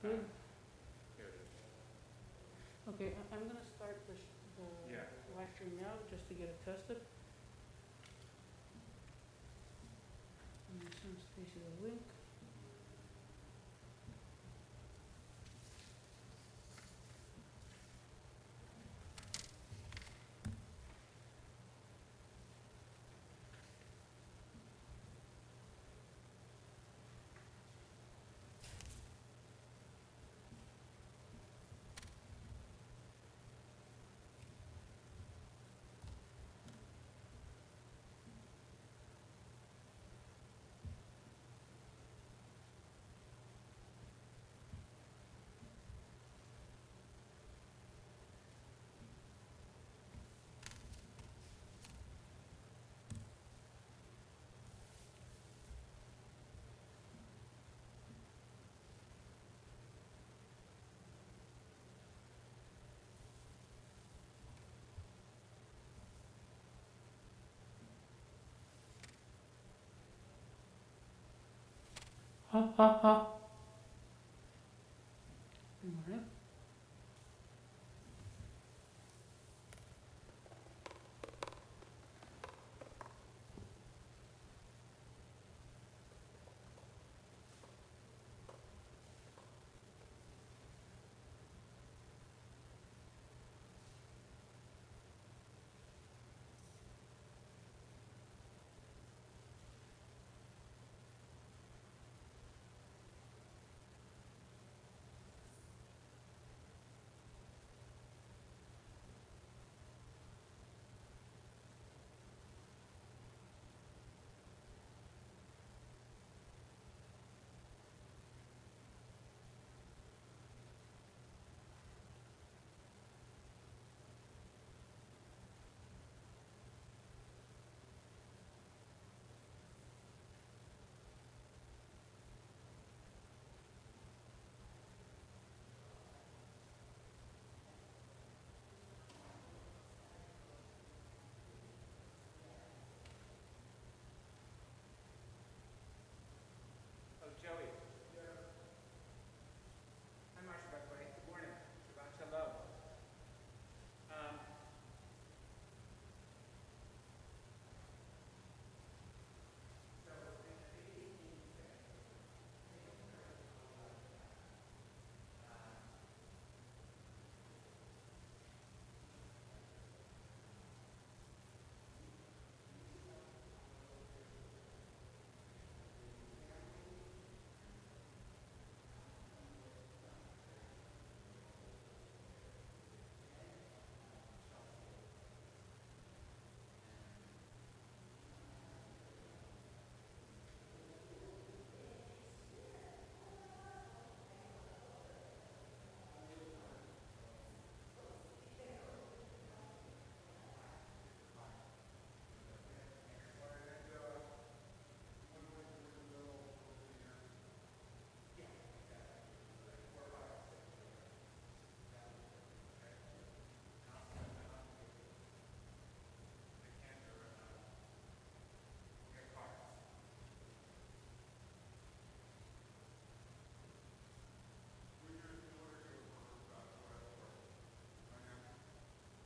good? Here it is. Okay, I'm gonna start the Yeah. live stream now, just to get it tested. I'm gonna send Stacy the link. Ha ha ha. Alright. Oh, Joey. Hi, Marsha, by the way. Good morning. Shabbat Shalom. Um,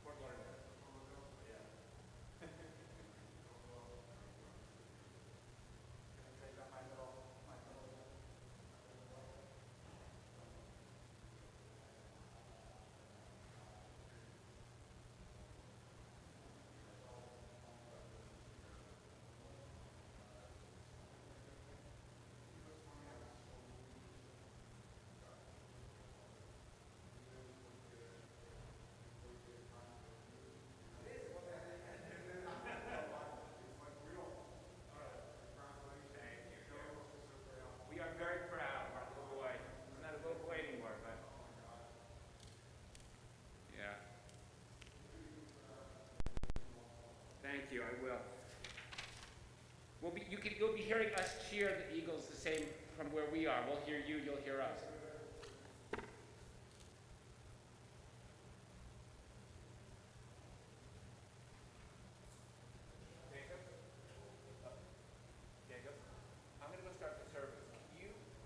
Fort Lauderdale. Yeah. Can I tell you about my little. We are very proud of our little boy. He's not a little boy anymore, but yeah. Thank you. I will. You'll be hearing us cheer the Eagles the same from where we are. We'll hear you. You'll hear us. Jacob, I'm gonna go start the service.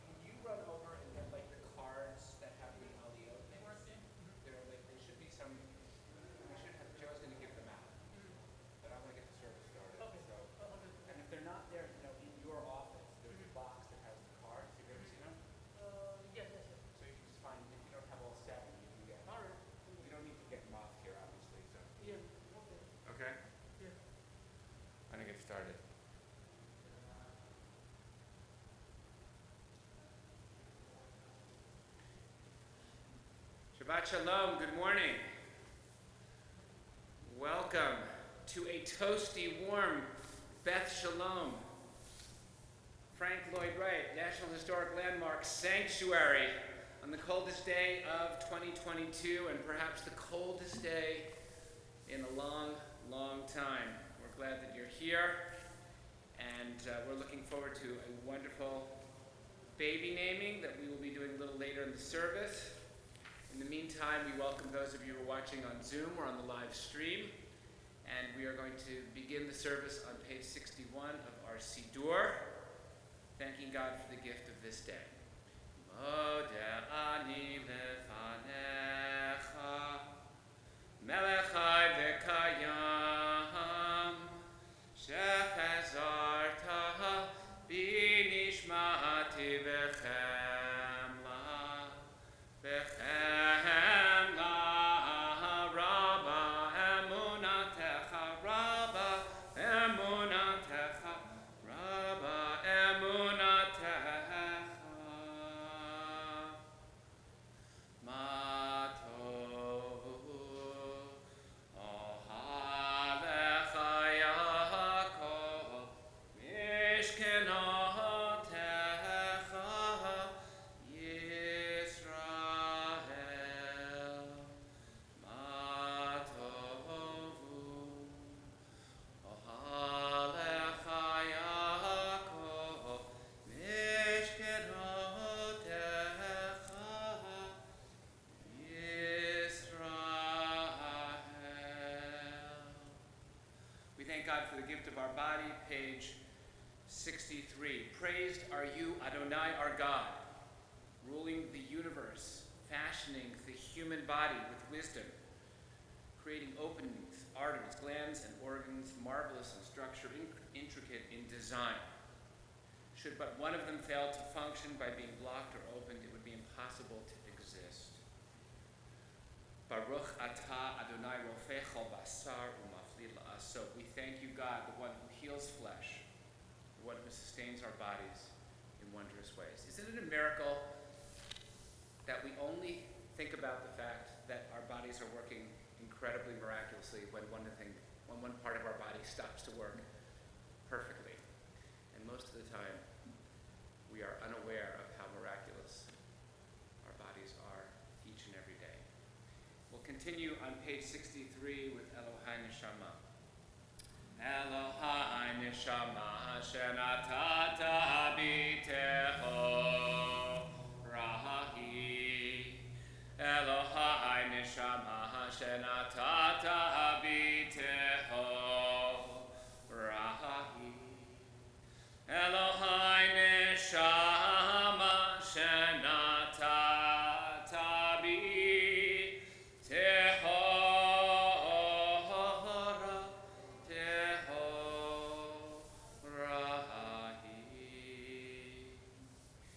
Can you run over and get like the cards Shabbat Shalom, good morning. Welcome to a toasty, warm Beth Shalom. Frank Lloyd Wright, National Historic Landmark Sanctuary on the coldest day of 2022 and perhaps the coldest day in a long, long time. We're glad that you're here and we're looking forward to a wonderful baby naming that we will be doing a little later in the service. In the meantime, we welcome those of you who are watching on Zoom or on the live stream. And we are going to begin the service on page 61 of our Siddur, thanking God for the gift of this day. Modeh ani lefanecha, melech chai v'kayam, shechazarta b'nishmati v'chemla, v'chemla, Rabba, emunatecha, Rabba, emunatecha, Rabba, emunatecha. Ma tohu ohalecha Yaakov, mishkenotecha Yisrael. Ma tohu ohalecha Yaakov, mishkenotecha Yisrael. We thank God for the gift of our body, page 63. Praised are you, Adonai, our God, ruling the universe, fashioning the human body with wisdom, creating openings, arteries, glands, and organs, marvelous in structure, intricate in design. Should but one of them fail to function by being blocked or opened, it would be impossible to exist. Baruch atah Adonai rofecho basar umaflir la'asot. We thank you, God, the one who heals flesh, the one who sustains our bodies in wondrous ways. Isn't it a miracle that we only think about the fact that our bodies are working incredibly miraculously when one part of our body stops to work perfectly? And most of the time, we are unaware of how miraculous our bodies are each and every day. We'll continue on page 63 with Elohai Neshama. Elohai Neshama Shenatata Biteho Rahi. Elohai Neshama Shenatata Biteho Rahi. Elohai Neshama Shenatata Biteho Rahi.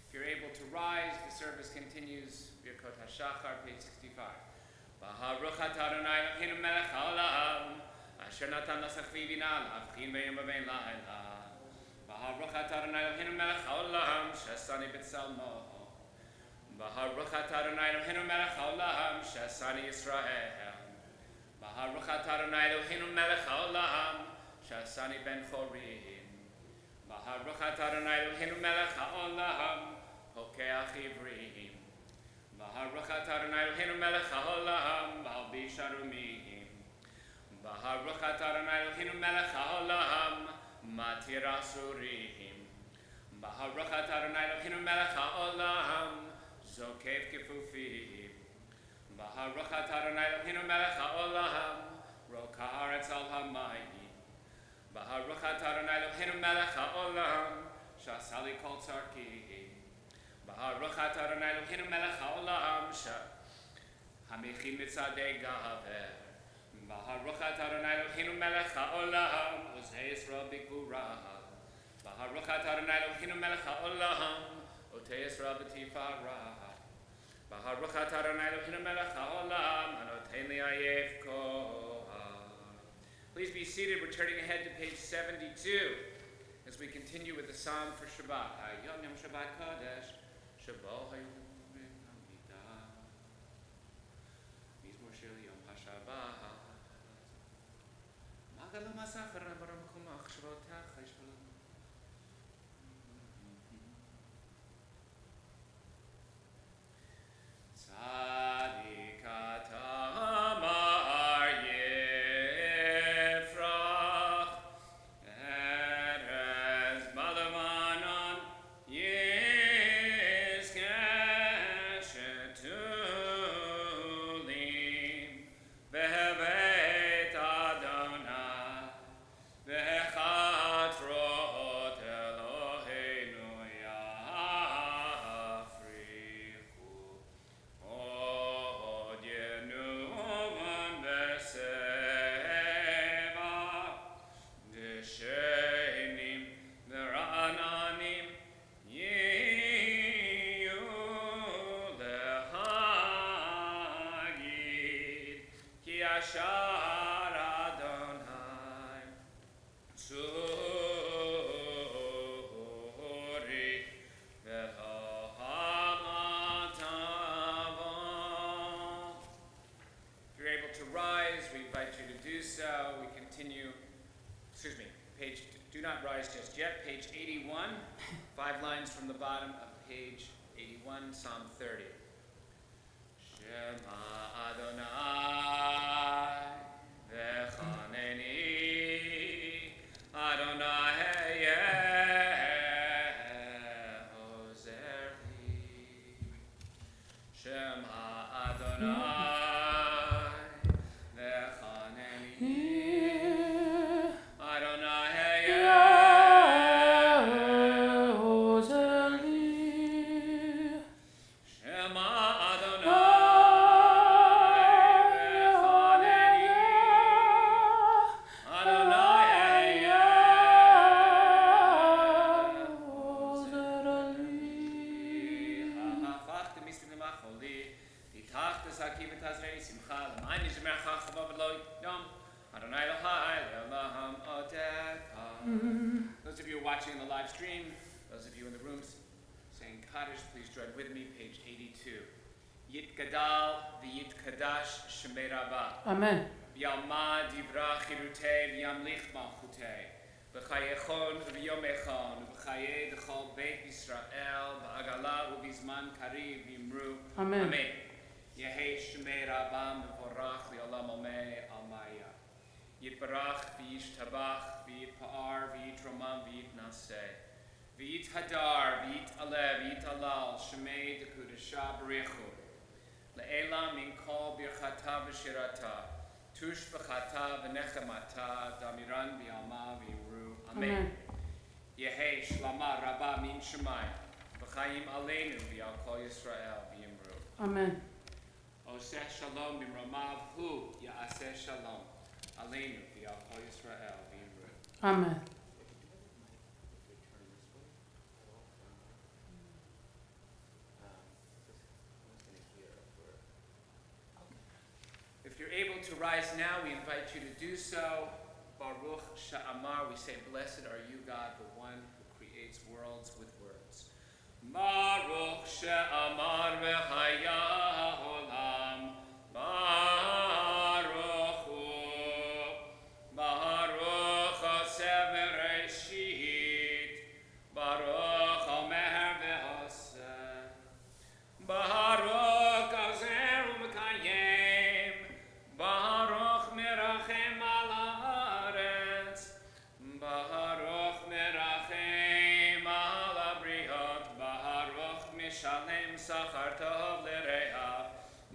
If you're able to rise, the service continues. Birkot HaShachar, page 65. Baruch atah Adonai Eloheinu melech haolam, asher natan lasachvi bina l'avchin b'yom u'bein la'ila. Baruch atah Adonai Eloheinu melech haolam, she'asani b'tzalmo. Baruch atah Adonai Eloheinu melech haolam, she'asani Yisrael. Baruch atah Adonai Eloheinu melech haolam, she'asani ben chorim. Baruch atah Adonai Eloheinu melech haolam, pokeach ivrim. Baruch atah Adonai Eloheinu melech haolam, malbish arumim. Baruch atah Adonai Eloheinu melech haolam, matir asurim. Baruch atah Adonai Eloheinu melech haolam, zokef kefufim. Baruch atah Adonai Eloheinu melech haolam, roka haaretz al hamayim. Baruch atah Adonai Eloheinu melech haolam, shasali kol tzarkim. Baruch atah Adonai Eloheinu melech haolam, hamichin mitzadei gaver. Baruch atah Adonai Eloheinu melech haolam, ozei Yisrael b'gvura. Baruch atah Adonai Eloheinu melech haolam, otei Yisrael b'tifara. Baruch atah Adonai Eloheinu melech haolam, anotein li ayef koach. Please be seated. We're turning ahead to page 72 as we continue with the Psalm for Shabbat. Hayom Yom Shabbat Kodesh, Shabbat Hayom Amidah. Do not rise just yet. Page 81, 5 lines from the bottom of page 81, Psalm 30. Shema Adonai v'chaneni Adonai yehozer li. Shema Adonai v'chaneni Adonai yehozer li. Shema Those of you watching the live stream, those of you in the rooms saying Kaddish, please join with me, page 82. Yitgadal v'yitkadash shemei Rabba. Amen. V'yalma divra chirutei v'yamlich malchutei. V'chayechon v'yomechon v'chayei d'chol beit Yisrael v'agala u'bizman kariv v'imru. Amen. Yehei shemei Rabba mevorach li'olam omei almaya. Yitbarach v'yishtabach v'yitpa'ar v'yitromam v'yitnaseh. V'yithadar v'yitaleh v'yitalal shemei d'kudasha b'richu. Le'ela min kol birchata v'shirata. Tush v'chata v'nechemata damiran v'yalma v'yimru. Amen. Yehei shlama rabba min shemayim. V'chayim aleinu v'yal kol Yisrael v'yimru. Amen. Oseh shalom b'mromav hu ya'aseh shalom. Aleinu v'yal kol Yisrael v'yimru. Amen. If you're able to rise now, we invite you to do so. Baruch Sha'amar, we say, blessed are you, God, the one who creates worlds with words. Baruch Sha'amar v'chaya olam. Baruch hu. Baruch Oseh v'reshit. Baruch Omer v'oseh. Baruch Ozer u'mekayem. Baruch merachem al haaretz. Baruch merachem al habriot. Baruch mishalem sachar tov l'reav.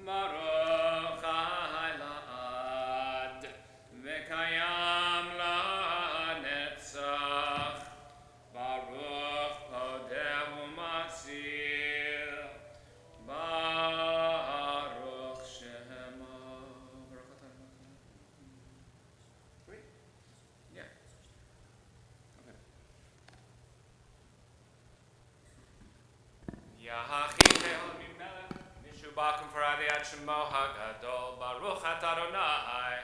Baruch ha'ai la'ad. V'kayam la'netzach. Baruch podeh u'matzil. Baruch Shemo. Great. Yeah. Okay. Yahachim le'ol mimelech mishubakim faradi ad shemo hagadol. Baruch atah Adonai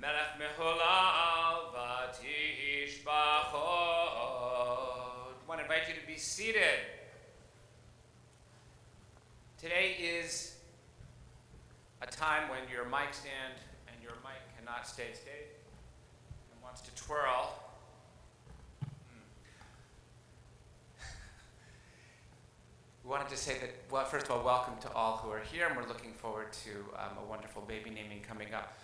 melech mehulal v'tishbachot. I want to invite you to be seated. Today is a time when your mic stand and your mic cannot stay steady. And wants to twirl. We wanted to say that, well, first of all, welcome to all who are here, and we're looking forward to a wonderful baby naming coming up.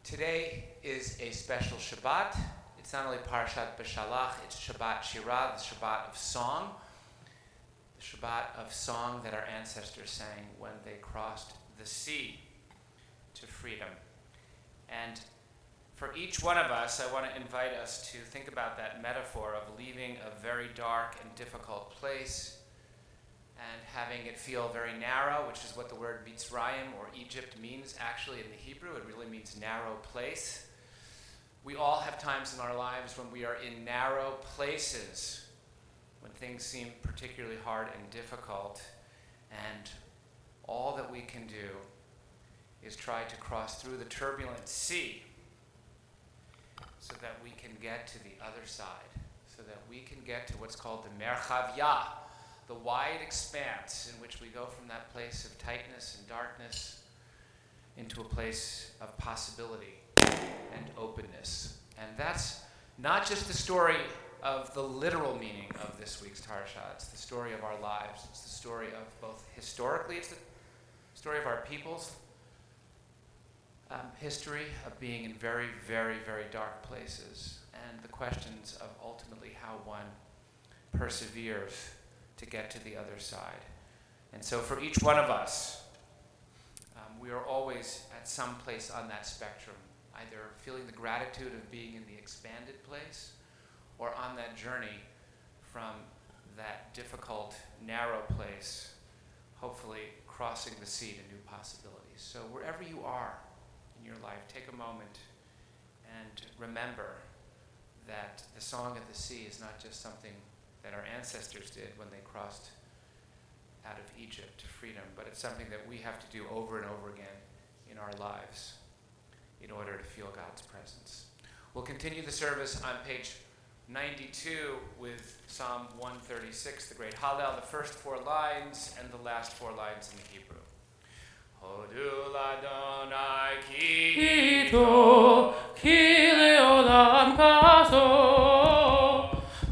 Today is a special Shabbat. It's not only Parashat B'Shalach, it's Shabbat Shirah, the Shabbat of song. The Shabbat of song that our ancestors sang when they crossed the sea to freedom. And for each one of us, I want to invite us to think about that metaphor of leaving a very dark and difficult place and having it feel very narrow, which is what the word Mitzrayim or Egypt means actually in the Hebrew. It really means narrow place. We all have times in our lives when we are in narrow places, when things seem particularly hard and difficult, and all that we can do is try to cross through the turbulent sea so that we can get to the other side, so that we can get to what's called the Merchav Yah, the wide expanse in which we go from that place of tightness and darkness into a place of possibility and openness. And that's not just the story of the literal meaning of this week's Tarashah, it's the story of our lives. It's the story of both historically, it's the story of our people's history of being in very, very, very dark places, and the questions of ultimately how one perseveres to get to the other side. And so for each one of us, we are always at some place on that spectrum, either feeling the gratitude of being in the expanded place or on that journey from that difficult, narrow place, hopefully crossing the sea to new possibilities. So wherever you are in your life, take a moment and remember that the Song of the Sea is not just something that our ancestors did when they crossed out of Egypt to freedom, but it's something that we have to do over and over again in our lives in order to feel God's presence. We'll continue the service on page 92 with Psalm 136, the great Hallel, the first 4 lines and the last 4 lines in the Hebrew. Hodu l'Adonai ki tov, ki le'olam kaso.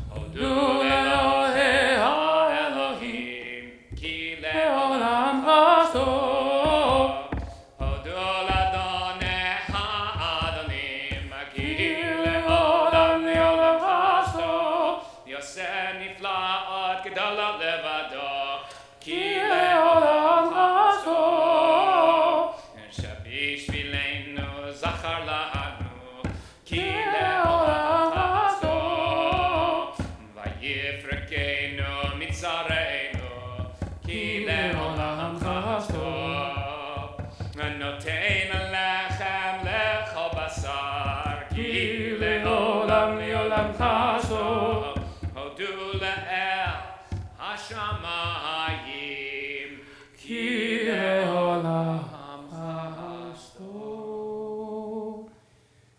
Hodu le'Elohei ha'Elohim, ki le'olam kaso. Hodu l'Adonai ha'Adonim, ki le'olam le'olam kaso. Yoseh nifla'ot gedola levado, ki le'olam kaso.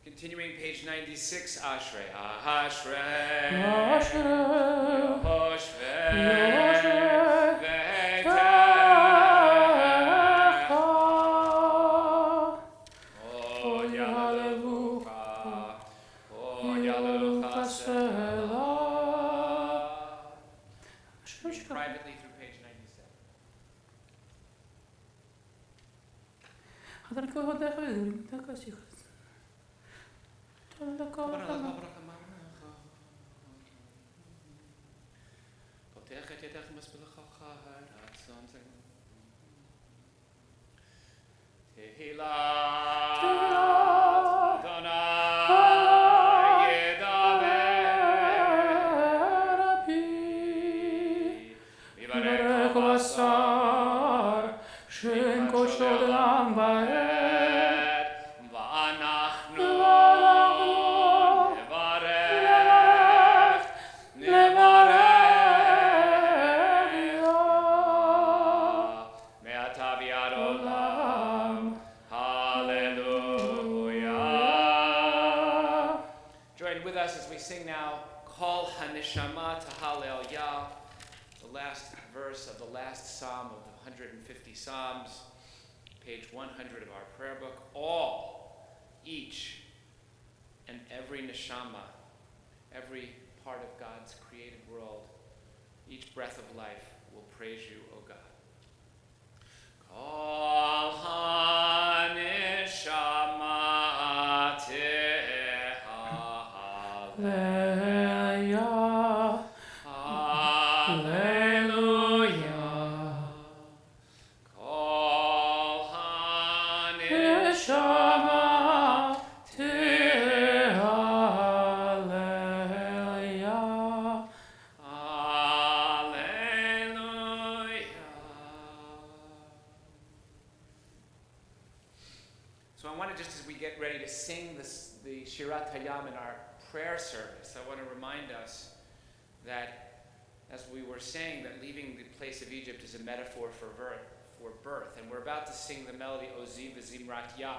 Continuing page 96, Ashrei, Ashrei, Yehoshvei, V'etech, Od Yalelucha Selah. Privately through page 97. פותח את ידך מזבחך הרצון זה. תהילת אדוני ידבר בי. יברך בשר שאין קודשו לעם בעת. Sing now, Kol HaNeshama Tahalel Yah, the last verse of the last psalm of the 150 psalms, page 100 of our prayer book. All, each, and every neshama, every part of God's created world, each breath of life will praise you, O God. Kol ha-neshama Hallelujah. Hallelujah. Kol ha-neshama Hallelujah. Hallelujah. So I want to, just as we get ready to sing the Shirat Hayam in our prayer service, I want to remind us that, as we were saying, that leaving the place of Egypt is a metaphor for birth. And we're about to sing the melody Ozi v'Zimrat Yah.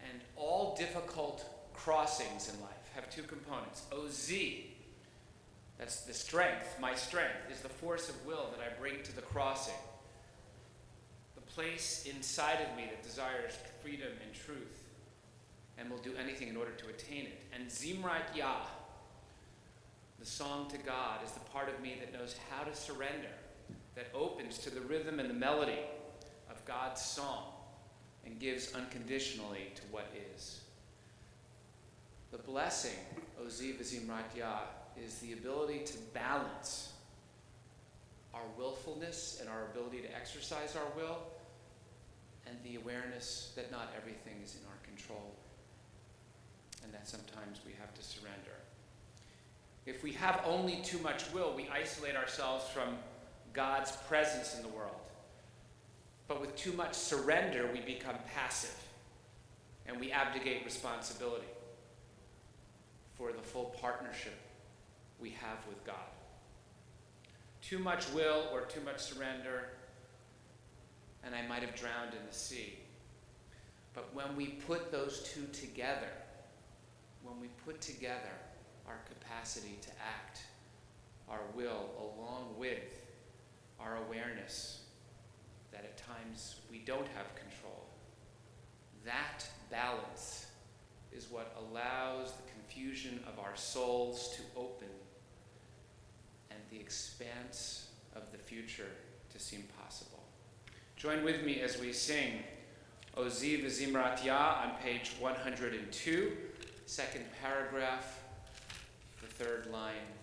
And all difficult crossings in life have two components. Ozi, that's the strength, my strength, is the force of will that I bring to the crossing. The place inside of me that desires freedom and truth and will do anything in order to attain it. And Zimrat Yah, the song to God, is the part of me that knows how to surrender, that opens to the rhythm and the melody of God's song and gives unconditionally to what is. The blessing, Ozi v'Zimrat Yah, is the ability to balance our willfulness and our ability to exercise our will, and the awareness that not everything is in our control, and that sometimes we have to surrender. If we have only too much will, we isolate ourselves from God's presence in the world. But with too much surrender, we become passive, and we abdicate responsibility for the full partnership we have with God. Too much will or too much surrender, and I might have drowned in the sea. But when we put those two together, when we put together our capacity to act, our will, along with our awareness that at times we don't have control, that balance is what allows the confusion of our souls to open and the expanse of the future to seem possible. Join with me as we sing Ozi v'Zimrat Yah on page 102, second paragraph, the third line.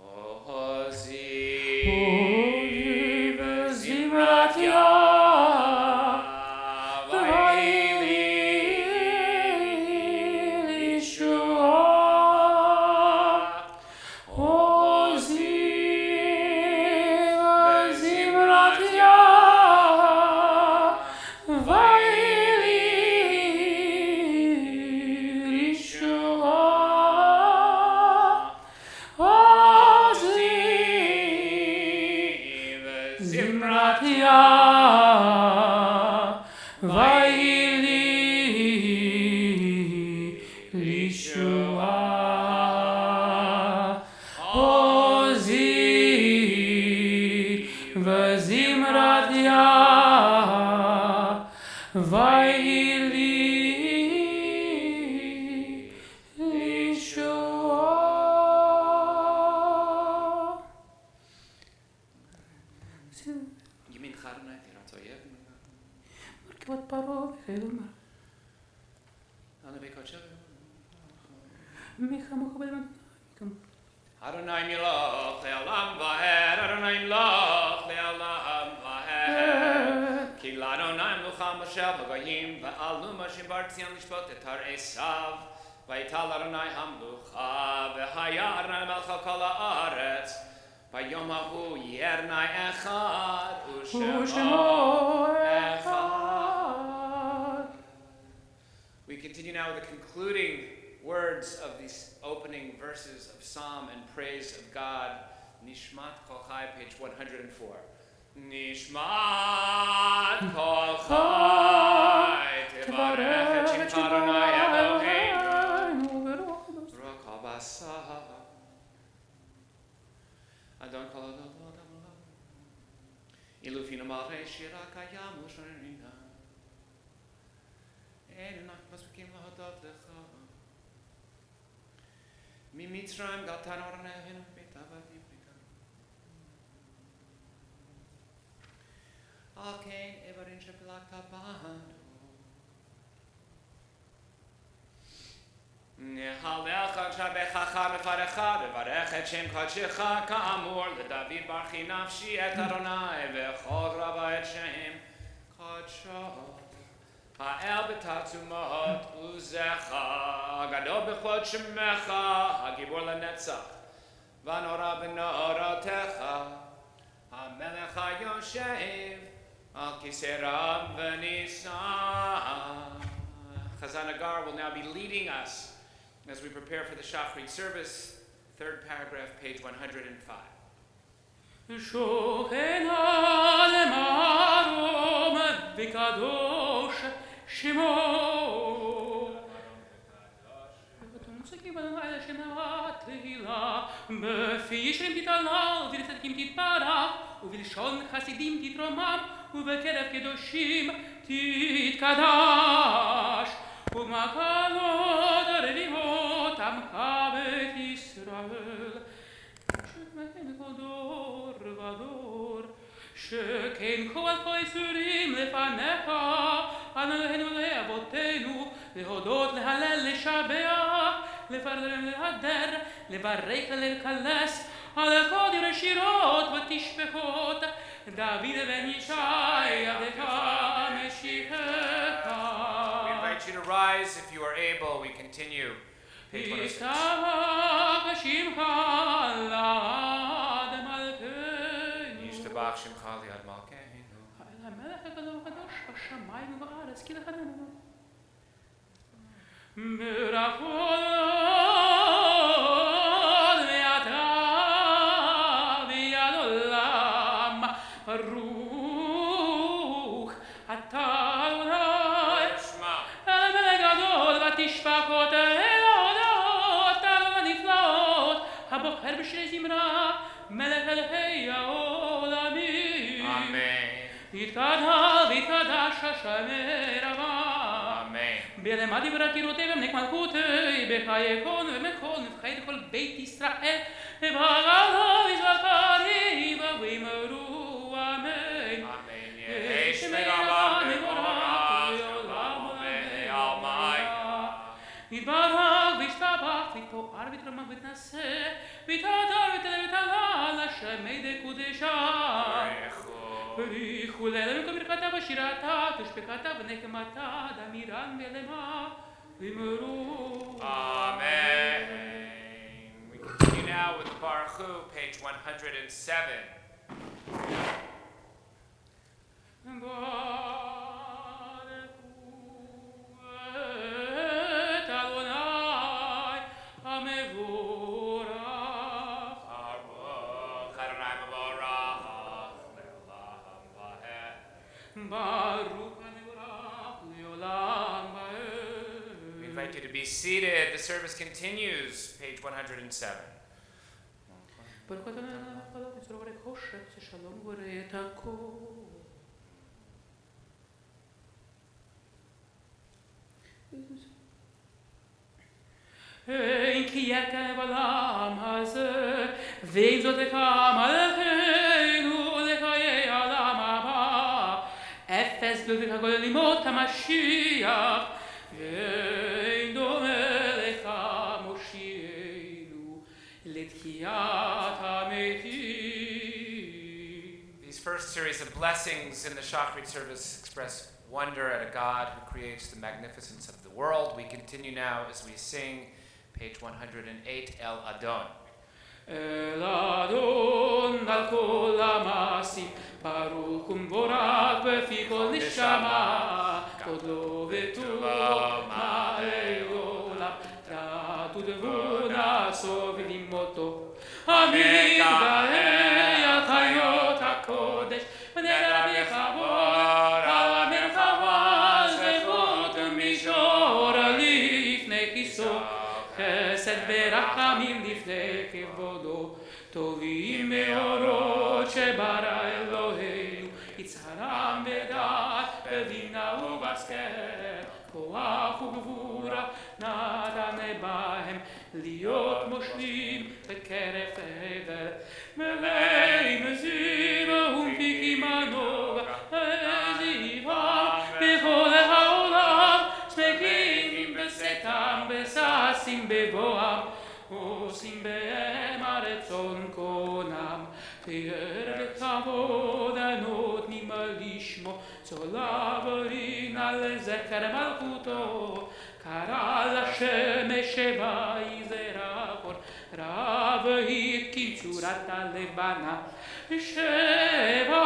Ozi v'Zimrat Yah, v'ayili Yeshua. Ozi v'Zimrat Yah, v'ayili Yeshua. Ozi v'Zimrat Yah, v'ayili Yeshua. Ozi v'Zimrat Yah, v'ayili Yeshua. Yamin Chadonai Tiratzoyev. Kvat paro v'cheduma. Anu Bekochev. Micha mokabel man. Adonai Miloch le'olam v'her, Adonai Miloch le'olam v'her. Ki l'Adonai Melucha Moshe v'goyim, v'alu Moshe bar Tzion lishpot et har Esav, v'yital Adonai hamlucha, v'haya Adonai melech al kol haaretz, v'yom hahu yernai echad, u'shemo echad. We continue now with the concluding words of these opening verses of Psalm and praise of God. Nishmat Kol Chai, page 104. Nishmat Kol Chai, Tevarech et Shem Adonai Eloheinu, Ruach HaBasar, Adon Kol Adon Ilufinu Malchei Shira Kayam U'Shorina, אין אנחנו מספיקים להודות לך. ממצרים גלתנו ארוננו בית עבדים בריתנו. על כן איברים שפילגת בנו. נהלך על שבחך מפארך לברך את שם קודשך כאמור לדוד ברכי נפשי את אדוני וכל רבה את שם קודשו. האל בתעצומות עוזך, הגדול בכבוד שמך, הגיבור לנצח, והנורא בנורותיך, המלך היושב, על כיסא רם ונישא. Chazan Agar will now be leading us as we prepare for the Shachrit service, third paragraph, page 105. Shemo Tumsuki Balala Shema Tehila Befi Shem Titalal Vilsakim Titpara Uvilshon Hasidim Titromam Uvekerev Kedoshim Titkadash Umakavod Revivot Amcha Bet Yisrael Shemen Vador Vador שכן כל חסורים לפניך, אנו לאבותינו, להודות, להלל, לשבח, לפאר, להדר, לברך, לקלס, על הקודר השירות ותשבחות, דוד בן ישי, עבדך משיחך. We invite you to rise if you are able. We continue. Page 106. ישתבח שמך לעד מלכנו. ישתבח שמך ליד מלכנו. המלך הגדול הקדוש בשמיים ובארץ כי לחננו. ברכות ואתה ביד עולם ברוך אתה אדוני המלך הגדול ותשבחות אלוהות הנפלאות הבוחר בשירי זמרה מלך אלוהי העולמים יתקדש ויתקדש השם רבה בלמד ברקירותי ומנק מלכותי בחייקון ומקון ובחיית כל בית ישראל ובגלו וזכרי ואמרו אמן יהי שמך מבורך לעולם ועלמי. יתברך וישתבח ויתפאר ויתרומם ויתנשא ויתהדר ותעלה לשם ידי קודשה בריחו לאלוהים כברכתה ושירתה תשבחתה ונקמתה דמירן בלמה ואמרו Amen. We continue now with Baruch Hu, page 107. We invite you to be seated. The service continues, page 107. אין כי יקר בעולם הזה, ואם זאת לקם עלינו לחיי העולם הבא, אפס גדול וגדול לימות המשיח, ואין דומה לך מושיענו לתחיית המתים. These first series of blessings in the Shachrit service express wonder at a God who creates the magnificence of the world. We continue now as we sing page 108, El Adon. El Adon al kol המעשים, ברוך ומבורך בפי כל נשמה, כבודו וטובו מעל עולם, תת ותבונה סובבים אותו. המתגאה על חיות הקודש, ונראה בכבוד על המלחמה, זכות ומישור לפני כיסו. חסד ברחמים לפני כבודו, טובים מאורות שברא אלוהינו, יצהרם בדעת, בבינה ובשכל, כוח וגבורה נתן בהם להיות מושלים בקרב עבר מלאי מזיב ומפיקים הנוגה זיווה בכל העולם שמחים בסתם וששים בבואם עושים בהם הרצון קונם תיאר לכבוד הנותנים לשמו צולה ורינה לזכר מלכותו קרא לשמש ויזרע אור רב התקין צורת הלבנה שבע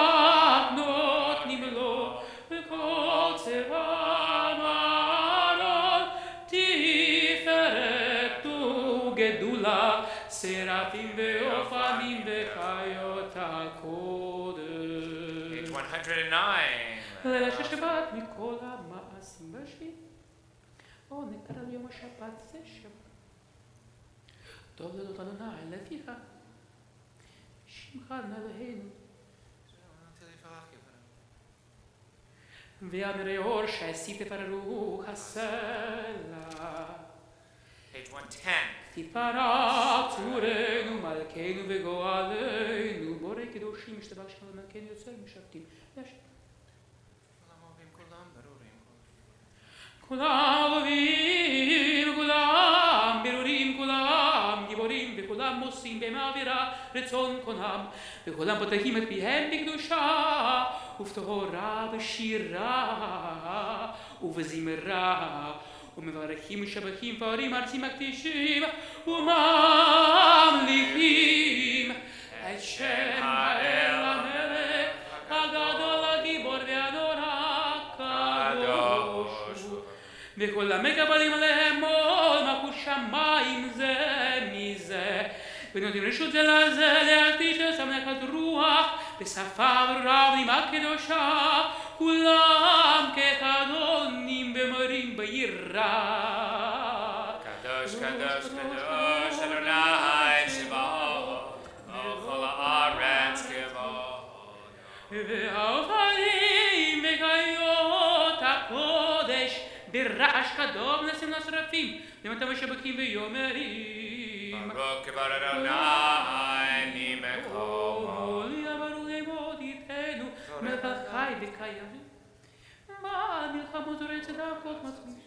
נותנים לו וכל צבא מרון תפארת וגדולה סרפים ואופנים וחיות הקודש. Page 109. ליל השבת מכל המעשים בשביל או נקרא ליום השבת זה שבת טוב לדות אדוני לפיך שמך נלהנו ואמרי אור שעשית פררו הסלע Page 110. תתפרע צורנו מלכנו וגואלנו בורא קדושים משתבח שכם ומלכנו יוצא משבטים כולם אוהבים, כולם ברורים, כולם גיבורים וכולם עושים במעבירה רצון קונם וכולם פותחים את פיהם בקדושה ובטהרה בשירה ובזמרה ומברכים ושבחים פארים ארצים הקדישים וממליכים את שם האל המלך הגדול הגיבור והנורא קדוש וכולם מקבלים עליהם עול מלכות שמיים זה מזה ונותנים רשות זה לזה להקדיש לשמחת רוח בשפה ורבנים הקדושה כולם כחדונים במרים ביראה קדוש קדוש קדוש אדוני צבאות וכל הארץ כבוד והאופנים וחיות הקודש ברעש קדום נשים לשרפים למטה משבקים ויומרים ברוך כבוד אדוני ממקומו יעברו לאמוד איתנו מלך חי וקיים מה מלחמות זורע צדקות מצמיח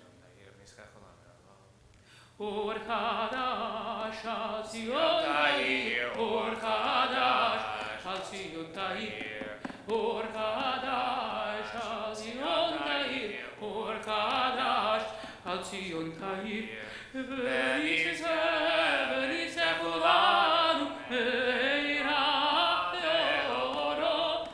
אור חדש על ציון תאיר אור חדש על ציון תאיר אור חדש על ציון תאיר אור חדש על ציון תאיר ונצא כולנו מהרה לאורו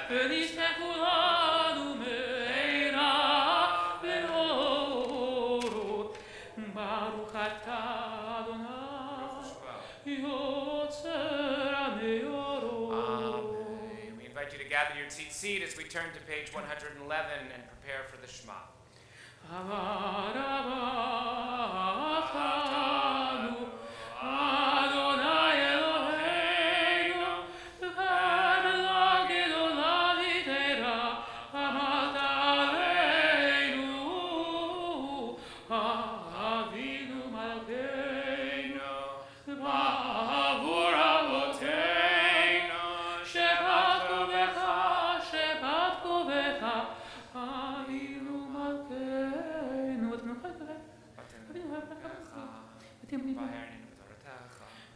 ונצא כולנו מהרה לאורו ברוך אתה אדוני יוצר המאורות. We invite you to gather your seat as we turn to page 111 and prepare for the Shema.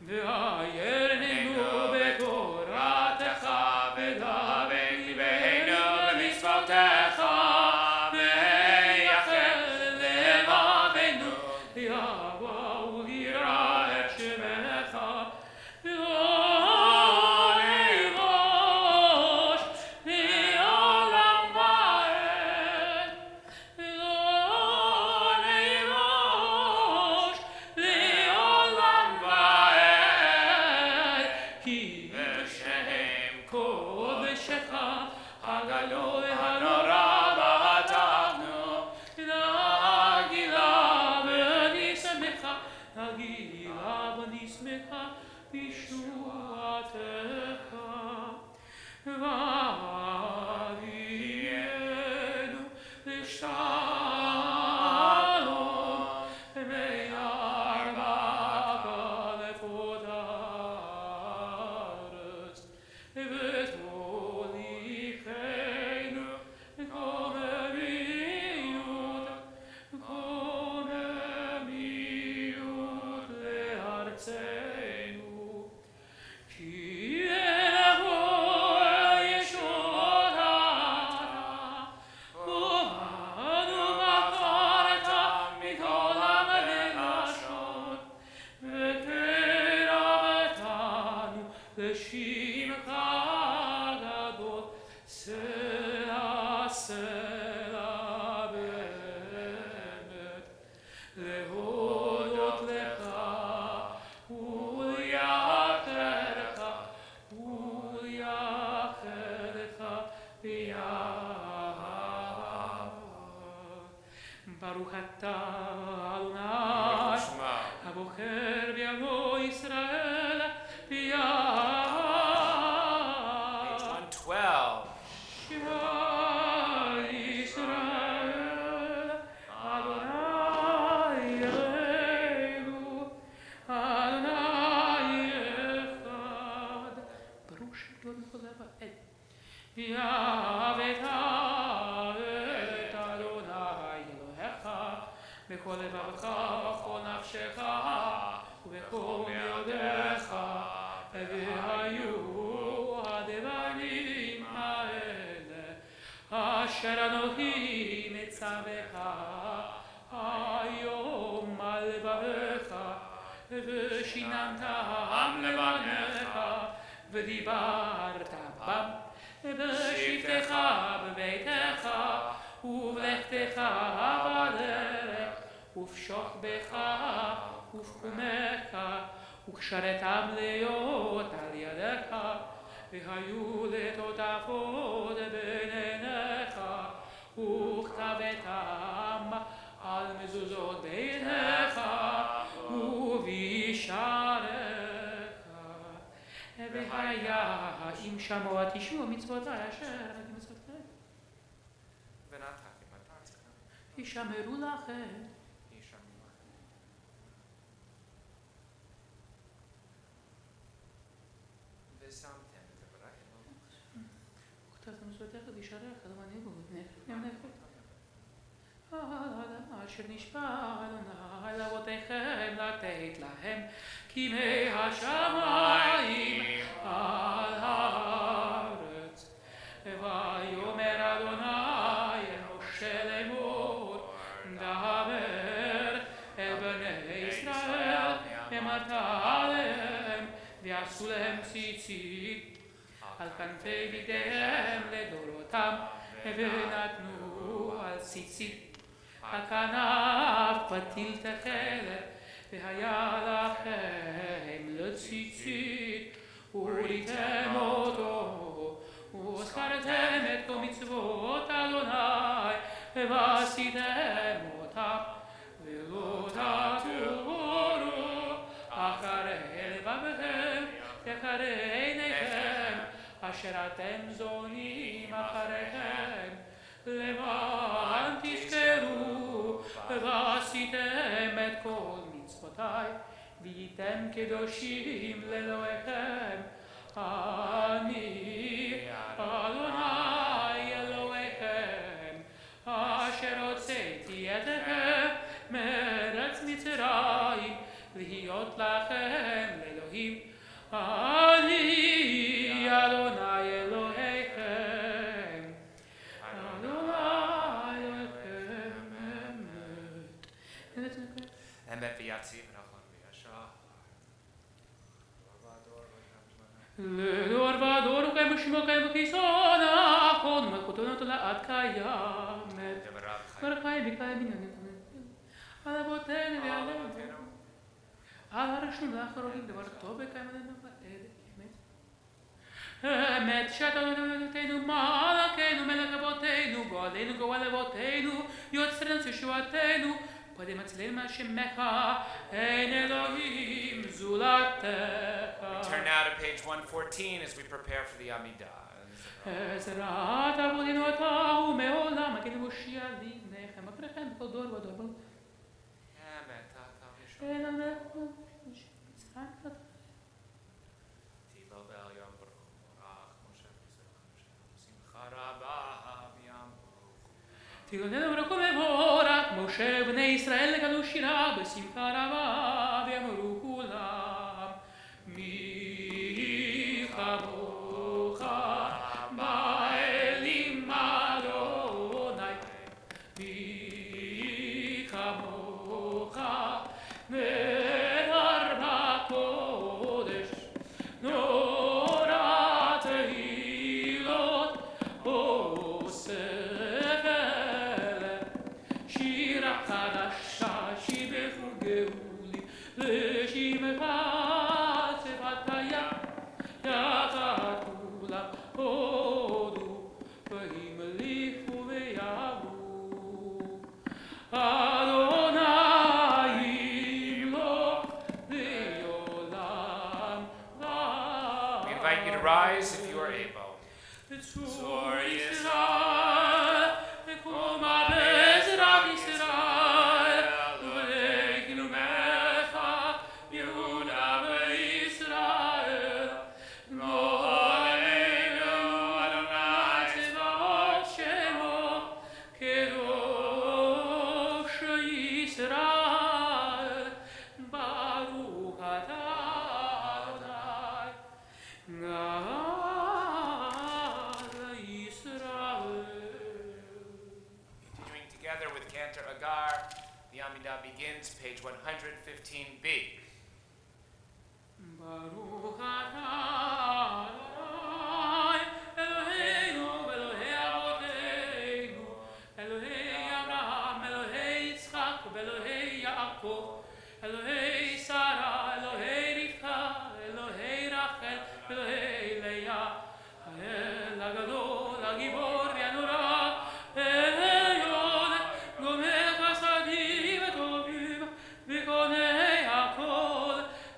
ועיירנו בתורתך ודבק ליבנו במצוותיך ויחל לבבנו יבוא וירא את שמך ולא נבוש לעולם ועד ולא נבוש לעולם ועד כי בשם קודשך הגדול הנורא בעטנו נגילה ונשמחה נגילה ונשמחה בישועתך ואבינו ותוליכנו קוממיות לארצנו. כי יבוא ישועת ובנו בחרת מכל המלאשות וקרבתנו לשמך הגדול. סלע סלע באמת להודות לך ולייחדך ביחד. ברוך אתה אדוני הבוחר בעמו ישראל ביחד. Page 112. שמע ישראל אדוני אלוהינו אדוני אחד. ברוך שמו מכל האל. יאהבת את אדוני אלוהיך בכל לבבך ובכל נפשך ובכל מאודיך. והיו הדברים האלה אשר אנוכי מצווך היום על לבבך ושיננתם לבניך ודיברת בם בשבתך בביתך ובלכתך בדרך ובשוכבך ובחומך וקשרתם להיות על ידך והיו לטוטפות בין עיניך וכתבתם על מזוזות ביתך ובשעריך. והיה אם שמוע תשמעו מצוותי אשר אתם מצוותיכם ישמרו לכם. וכתבתם מצוותיך בשעריך למעננו ובפניכם נפת. אשר נשבע אדוני לאבותיכם לתת להם כימי השמיים על הארץ. ויאמר אדוני אל משה לאמור דבר אל בני ישראל אמרת עליהם ועשו להם ציצית על כנפי בגדיהם לדורותם ונתנו על ציצית הכנף פתיל תכלת והיה לכם לציצית וראיתם אותו וזכרתם את כל מצוות אדוני ועשיתם אותם ולא תעברו אחרי לבבכם ואחרי עיניכם אשר אתם זונים אחריכם למען תזכרו ועשיתם את כל מצוותיי והייתם קדושים לאלוהיכם. אני אדוני אלוהיכם אשר הוצאתי אתכם מארץ מצרים להיות לכם לאלוהים. אני אדוני אלוהיכם אדוני אלוהיכם אמת ויציב ונכון וישר. לדור ודור וקיים ושמו קיים וכיסון נכון ומלכותו נתון לעד קיימת. ורחיים וקיים בניינים על אבותינו ועל אבותינו על הרשום לאחרונים דבר טוב וקיים עלינו אמת שאתה אלוהינו מלכנו מלך אבותינו גואלנו גואל אבותינו יוצרנו ישועתנו קודם הצילנו מהשמך אין אלוהים זולתך. Turn now to page 114 as we prepare for the Amidah. עזרת אבותינו אתה ומעולם הגן מושיע לפניכם אחריכם בכל דור ודור. אמת אתה וישוע. אין עליכם יצחק תיבל בעליון ברוך תגלנו ברוך ומבורך, משה בני ישראל גדלו שירה בשמחה רבה, ואמרו כולם, מי כמוך באלים אדוני, מי כמוך נהדר בקודש, נורא תהילות עושה פלא, שירה חדשה שיבחו גאולי, לשמך צבתיה, יחד כולם הודו, והמליכו ויעברו. אדוני ימלוך לעולם ועד. We invite you to rise if you are able. צור ישראל, וקומה בעזרת ישראל, ובני קדומך, יהודה וישראל. גואלנו אדוני צבאות שמו, קדוש ישראל. ברוך אתה אדוני, גאל ישראל. Continuing together with Cantor Agar, the Amidah begins, page 115b. ברוך אתה אדוני, אלוהינו ואלוהי אבותינו, אלוהי אברהם, אלוהי יצחק ואלוהי יעקב, אלוהי שרה, אלוהי רבקה, אלוהי רחל, אלוהי לאה, האל הגדול, הגיבור והנורא, העליון, גומל חסדים וטובים, וקונה הכל,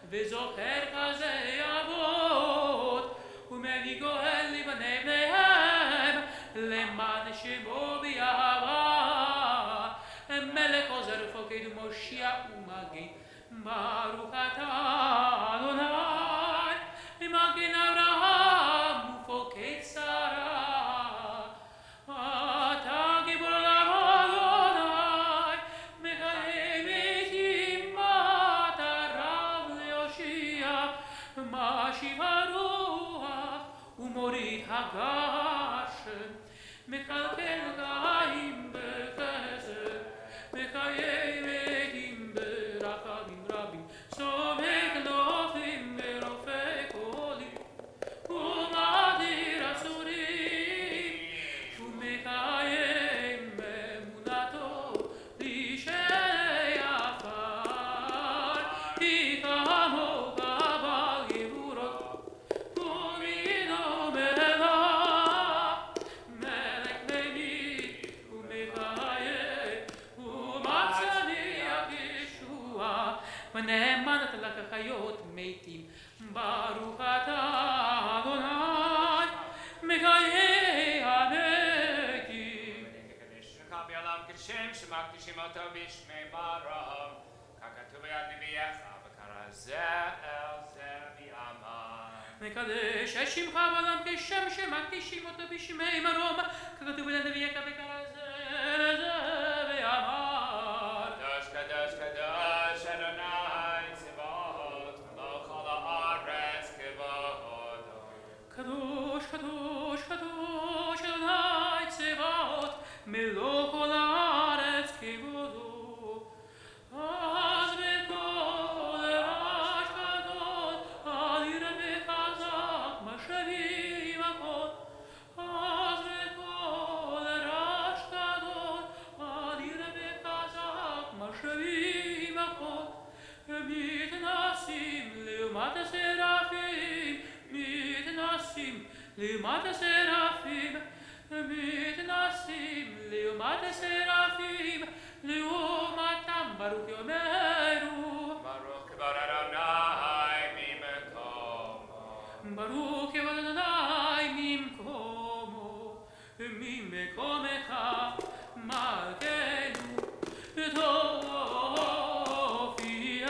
וזוכר כזה אבות, ומביא גואל לבני בניהם, למען שמו באהבה, מלך עוזר פוקד מושיע ומגן. ברוך אתה אדוני, מגן אברהם ופוקד שרה. אתה גיבור עולם אדוני, מקיים את אימת הרב ליושיע, משיב הרוח ומוריד הגשם, מקלקל גאים בחסד, מקיים עדים ברחמים רבים, סומך נופלים ורופא קולים, ומדיר אסורים, ומקיים אמונתו לשלי עפר, כי כמוך בעל גבורות, ומינו מלך, מלך בני ומקיים, ומצליח ישועה, ונאמנת לך חיות מתים. ברוך אתה אדוני, מקיים הנקים. ונקדשך בעולם כשם שמקדישים אותו בשמי ברם, ככתוב ביד נביאך, וקרא זה אל זה ויאמר. מקדש את שמך בעולם כשם שמקדישים אותו בשמי מרום, ככתוב ביד נביאך וקרא זה ואמר. קדוש קדוש קדוש אדוני צבאות, מלוך כל הארץ כבודו. קדוש קדוש קדוש אדוני צבאות, מלוך כל הארץ כבודו. אז בקול רעש גדול, אדיר וחזק, משאבים הכל. אז בקול רעש גדול, אדיר וחזק, משאבים הכל. מתנסים לעומת השרפים, מתנסים לעומת השרפים, מתנסים לעומת השרפים, לעומתם ברוך יאמרו. ברוך כבוד אדוני ממקומו. ברוך כבוד אדוני ממקומו, ממקומך מלכנו, תופיע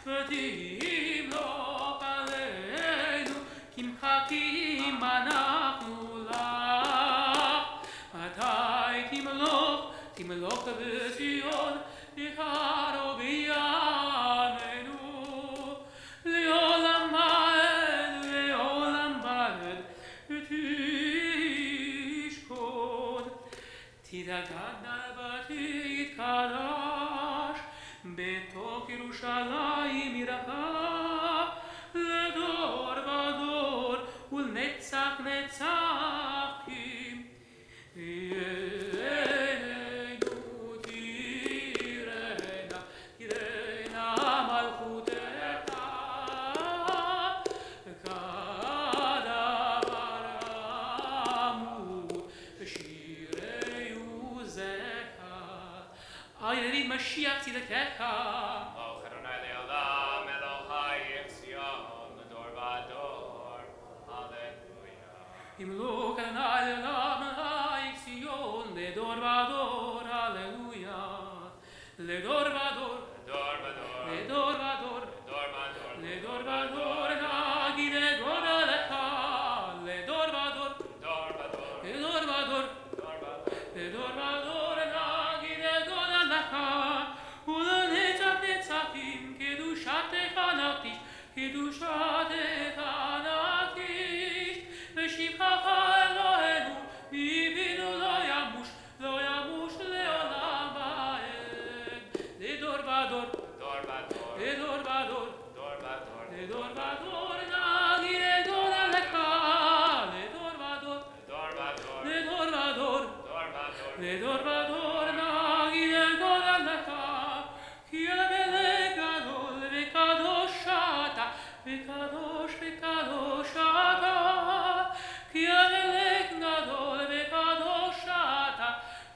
ותמלוך עלינו, כי מחכים אנחנו לך, מתי תמלוך יתגדל ותתקדש, בתוך ירושלים ירחה, לדור ודור ולנצח נצחים. תהיינו תיראנה מלכותך, כדבר אמור בשירי עוזך, על ידי משיח צדקך. ימלוך אדוני לעולם מלך ציון, לדור ודור, הללויה. לדור ודור, לדור ודור, לדור ודור, נגיד את גודלך. לדור ודור, לדור ודור, לדור ודור, נגיד את גודלך. ולנצח נצחים, קדושתך נקדיש, קדושתך נקדיש. ושבחך אלוהינו, ביבינו לא ימוש לעולם ועד. לדור ודור, לדור ודור, לדור ודור, נגיד את גודלך. לדור ודור, לדור ודור, לדור ודור, נגיד את גודלך. כי המלך גדול וקדוש אתה, וקדוש וקדוש אתה. כי המלך גדול וקדוש אתה,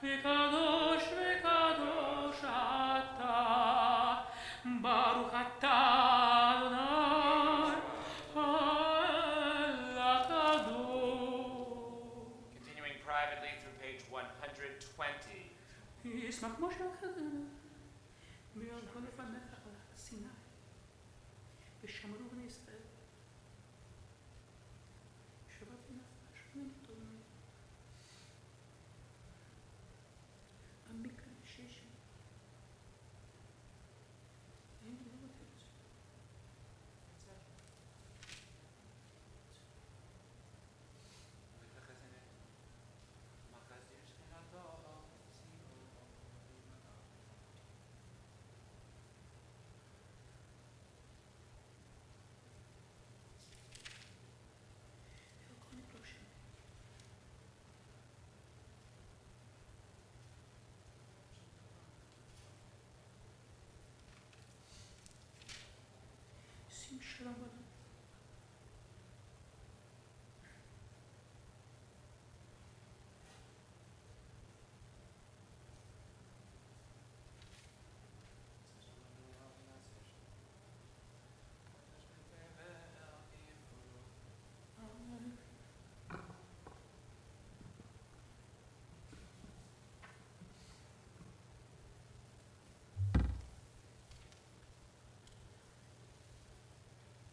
וקדוש וקדוש אתה. ברוך אתה אדוני הקדוש. Continuing privately through page 120. ישמח משה חזן וירדו לפניך על סיני, ושמרו בני ישראל. שבת ונפש ונתון עמיקה ששם אין לי לא תרצו. Shalom.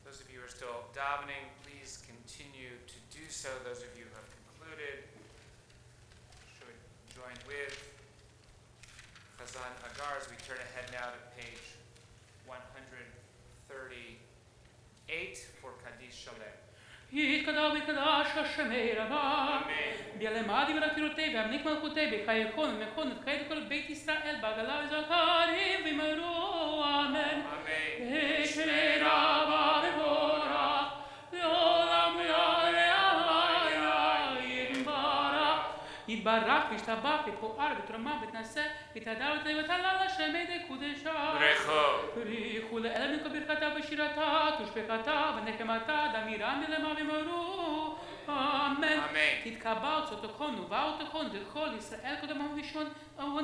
Those of you who are still davening, please continue to do so. Those of you who have concluded should join with Chazan Agar as we turn ahead now to page 138 for Kaddish Sholem. יתקדש וקדש השם רבה, ביעלמדי ורקירותי והמניק מלכותי בחייכון ומכון את חיית כל בית ישראל בעגלה וזכרים וימרו אמן. שמי רבה מבורך לעולם ועד יתברך וישתבח ותפואר ותרומם ותנשא ותהדר ותהלל השם ידי קודשה. בריחו לאל מכל ברכתה ושירתה תושבחתה ונחמתה דמירה מלמה ומרו אמן. תתקבל צאתכון ובאותכון לכל ישראל קודמם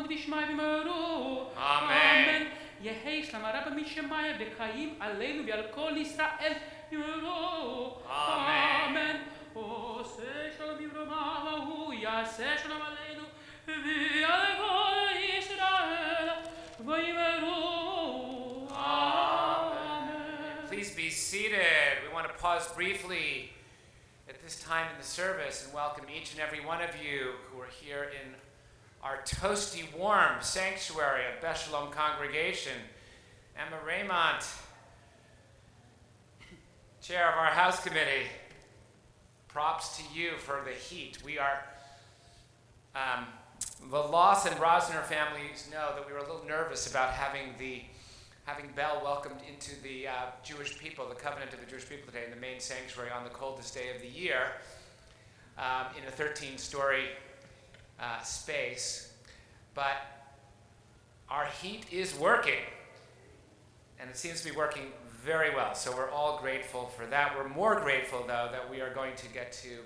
ושמי ומרו אמן. יהי שלום רב משמיים וחיים עלינו ועל כל ישראל ומרו אמן. עושה שלום יברמה והוא יעשה שלום עלינו ועל כל ישראל וימרו אמן. Please be seated. We want to pause briefly at this time in the service and welcome each and every one of you who are here in our toasty, warm sanctuary of Beth Sholom congregation. Emma Raymond, chair of our house committee. Props to you for the heat. We are The Loss and Rosner families know that we were a little nervous about having Bell welcomed into the Jewish people, the covenant of the Jewish people today in the main sanctuary on the coldest day of the year, in a 13-story space. But our heat is working, and it seems to be working very well. So we're all grateful for that. We're more grateful, though, that we are going to get to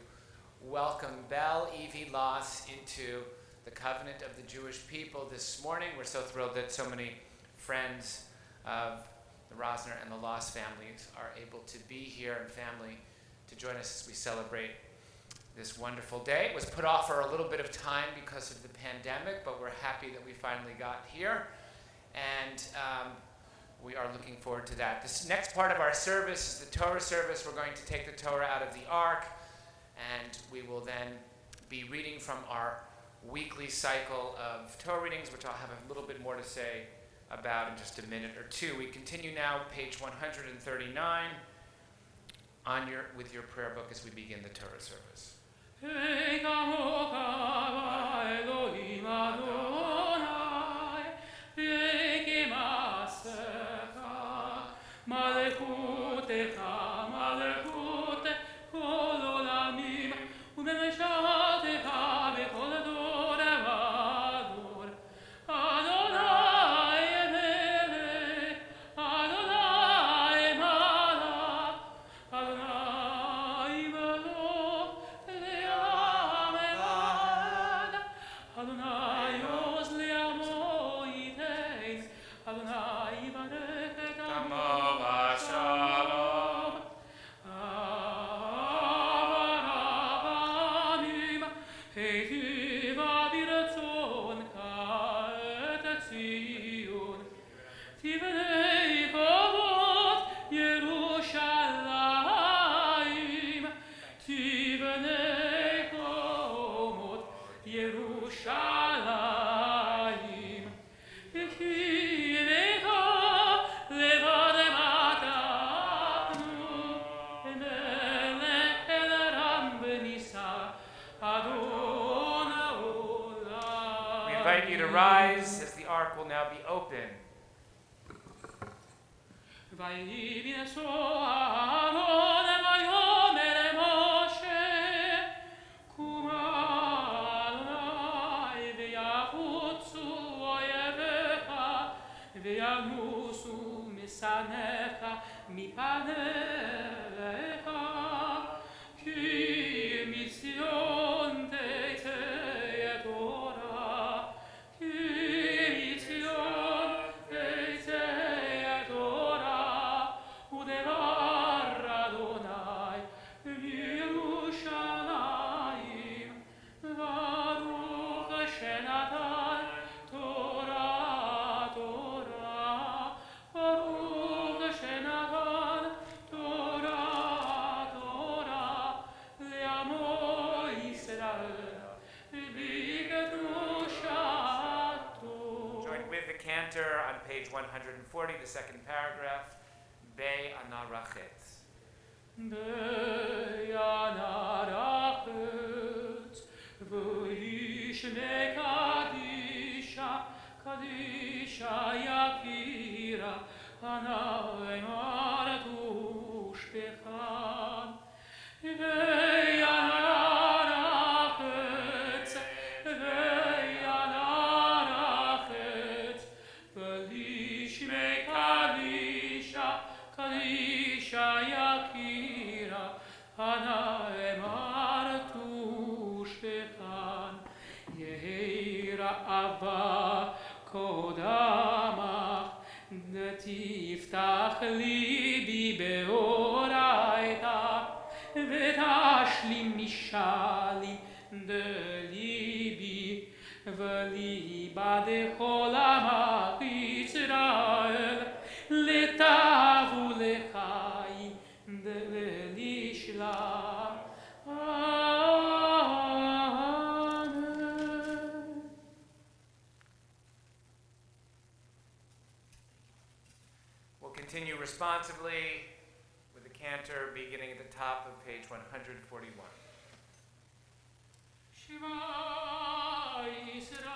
welcome Bell, Evie, Loss into the covenant of the Jewish people this morning. We're so thrilled that so many friends of the Rosner and the Loss families are able to be here and family to join us as we celebrate this wonderful day. It was put off for a little bit of time because of the pandemic, but we're happy that we finally got here, and we are looking forward to that. This next part of our service is the Torah service. We're going to take the Torah out of the Ark, and we will then be reading from our weekly cycle of Torah readings, which I'll have a little bit more to say about in just a minute or two. We continue now, page 139, with your prayer book as we begin the Torah service. Rise as the ark will now be open. Cantor on page 140, the second paragraph. Be anarachet. Be anarachet, v'yishne kadisha, kadisha yakira, anayar tushpechan. Be anarachet, Kadisha Yakira Ana Emar Tushpechan Yeira Abba Kodamach Netiftach Libi Beoraita Vetashlim Mishali Delibi Veliba Dechol Amach Yisrael Letavu lechai delishla. Amen. We'll continue responsively with the Cantor beginning at the top of page 141. Shema Yisrael.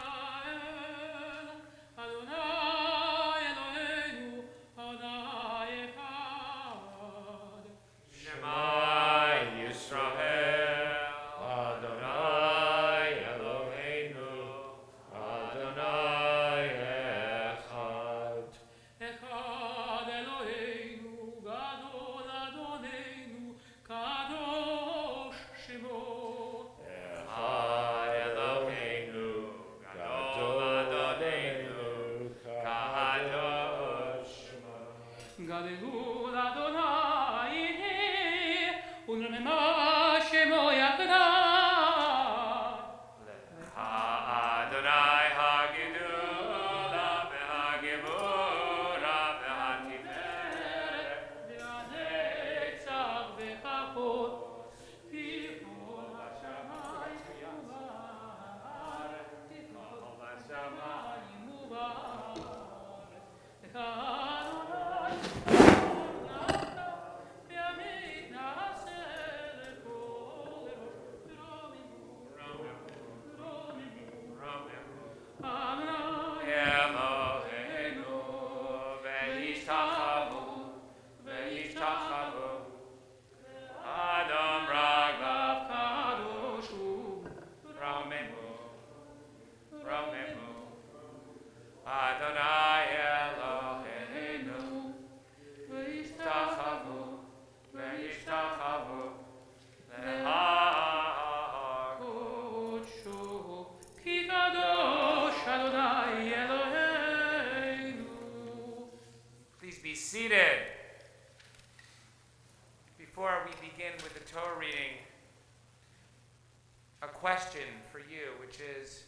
question for you, which is,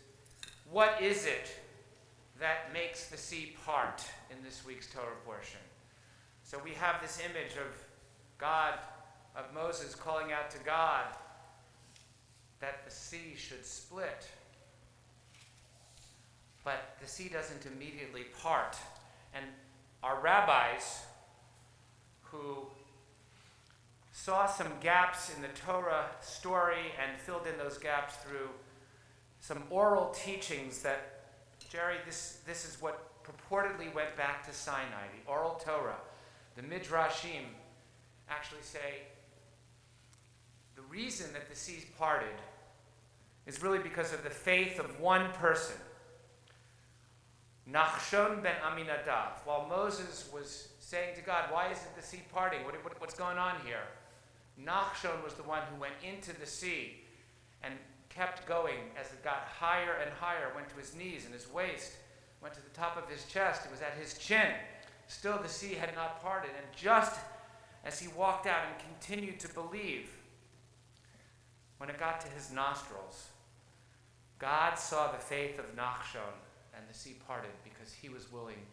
what is it that makes the sea part in this week's Torah portion? So we have this image of Moses calling out to God that the sea should split. But the sea doesn't immediately part. And our rabbis, who saw some gaps in the Torah story and filled in those gaps through some oral teachings that, Jerry, this is what purportedly went back to Sinai, the oral Torah. The Midrashim actually say the reason that the seas parted is really because of the faith of one person, Nachshon ben Aminadav. While Moses was saying to God, why isn't the sea parting? What's going on here? Nachshon was the one who went into the sea and kept going as it got higher and higher, went to his knees and his waist, went to the top of his chest, it was at his chin. Still the sea had not parted, and just as he walked out and continued to believe, when it got to his nostrils, God saw the faith of Nachshon, and the sea parted because he was willing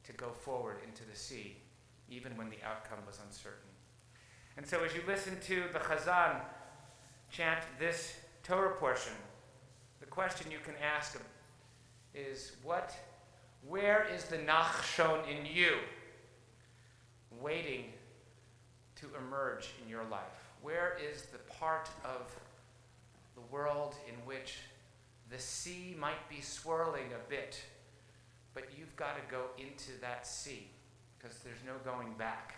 to go forward into the sea, even when the outcome was uncertain. And so as you listen to the Chazan chant this Torah portion, the question you can ask is, where is the Nachshon in you waiting to emerge in your life? Where is the part of the world in which the sea might be swirling a bit, but you've got to go into that sea because there's no going back?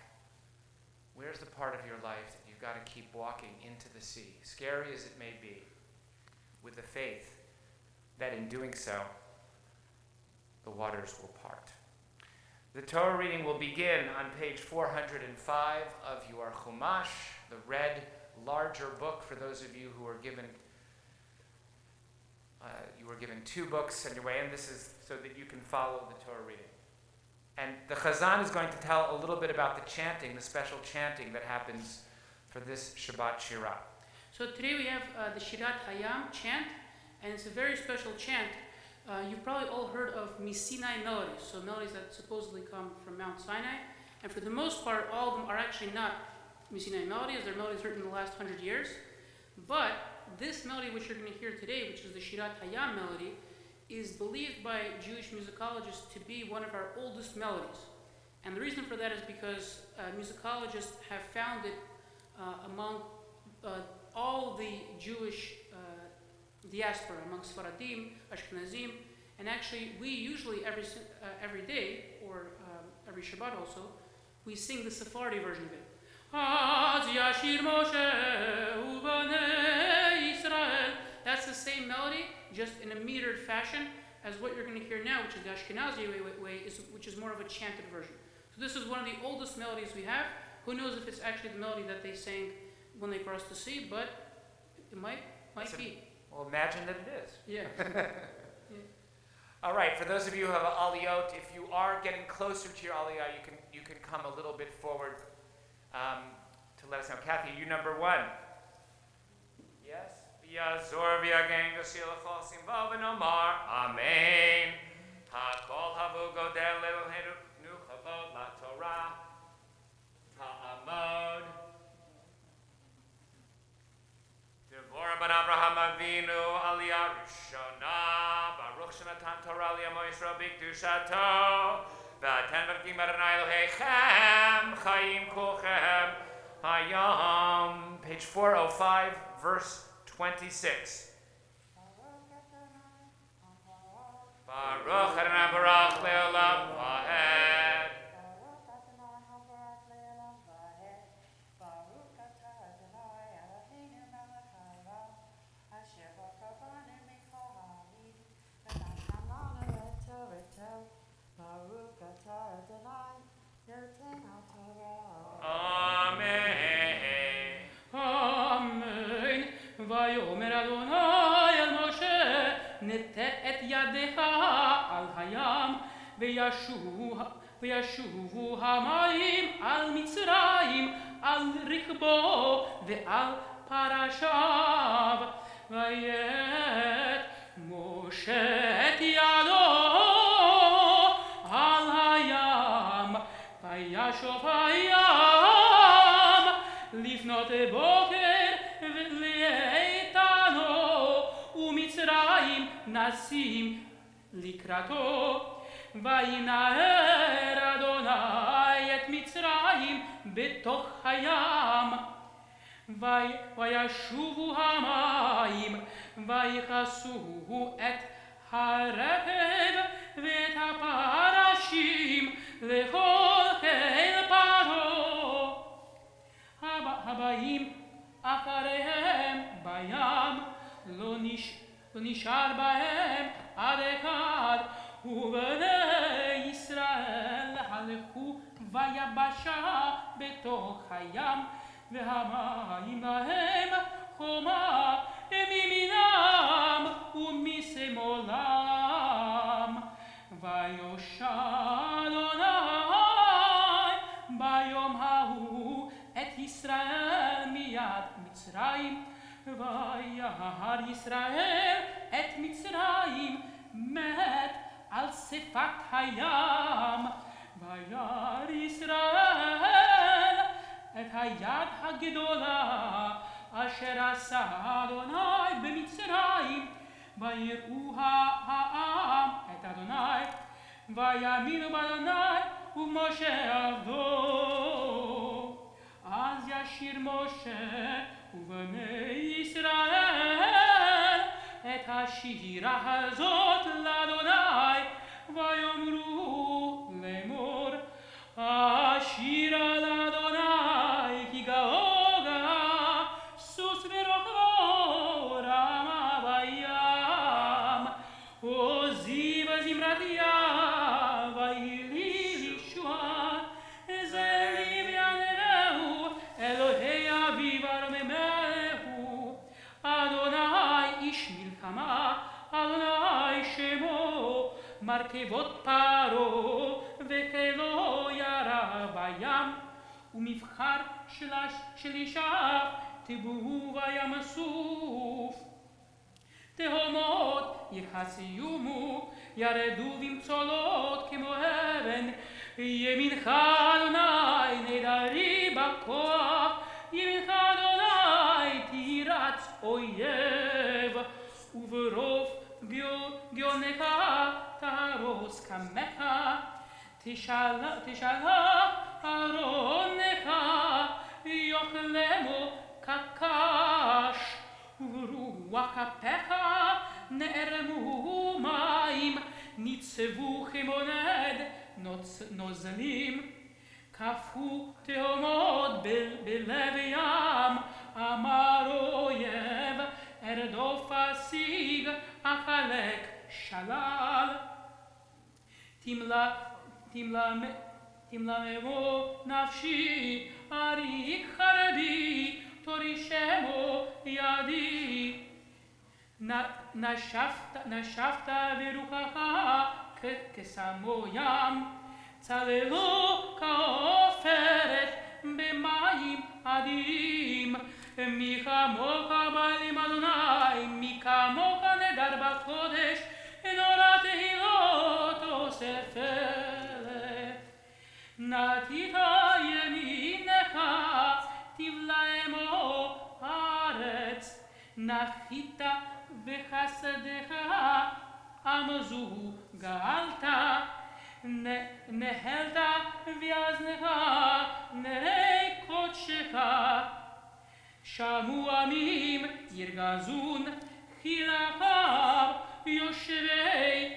Where's the part of your life that you've got to keep walking into the sea, scary as it may be, with the faith that in doing so, the waters will part? The Torah reading will begin on page 405 of your Chumash, the red, larger book for those of you who were given two books on your way, and this is so that you can follow the Torah reading. And the Chazan is going to tell a little bit about the chanting, the special chanting that happens for this Shabbat Shirah. So today we have the Shirat Hayam chant, and it's a very special chant. You've probably all heard of Sinai melodies, so melodies that supposedly come from Mount Sinai. And for the most part, all of them are actually not Sinai melodies. They're melodies written in the last 100 years. But this melody, which you're going to hear today, which is the Shirat Hayam melody, is believed by Jewish musicologists to be one of our oldest melodies. And the reason for that is because musicologists have found it among all the Jewish diaspora, among Sfaradim, Ashkenazim, and actually we usually every day, or every Shabbat also, we sing the Sephardi version of it. That's the same melody, just in a metered fashion as what you're going to hear now, which is the Ashkenazi way, which is more of a chanted version. So this is one of the oldest melodies we have. Who knows if it's actually the melody that they sang when they crossed the sea, but it might be. Well, imagine that it is. Yeah. All right, for those of you who have an aliyot, if you are getting closer to your aliyah, you can come a little bit forward to let us know. Kathy, you number one. Yes? Yazor v'yagen g'shil chosim v'nomar. Amen. Hakol havu godel le'lohenu chavod la'torah. Ha'amod. Devorah ben Avraham Avinu aliyah rishona. Baruch shenatan Torah li'amo Yisrael b'kedushato. V'aten v'gim Adonai Elohechem chayim kulchem hayam. Page 405, verse 26. Baruch Adonai Baruch Le'olam Vahed. Amen. Amen. Vayomer Adonai el Moshe, nete et yadecha al hayam, v'yashuvu hamayim al Mitzrayim, al Richbo ve'al Parashav, ויט משה את ידו על הים, וישוב הים לפנות בוקר לאיתנו, ומצרים נסים לקראתו. וינער אדוני את מצרים בתוך הים, וישובו המים, ויכסו את הרכב ואת הפרשים לכל חיל פרעה. הבאים אחריהם בים, לא נשאר בהם עד אחד, ובני ישראל הלכו ביבשה בתוך הים, והמים להם חומה מימינם ומשמאלם. ויושע אדוני ביום ההוא את ישראל מיד מצרים, וירא ישראל את מצרים מת על שפת הים. וירא ישראל את היד הגדולה אשר עשה אדוני במצרים, ויראו העם את אדוני, ויאמינו באדוני ובמשה עבדו. אז ישיר משה ובני ישראל את השירה הזאת לאדוני, ויאמרו לאמור, השירה לאדוני כי גאוגה, סוס ורוכבו רמה בים. עוזי וזמרתיה ויהי ישועה, זרי ויעננו אלוהי אביו ארוממהו. אדוני איש מלחמה, אדוני שמו, מרכבות פרעה וכלו ירה בים, ומבחר של אישה טבעו בים סוף. תהומות יחסיומו, ירדו במצולות כמו אבן. ימינך אדוני נדרי בכוח, ימינך אדוני תירץ אויב, וברוב גאונך תהרוס קמך. תשאלה ארונך יאכלמו כקש, וברוח אפיך נערמו מים. ניצבו כמונד נוזלים, קפאו תהומות בלב ים. אמר אויב ארדוף אשיג, אחלק שלל. תמלאמו נפשי, אריק חרבי, תורישמו ידי. נשבת ברוחך כשמו ים, צללו כעופרת במים עדים. מי כמוך בעלים אדוני, מי כמוך נדר בקודש, נורא תהילות אוספת. נתית ימינך תבלעמו הארץ, נחית בחסדך עמזו גאלת. נהלת באזנך נרי קודשך, שמעו עמים ירגזון, חילקיו יושבי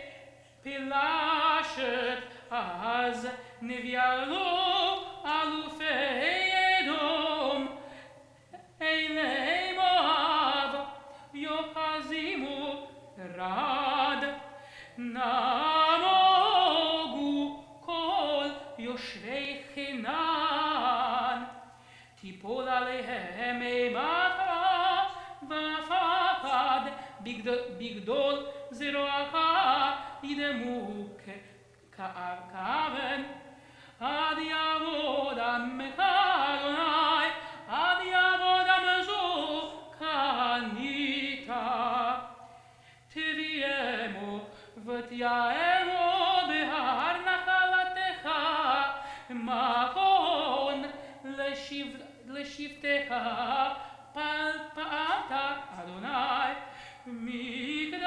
פלשת. אז נביאלו אלופי אדום אלי מואב, יוחזימו רד. נמוגו כל יושבי חנן, תיפול עליהם אימתה ופחד, בגדול זרועך ידמו כאבן. עד יעבוד עמך אדוני, עד יעבוד עמזו קנית. בשבתך פעלת אדוני מקדש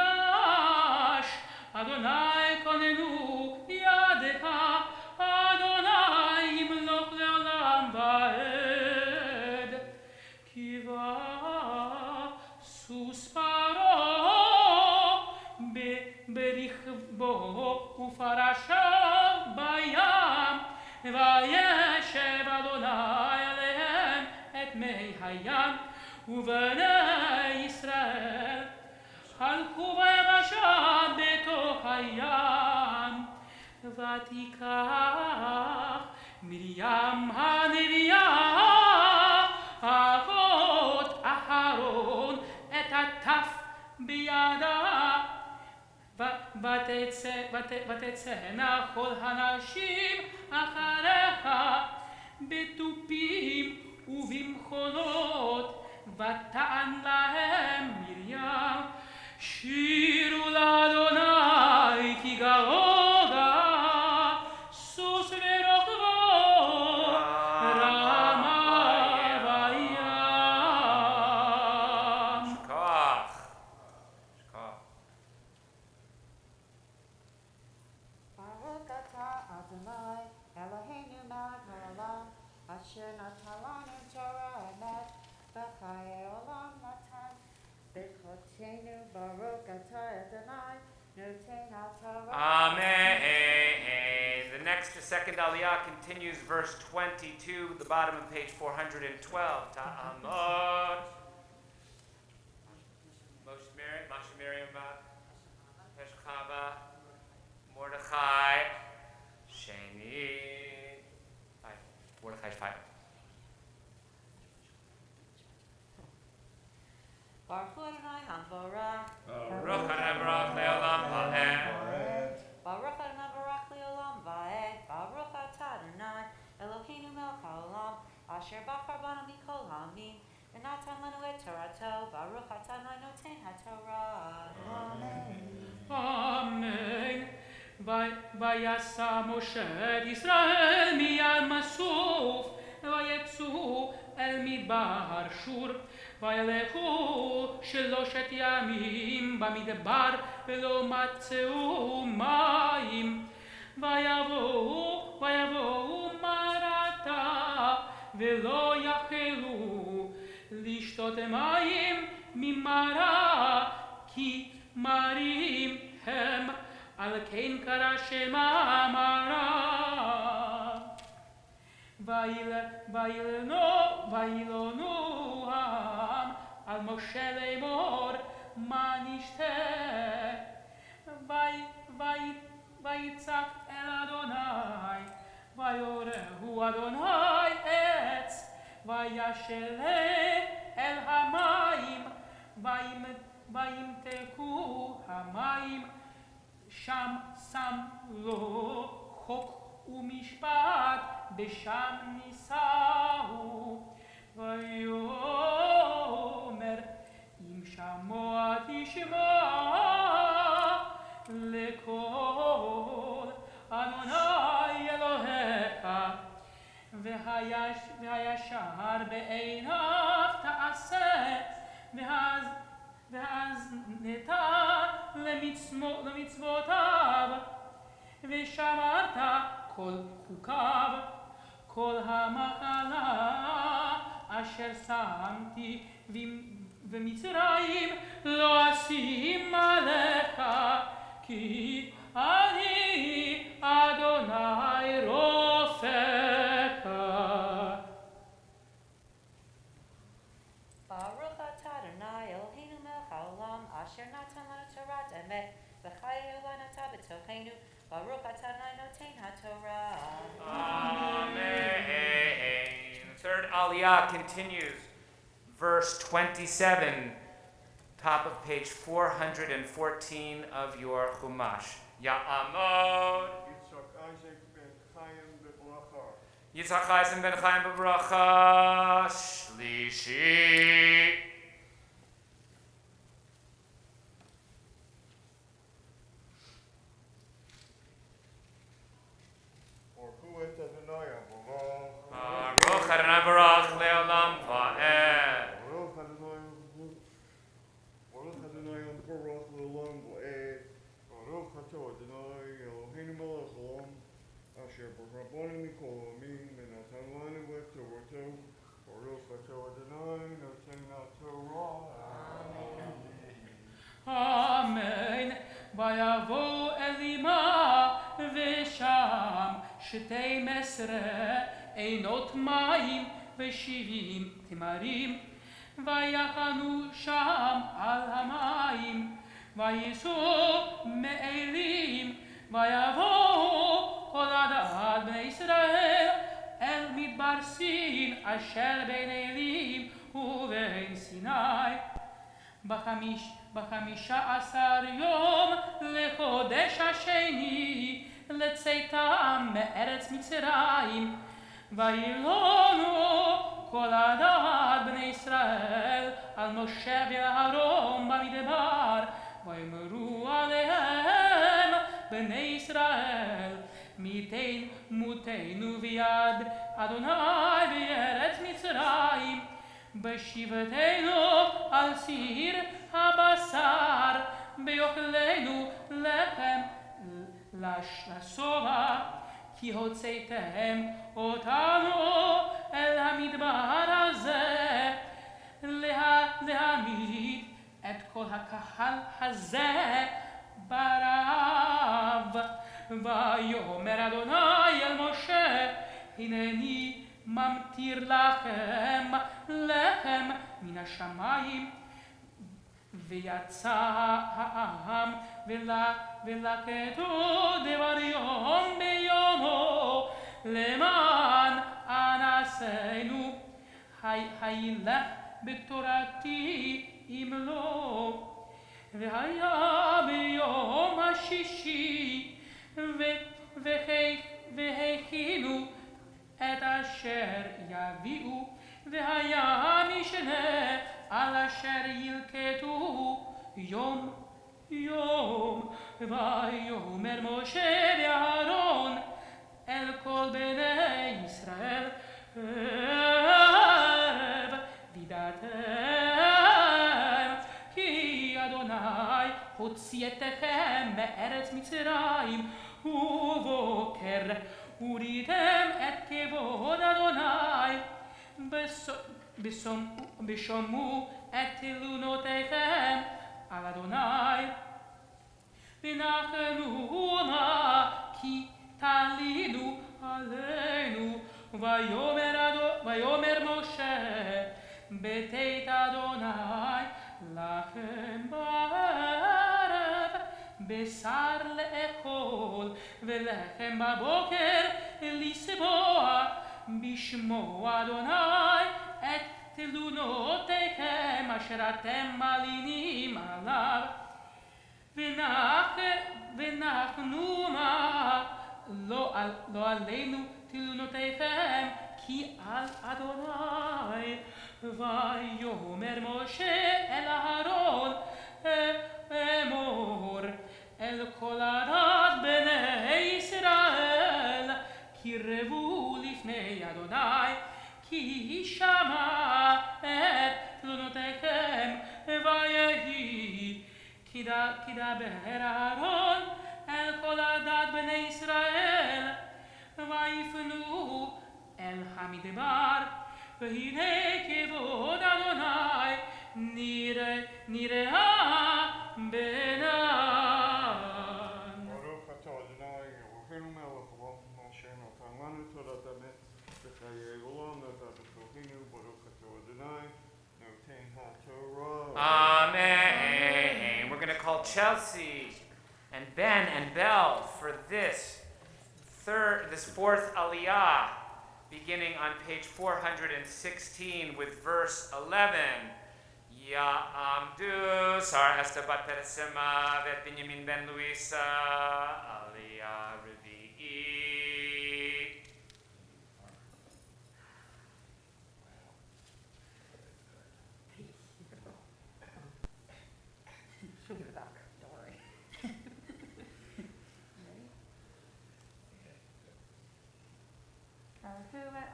אדוני כוננו ידך אדוני ימלוך לעולם ועד קיווה סוס פרעה ברכבו ופרשיו בים וישב אדוני עליהם את מי הים ובני ישראל הלכו ביבשה בתוך הים ותיקח מרים הנביאה אחות אהרון את הטף בידה ותצאנה כל הנשים אחריך בתופים ובמחולות ותען להם מרים שירו לאדוני כי גאוגה סוס ורוכבו רמה בים שכח. Baruch atah Adonai Eloheinu melech haolam asher natan lanu Torah emet v'chaye olam natan b'chotenu Baruch atah Adonai noten haTorah. Amen. The next, the second Aliyah continues, verse 22, the bottom of page 412. Ta'amod. Moshe Miriam, Heshchava, Mordechai, Sheni. Mordechai's 5. Baruch Adonai Hamvorach. Baruch Adonai Baruch Le'olam Va'ed. Baruch Adonai Baruch Le'olam Va'ed. Baruch atah Adonai Eloheinu melech haolam asher bachar banu mikol ha'amim v'natan lanu et Torato. Baruch atah Adonai noten haTorah. Amen. Amen. ויסע משה את ישראל מיד מסוף ויצאו אל מדבר שור וילכו 3 ימים במדבר ולא מצאו מים ויבואו מרתה ולא יכלו לשתות מים ממרה כי מרים הם על כן קרא שמה מרה וילונו העם על משה לאמור מה נשתה ויצעק אל אדוני ויורהו אדוני עץ וישלם אל המים וימתקו המים שם שם לו חוק ומשפט בשם נישאו ויאמר אם שמוע תשמע לקול אדוני אלוהיך והישר בעיניו תעשה ואז נתן למצוותיו ושמרת כל חוקיו כל המחלה אשר שמתי במצרים לא אשים עליך כי אני אדוני רופאך. Baruch atah Adonai Eloheinu melech haolam asher natan lanu Torat emet v'chaye olam atah b'tochenu Baruch atah Adonai noten haTorah. Amen. The third Aliyah continues, verse 27, top of page 414 of your Chumash. Ya'amod. Yitzhak Eisen ben Chaim b'bracha shlishi. Baruch Adonai Baruch Le'olam 12 עינות מים ו70 תמרים, ויחנו שם על המים, וייסעו מאלים, ויבואו כל עדת בני ישראל אל מדבר סין אשר בין אלים ובין סיני. 15 יום לחודש השני לצאתם מארץ מצרים, וילונו כל עדת בני ישראל על משה ואהרון במדבר, ויאמרו עליהם בני ישראל, מותנו ביד אדוני בארץ מצרים, בשבתנו על סיר הבשר, ביאכלנו לחם לשובע, כי הוצאתם אותנו אל המדבר הזה להעמיד את כל הקהל הזה ברעב. ויאמר אדוני אל משה, הנני ממטיר לכם לחם מן השמיים. ויצא העם ולקטו דבר יום ביומו למען אנסינו, הילך בתורתי ימלוא. והיה ביום השישי והכינו את אשר יביאו, והיה משנה על אשר ילקטו יום יום. ויאמר משה ואהרון אל כל בני ישראל, ערב וידעתם כי אדוני הוציא אתכם מארץ מצרים, ובוקר וראיתם את כבוד אדוני, ושמעו את תלונותיכם על אדוני, ונחנומה כי תלינו עלינו. ויאמר משה, בתית אדוני לכם בערב בשר לאכול, ולחם בבוקר לשבוע, בשמו אדוני את תלונותיכם אשר אתם מלינים עליו. ונחנומה לא עלינו תלונותיכם, כי על אדוני. ויאמר משה אל אהרון, אמור אל כל עדת בני ישראל, קרבו לפני אדוני, כי שמע את תלונותיכם. ויהי כי דבר אהרון אל כל עדת בני ישראל, ויפנו אל המדבר, והנה כבוד אדוני נראה בעיניו. ברוך אתה אדוני אלוהינו מלך העולם אשר נתן לנו תורת אמת וחיי עולם, נתן בתוכנו. ברוך אתה אדוני נותן התורה. Amen. We're going to call Chelsea and Ben and Belle for this fourth Aliyah, beginning on page 416 with verse 11. Ya'amdu Sar Esther Bat Peresima Vet Binyamin Ben Luisa Aliyah Revi'i. She'll give it back. Don't worry. Ready?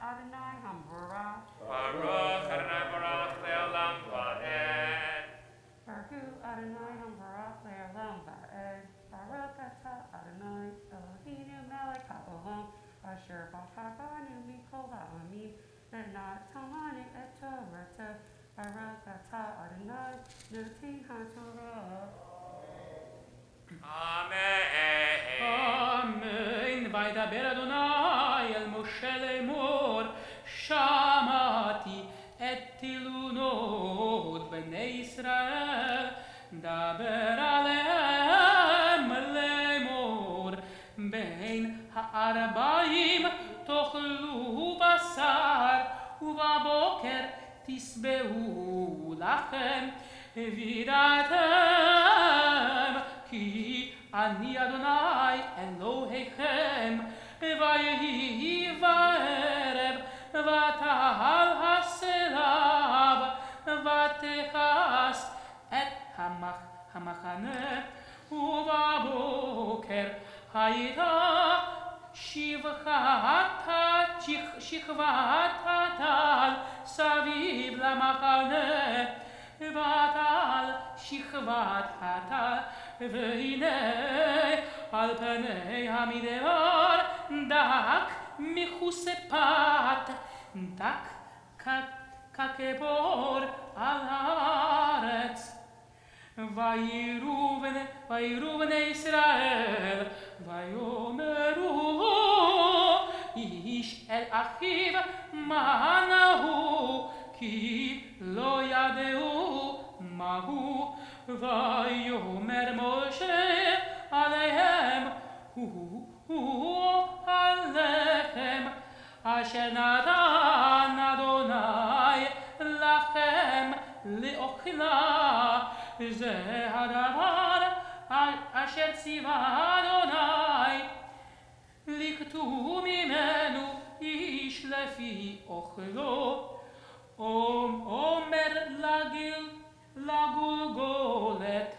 Adonai Hamburah. Baruch Adonai Baruch Le'olam Va'ed. Baruch Adonai Hamburah Le'olam Va'ed. Baruch Atah Adonai Eloheinu Melech HaOlam Asher B'Havanu Mikol Ha'amim V'Natan Lanu Et Torah. Baruch Atah Adonai Noten HaTorah. Amen. Amen. וידבר אדוני ישראל, דבר עליהם לאמור, בין הערביים תאכלו בשר, ובבוקר תשבעו לכם, וידעתם כי אני אדוני אלוהיכם, ויהי בערב ותעל הסלב, ותכס את המחנה, ובבוקר הייתה שכבת הטל סביב למחנה, ותעל שכבת הטל, והנה על פני המדבר דק מכוסה פת, דק ככבור על הארץ. ויראו בני ישראל, ויאמרו איש אל אחיו מה נהו, כי לא ידעו מהו. ויאמר משה עליהם, הוא הלחם אשר נתן אדוני לכם לאוכלה, זה הדבר אשר ציווה אדוני, לקטו ממנו איש לפי אוכלו. אומר לגולגולת,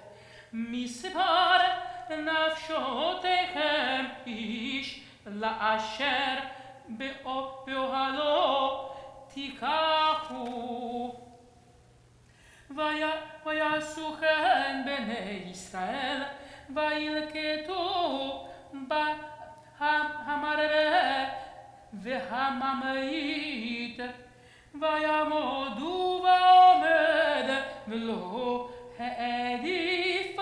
מספר נפשותיכם איש לאשר באוהלו תיקחו. ויעשו כן בני ישראל, וילקטו המרבה והממעיט, ויעמודו בעומד, ולא העדיף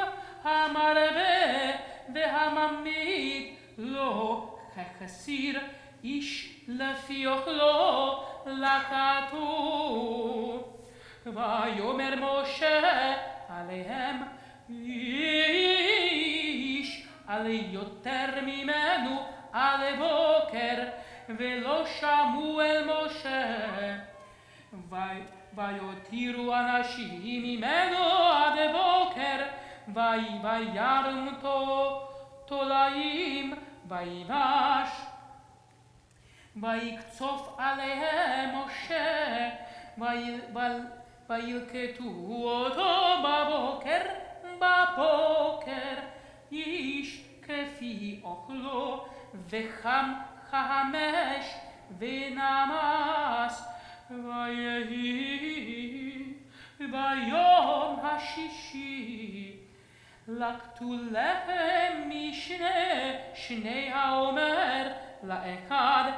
המרבה והממעיט, לא החסיר איש לפי אוכלו לקטו. ויאמר משה עליהם, איש על יותר ממנו על בוקר, ולא שמעו אל משה. ויותירו אנשים ממנו עד בוקר, וירום תולעים, ויבש. ויקצוף עליהם משה, וילקטו אותו בבוקר, איש כפי אוכלו, וחם חמש ונמס. ויהי ביום השישי, לקטו לחם משני האומר לאחד,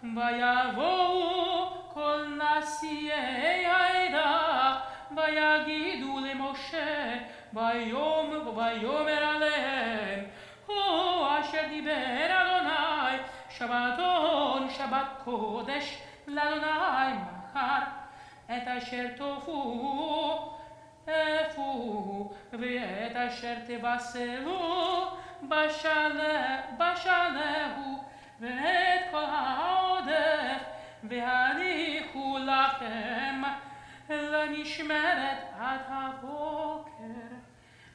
ויבואו כל נשיאי העדה, ויגידו למשה, ויאמר עליהם, הוא אשר דיבר אדוני, שבתון שבת קודש לאדוני מחר, את אשר תאפו אפו, ואת אשר תבשרו בשלהו, ואת כל העודף והניחו לכם למשמרת עד הבוקר.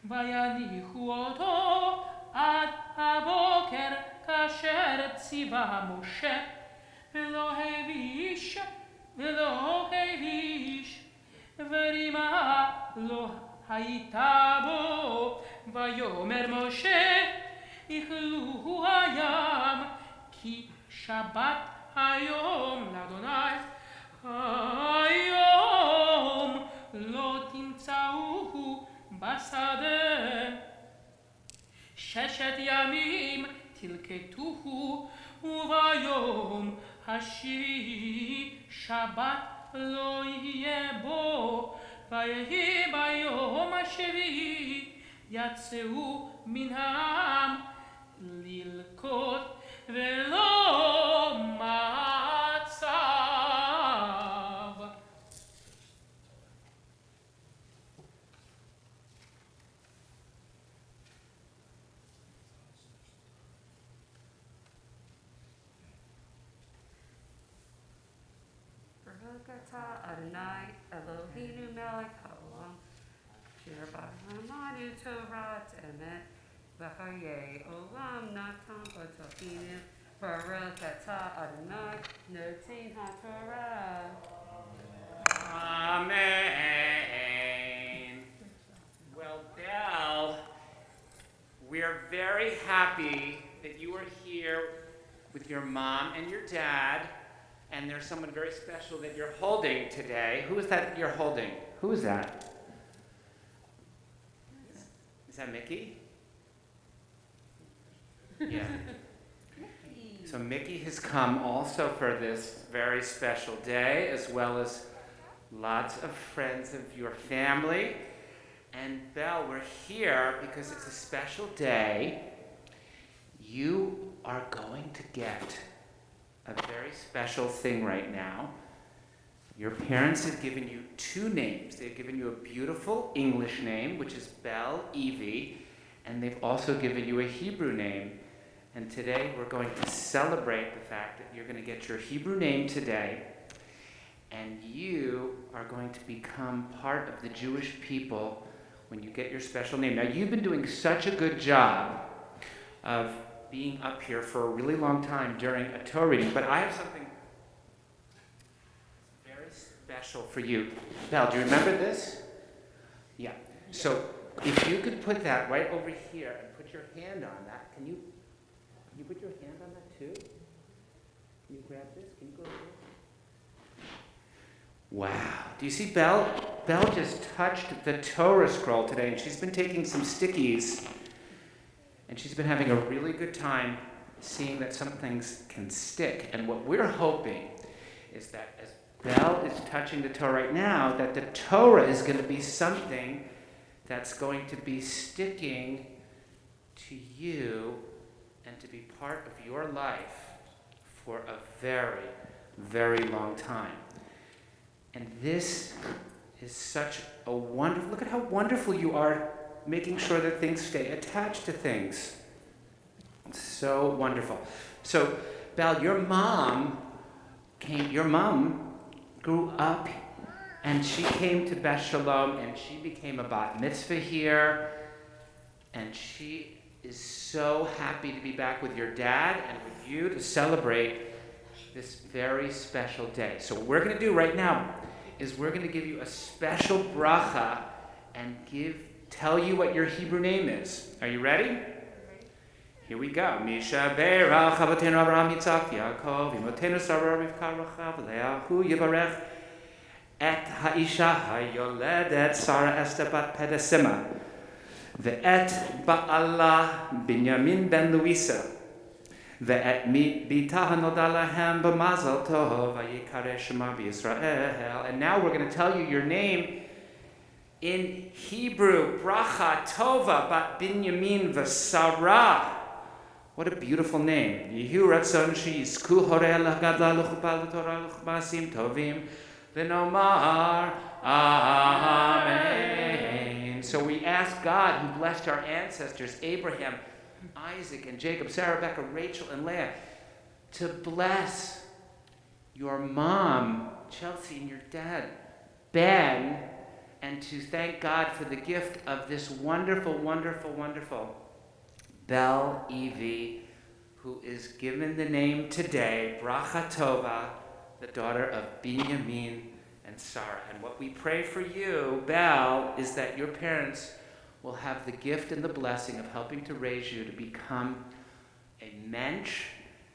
ויניחו אותו עד הבוקר כאשר ציווה משה, ולא הביש, ורימה לא הייתה בו. ויאמר משה, איכלו הים, כי שבת היום לאדוני, היום לא תמצאוהו בשדה. 6 ימים תלקטוהו, וביום השביעי שבת לא יהיה בו. ויהי ביום השביעי יצאו מן העם ללקוט, ולא מצב. Baruch atah Adonai Eloheinu melech haolam asher b'namanu Torah emet v'chayei olam natan b'tochinu Baruch atah Adonai noten haTorah. Amen. Well, Belle, we're very happy that you are here with your mom and your dad, and there's someone very special that you're holding today. Who is that you're holding? Who is that? Is that Mickey? Yeah. So Mickey has come also for this very special day, as well as lots of friends of your family. And Belle, we're here because it's a special day. You are going to get a very special thing right now. Your parents have given you two names. They've given you a beautiful English name, which is Belle Evie, and they've also given you a Hebrew name. And today we're going to celebrate the fact that you're going to get your Hebrew name today, and you are going to become part of the Jewish people when you get your special name. Now, you've been doing such a good job of being up here for a really long time during a Torah reading, but I have something very special for you. Belle, do you remember this? Yeah. So if you could put that right over here and put your hand on that, can you put your hand on that too? Can you grab this? Can you go here? Wow. Do you see Belle? Belle just touched the Torah scroll today, and she's been taking some stickies, and she's been having a really good time seeing that some things can stick. And what we're hoping is that as Belle is touching the Torah right now, that the Torah is going to be something that's going to be sticking to you and to be part of your life for a very, very long time. And this is such a wonderful, look at how wonderful you are making sure that things stay attached to things. It's so wonderful. So, Belle, your mom grew up and she came to Beth Sholom and she became a bat mitzvah here, and she is so happy to be back with your dad and with you to celebrate this very special day. So what we're going to do right now is we're going to give you a special bracha and tell you what your Hebrew name is. Are you ready? Here we go. Misha Be'erach Avotenu Avraham Yitzchak Yaakov Imotenu Sarah Rivka Rachel Leah Hu Yivarech Et Ha'isha Hayoledet Sarah Esther Bat Pedesima Ve'et Ba'ala Binyamin Ben Luisa Ve'et Bita Hanoda Lahem B'Mazel Tov Vayikare Shema B'Yisrael. And now we're going to tell you your name in Hebrew. Bracha Tova Bat Binyamin V'Sarah. What a beautiful name. Yehu Ratzon Sheyizku Horei L'Gadla L'Chupal L'Torah L'Chmasim Tovim V'Nomar Amen. So we ask God, who blessed our ancestors, Abraham, Isaac, and Jacob, Sarah, Rebecca, Rachel, and Leah, to bless your mom, Chelsea, and your dad, Ben, and to thank God for the gift of this wonderful, wonderful, wonderful Belle Evie, who is given the name today, Bracha Tova, the daughter of Binyamin and Sarah. And what we pray for you, Belle, is that your parents will have the gift and the blessing of helping to raise you to become a mensch,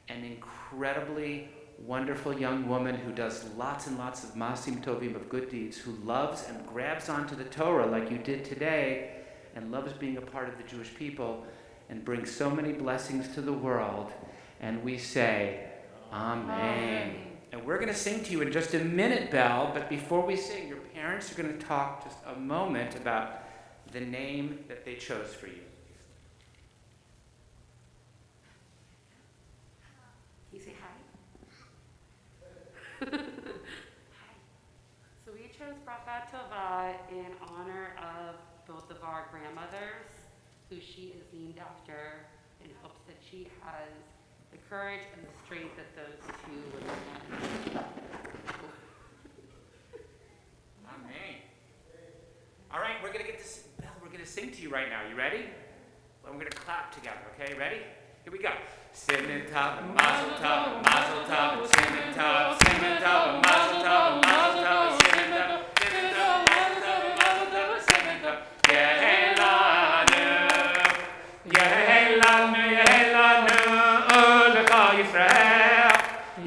an incredibly wonderful young woman who does lots and lots of masim tovim, of good deeds, who loves and grabs onto the Torah like you did today, and loves being a part of the Jewish people, and brings so many blessings to the world. And we say, Amen. Amen. And we're going to sing to you in just a minute, Belle, but before we sing, your parents are going to talk just a moment about the name that they chose for you. Can you say hi? Hi. So we chose Bracha Tova in honor of both of our grandmothers, who she is named after, in hopes that she has the courage and the strength that those two women had. sing to you right now. You ready? Well, we're going to clap together, okay? Ready? Here we go. Simin tov, mazel tov, mazel tov, simin tov, simin tov, mazel tov, mazel tov, simin tov, simin tov, mazel tov, simin tov. Yehelanu, yehelanu, yehelanu, l'chol Yisrael.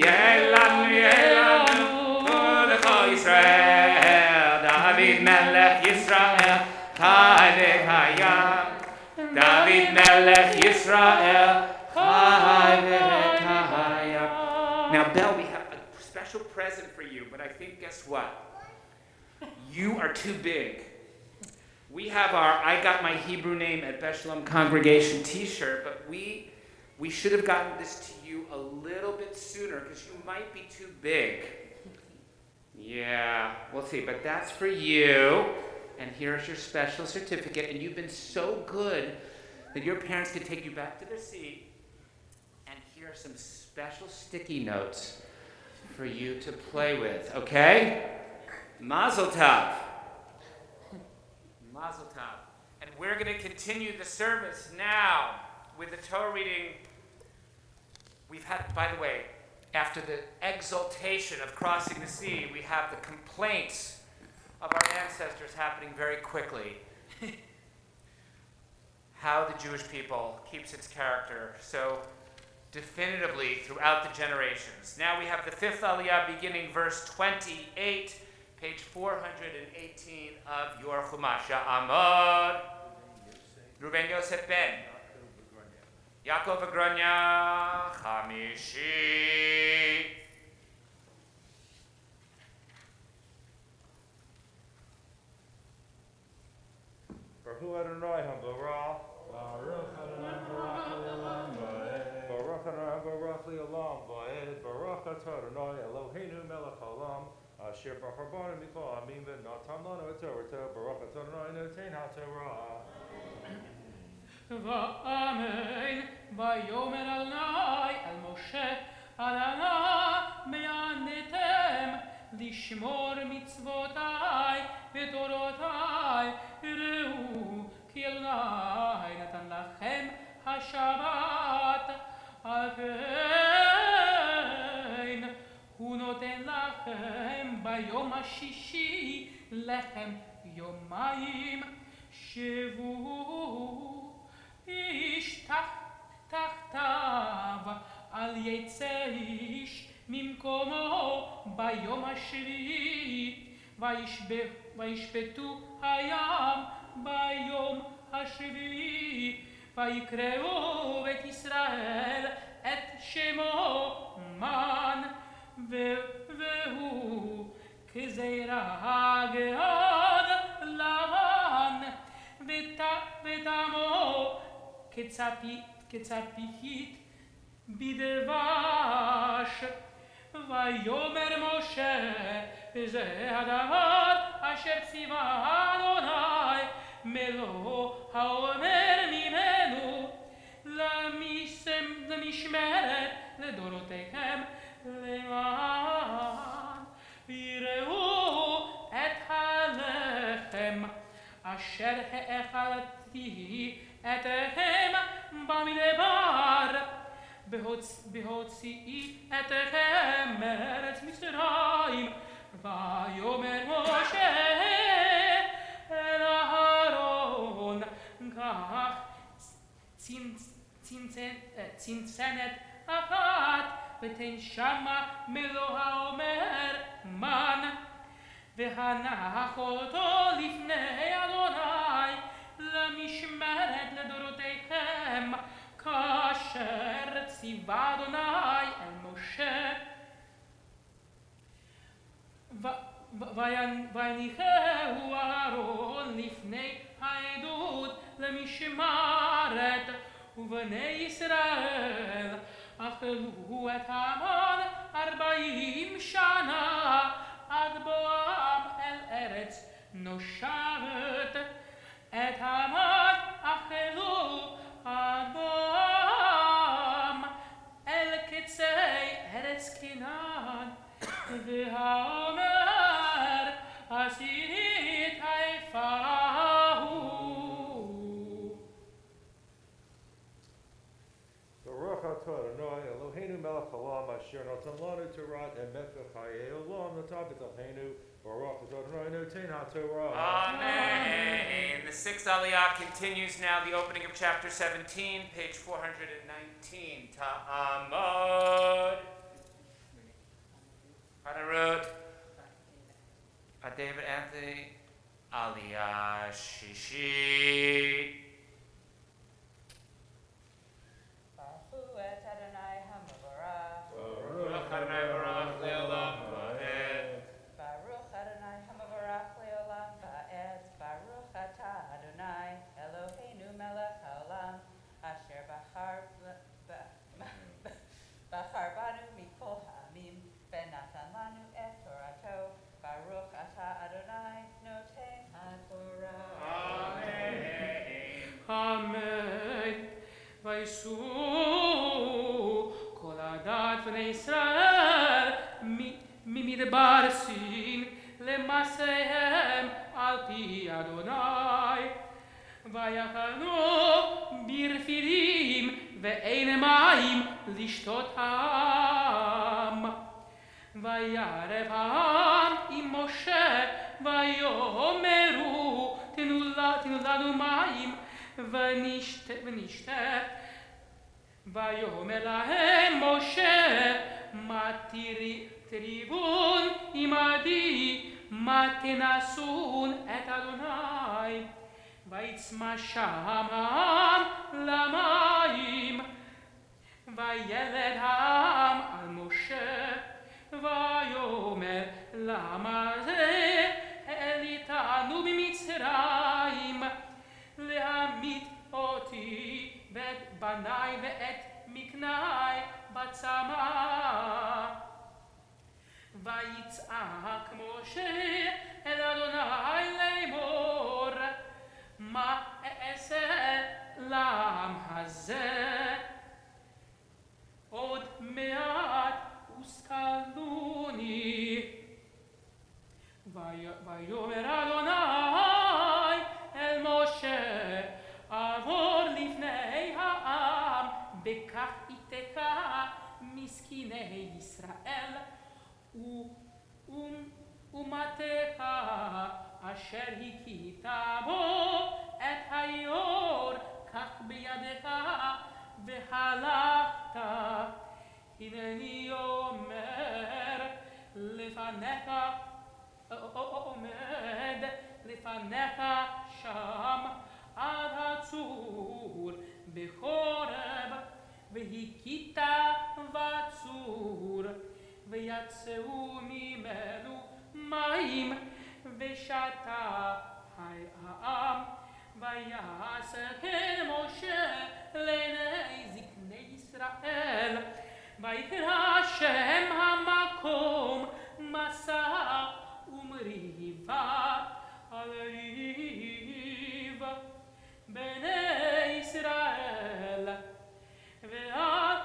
Yehelanu, yehelanu, l'chol Yisrael. David melech Yisrael, chai v'kayam. David melech Yisrael, chai v'kayam. Now, Belle, we have a special present for you, but I think, guess what? You are too big. We have our I Got My Hebrew Name at Beth Shalom Congregation t-shirt, but we should have gotten this to you a little bit sooner because you might be too big. Yeah, we'll see, but that's for you. And here's your special certificate. And you've been so good that your parents can take you back to their seat. And here are some special sticky notes for you to play with, okay? Mazel tov. Mazel tov. And we're going to continue the service now with the Torah reading. We've had, by the way, after the exaltation of crossing the sea, we have the complaints of our ancestors happening very quickly. How the Jewish people keeps its character so definitively throughout the generations. Now we have the fifth Aliyah beginning verse 28, page 418 of your Chumash. Amod, Ruben Yosef Ben, Yaakov Agronya, Chamishi. Baruch Adonai HaBarach. Baruch Adonai Baruch Li'olam Va'ed. Baruch Atah Adonai Eloheinu melech haolam. Asher b'charbonu mikol ha'amim v'natan lanu et Torah. Baruch Atah Adonai noten ha'Torah. V'amen. Vayomer Adonai el Moshe Adonai me'anetem lishmor mitzvotai v'torotai. ראו כי אדוני נתן לכם השבת על כן הוא נותן לכם ביום השישי לחם יומיים שבו איש תחתיו על יצא איש ממקומו ביום השביעי וישפטו הים ביום השביעי ויקראו את ישראל את שמו מן והוא כזרע גד לבן וטעמו כצפית בדבש ויאמר משה זה הדבר אשר ציווה אדוני מלוא האומר ממנו למשמרת לדורותיכם למען יראו את הלחם אשר האכלתי אתכם במדבר בהוציאי אתכם מארץ מצרים ויאמר משה אל אהרון קח צנצנת אחת ותן שמה מלוא האומר מן והנח אותו לפני אדוני למשמרת לדורותיכם כאשר ציווה אדוני אל משה ויניחהו אהרון לפני העדות למשמרת ובני ישראל אכלו את המן 40 שנה עד בואם אל ארץ נושבת את המן אכלו עד בואם אל קצה ארץ כנען והאומר עשית היפה הוא Adonai Eloheinu melech haolam asher natan lanu Torah emet v'chayei olam natan b'tocheinu baruch Adonai noten haTorah. Amen. The sixth Aliyah continues now, the opening of chapter 17, page 419. Ta'amod. Hanarut. David Anthony. Aliyah Shishit. Baruch et Adonai HaMavarach. Baruch Adonai Baruch Le'olam Va'ed. Baruch Adonai HaMavarach Le'olam Va'ed. Baruch Atah Adonai Eloheinu melech haolam asher bachar banu mikol ha'amim v'natan lanu et Torato. Baruch Atah Adonai noten haTorah. Amen. Amen. Vaysu kol adat bnei Israel midbar sin lemasehem al pi Adonai. Vayachanu birfidim ve'ein mayim lishtot ham. Vayarev ham im Moshe vayomeru tinu lanu mayim v'nishtet vayomer lahem Moshe matiribun imadi matinasun et Adonai vayitzma sham ham lamayim vayeled ham al Moshe vayomer lama zeh elitanu b'Mitzrayim להמית אותי ואת בניי ואת מקניי בצמא. ויצעק משה אל אדוני לאמור, מה אעשה לעם הזה? עוד מעט ושכלוני. ויאמר אדוני אל משה, עבור לפני העם, בכך איתך מסכני ישראל, ומטך אשר הכית בו את היור, כך בידך והלכת. הנני אומר לפניך, עומד לפניך שם עד הצור בחורב, והכית בצור, ויצאו ממנו מים ושתה העם. ויעשה כן משה לעיני זקני ישראל, ויקרא שם המקום מסע ומריבה על ריב בני ישראל. ואז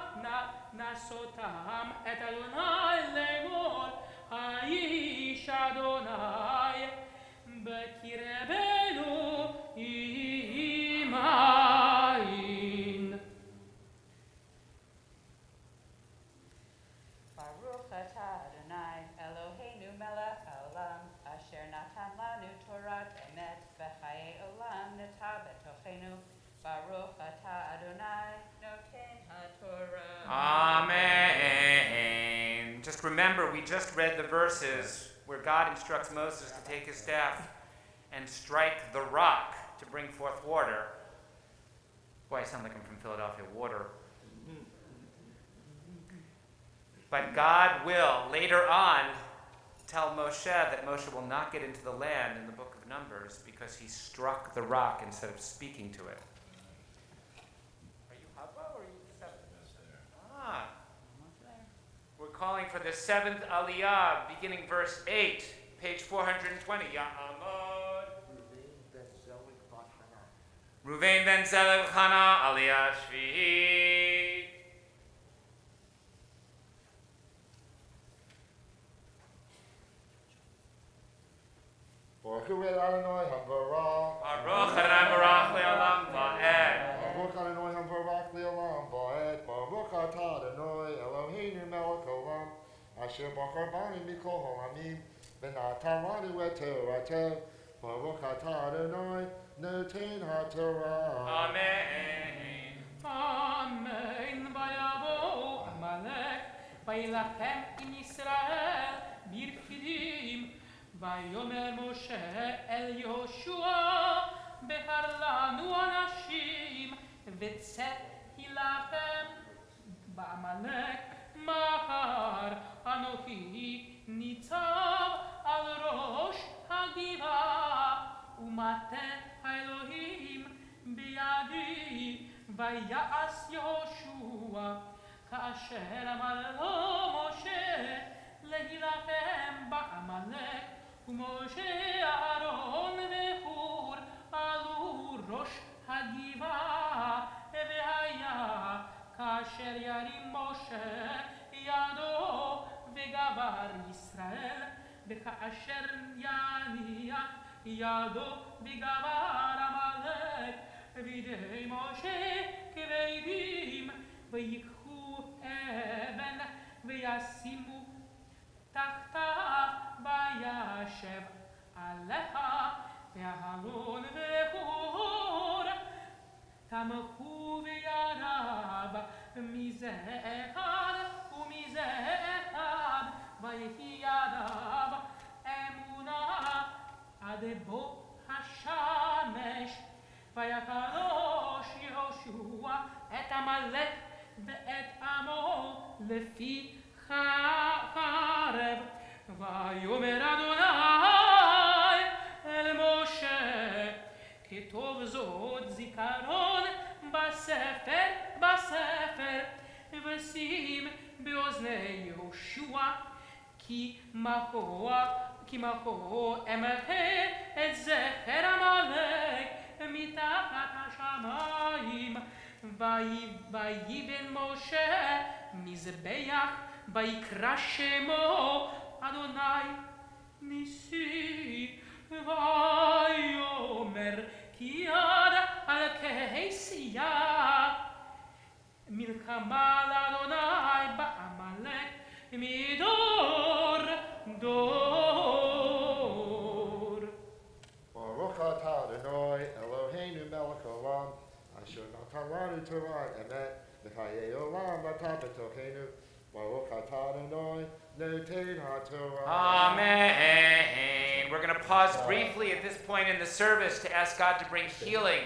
נסותם את אדוני לאמור, האיש אדוני בקרבנו עמאין. Baruch atah Adonai Eloheinu melech haolam asher natan lanu Torat emet v'chayei olam neta betochenu. Baruch atah Adonai noten haTorah. Amen. Just remember, we just read the verses where God instructs Moses to take his staff and strike the rock to bring forth water. Boy, I sound like I'm from Philadelphia. Water. But God will later on tell Moshe that Moshe will not get into the land in the book of Numbers because he struck the rock instead of speaking to it. Are you Hava or are you seventh? Ah. We're calling for the seventh Aliyah, beginning verse 8, page 420. Ya'amod. Ruvain ben Zelev Chana Aliyah Shvi'it. Baruch Adonai HaBarach. Baruch Adonai Barach Le'olam Va'ed. Baruch Adonai HaBarach Le'olam Va'ed. Baruch Atah אשר בחר בנו מכל העמים, ונתן לנו את תורתו, ברוך אתה אדוני נותן התורה. Amen. Amen. ויבוא עמלק, וילחם עם ישראל ברפידים. ויאמר משה אל יהושע, בחר לנו אנשים, וצא הילחם בעמלק. מחר אנוכי ניצב על ראש הגבעה, ומטה האלוהים בידי. ויעש יהושע כאשר אמר לו משה להילחם בעמלק. ומשה אהרון וחור עלו ראש הגבעה, והיה כאשר ירים משה ידו וגבר ישראל, וכאשר יניח ידו וגבר עמלק בידי משה כבדים. ויקחו אבן וישימו תחתיו, וישב עליה, ואהרון וחור תמכו בידיו מזה אחד ומזה אחד, ויהי ידיו אמונה עד בוא השמש. ויקדוש יהושע את עמלק ואת עמו לפי חרב. ויאמר אדוני אל משה, כתוב זאת זיכרון בספר, ושים באוזני יהושע, כי מחו אמחה את זכר עמלק מתחת השמיים. ויבן משה מזבח, ויקרא שמו אדוני ניסי. ויאמר כי יד על כהסיה, מלחמה לאדוני בעמלק מדור דור. ברוך אתה אדוני אלוהינו מלך העולם, אשר נתן לנו תורת אמת וחיי עולם נתן בתוכנו. ברוך אתה אדוני נותן התורה. Amen. We're going to pause briefly at this point in the service to ask God to bring healing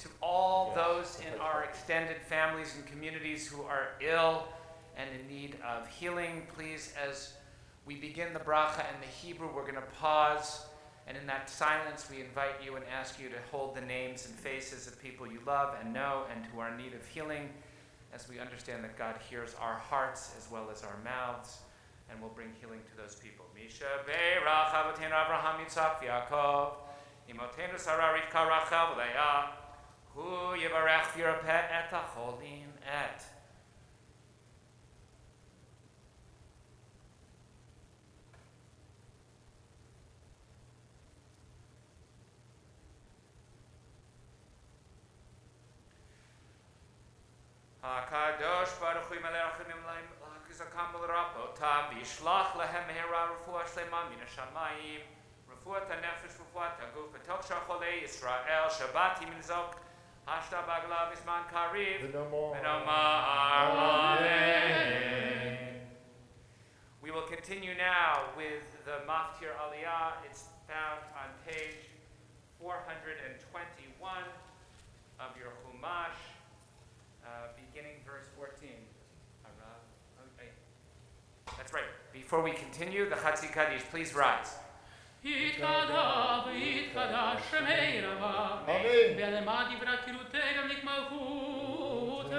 to all those in our extended families and communities who are ill and in need of healing. Please, as we begin the bracha in the Hebrew, we're going to pause, and in that silence we invite you and ask you to hold the names and faces of people you love and know and who are in need of healing, as we understand that God hears our hearts as well as our mouths, and will bring healing to those people. Misha be'erach avotenu Avraham, Yitzhak, Yaakov, imotenu Sarah, Rivka, Rachel, Leah, hu yivarech v'yirpeh et hacholim et. HaKadosh Baruch Hu Yimalei Rachamim L'Kizakam L'Rapotam V'Yishlach Lehem Mehera Refuah Shlema Min HaShamayim Refuat HaNefesh Refuat HaGuf B'Tok Shar Cholei Yisrael Shabbat Yiminzok Hashta Bagla V'Zman Kariv V'Nomar Amen. We will continue now with the Maftir Aliyah. It's found on page 421 of your Chumash. Beginning verse 14. That's right. Before we continue, the Chatzi Kaddish, please rise. יתקדש ויתקדש שמי רבה, ולמד דברי קירותי גם נקמלכותי,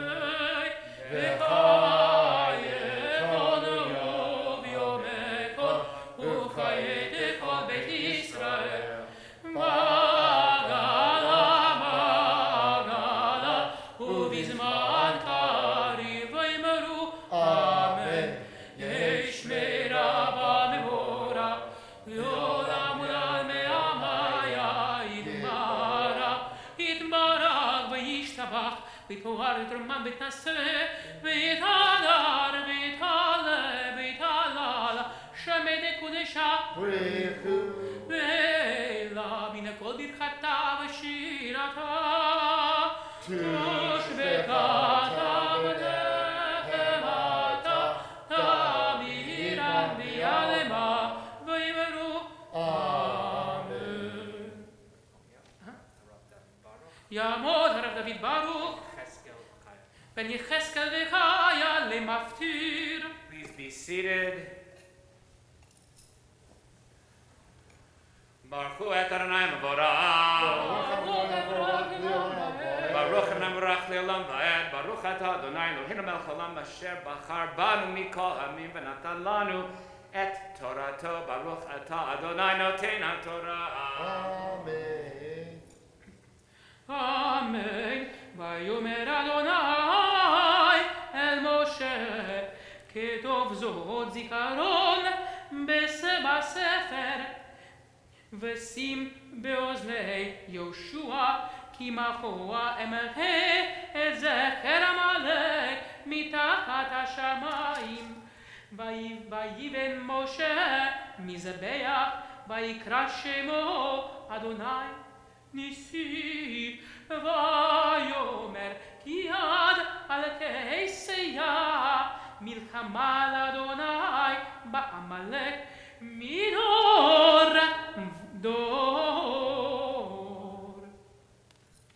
וחייכון רוב יומכון, וחייתי כל בית ישראל. מגלה, ובזמן קריב ויאמרו אמן. יש מרבה מבורך, לעולם עולם מעמיה יתברך וישתבח, ויתפאר ויתרומם ויתנשא, ויתהדר ויתהלל ויתהלל שמי דקודשה בריחו ואלה מן הכל ברכתה ושירתה תושבקתה ונחמתה תמירה ויעלמה ויאמרו אמן. יעמוד הרב דוד ברוך בן יחזקאל וחיה למפטיר. Please be seated. Baruch et Adonai Mavorach. Baruch Mevorach Leolam Vaed. Baruch Ata Adonai Eloheinu Melech Haolam Asher Bachar Banu Mikol Hamim V'Natan Lanu Et Torato. Baruch Ata Adonai Noten HaTorah. Amen. Amen. ויאמר אדוני אל משה כתוב זאת זיכרון בספר ושים באוזני יהושע כי מאחורה אמחה את זכר עמלק מתחת השמיים. ויבן משה מזבח ויקרא שמו אדוני ניסי ויאמר כי עד על תעשייה מלחמה לאדוני בעמלק מדור דור.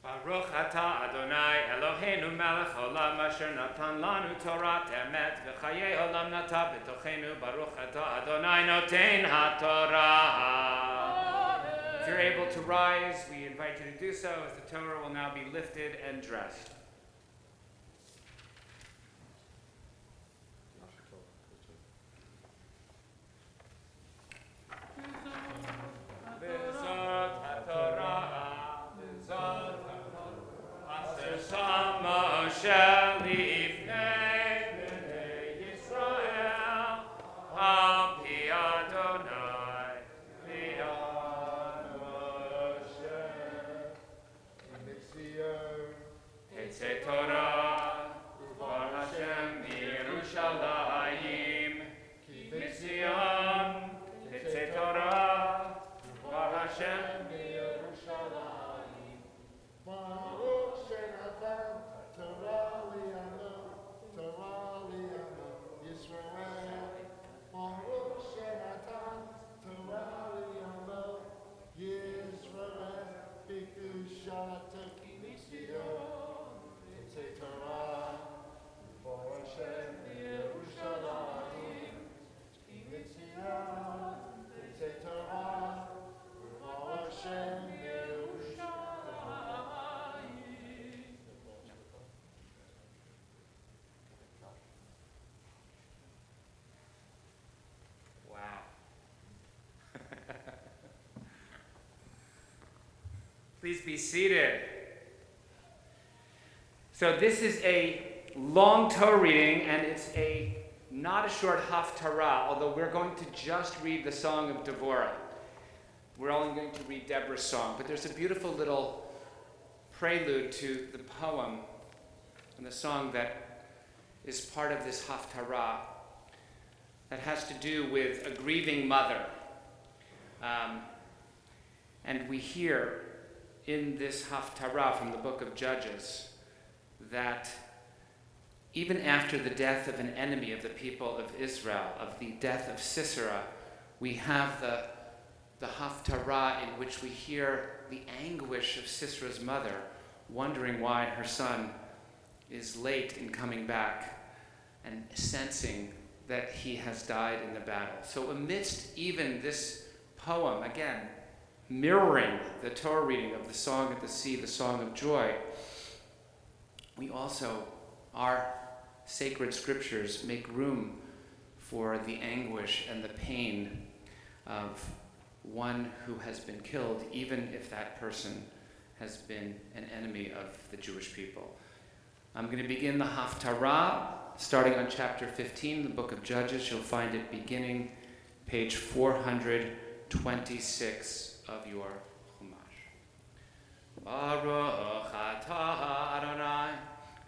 Baruch Ata Adonai Eloheinu Melech Haolam Asher Natan Lanu Torat Emet V'Chayei Olam Nata B'Tochenu. Baruch Ata Adonai Noten HaTorah. If you're able to rise, we invite you to do so as the Torah will now be lifted and dressed. B'zot HaTorah, B'zot HaTorah, Asher Sham Moshe Lifnei Bnei Yisrael, Al Pi Adonai, Li'ad Moshe. Tetzei Torah, Uvar Hashem Yerushalayim, Ki Mitzion. Tetzei Torah, Uvar Hashem Yerushalayim. Baruch Shenatan Torah li'ano, Torah li'ano Yisrael. Baruch Shenatan Torah li'ano Yisrael. B'kedushat ki Mitzion. Tetzei Torah, Uvar Hashem Yerushalayim. Ki Mitzion. Tetzei Torah, Uvar Hashem Yerushalayim. Wow. Please be seated. So this is a long Torah reading, and it's not a short haftarah, although we're going to just read the Song of Devorah. We're only going to read Deborah's song, but there's a beautiful little prelude to the poem and the song that is part of this haftarah that has to do with a grieving mother. And we hear in this haftarah from the book of Judges that even after the death of an enemy of the people of Israel, of the death of Sisera, we have the haftarah in which we hear the anguish of Sisera's mother, wondering why her son is late in coming back and sensing that he has died in the battle. So amidst even this poem, again, mirroring the Torah reading of the Song of the Sea, the Song of Joy, we also, our sacred scriptures make room for the anguish and the pain of one who has been killed, even if that person has been an enemy of the Jewish people. I'm going to begin the haftarah, starting on chapter 15, the book of Judges. You'll find it beginning page 426 of your Chumash. Baruch atah Adonai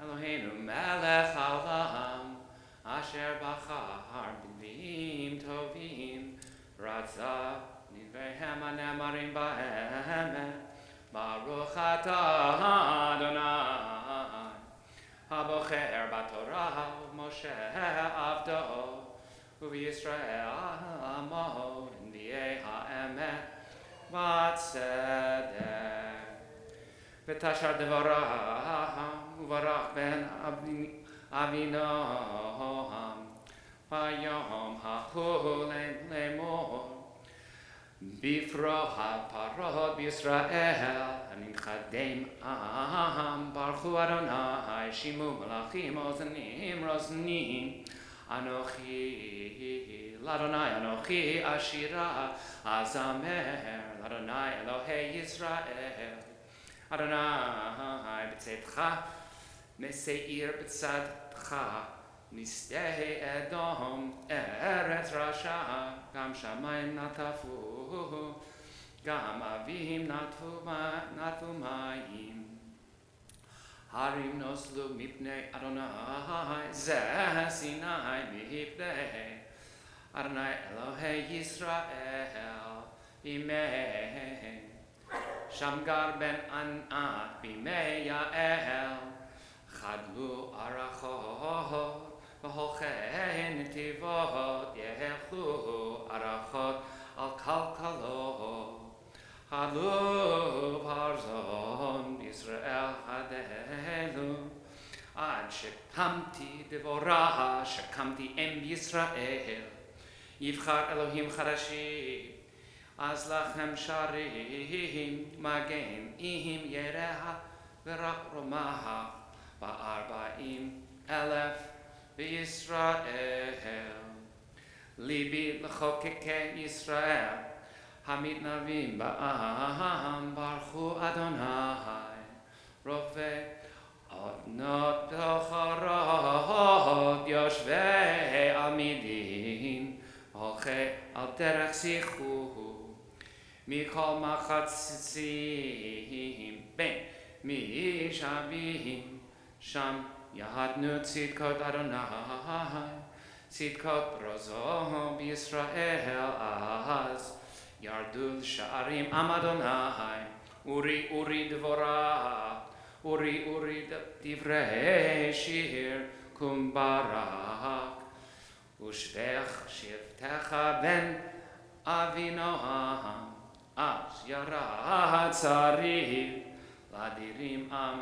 Eloheinu melech haolam asher bachar b'nim tovim ובישראל עמו נביאי האמת והצדק. ותשר דברם וברך בן אבינועם ביום ההוא לאמור בפרוע הפרות בישראל הנכחדם עם ברכו אדוני שימו מלאכים אוזנים רוזנים אנוכי לאדוני אנוכי אשירה אזמר לאדוני אלוהי ישראל אדוני בצאתך משעיר בצדך משדה אדום ארץ רשע גם שמיים נטפו גם אביהם נטפו מים הרים נוסלו מפני אדוני זה סיני מפני אדוני אלוהי ישראל בימי שמגר בן ענת בימי יעל חדלו ערכות והולכי נתיבות ילכו ערכות על כלכלות חדלו ברזון ישראל חדלו עד שקמתי דבורה שקמתי אם בישראל יבחר אלוהים חדשים אז לכם שרים מגן אם ירח ורק רומח 40,000 בישראל ליבי לחוקקי ישראל המתנבאים בעם ברכו אדוני רוכבי אדנות בחורות יושבי עמידים הולכי על דרך שיחו מכל מחצים בין משבים שם יהדנו צדקות אדוני צדקות ברזו בישראל אז ירדו שערים עם אדוני אורי דבורה אורי דברי שיר קום ברק ושבח שבטך בן אבינועם אז ירד צריך לדירים עם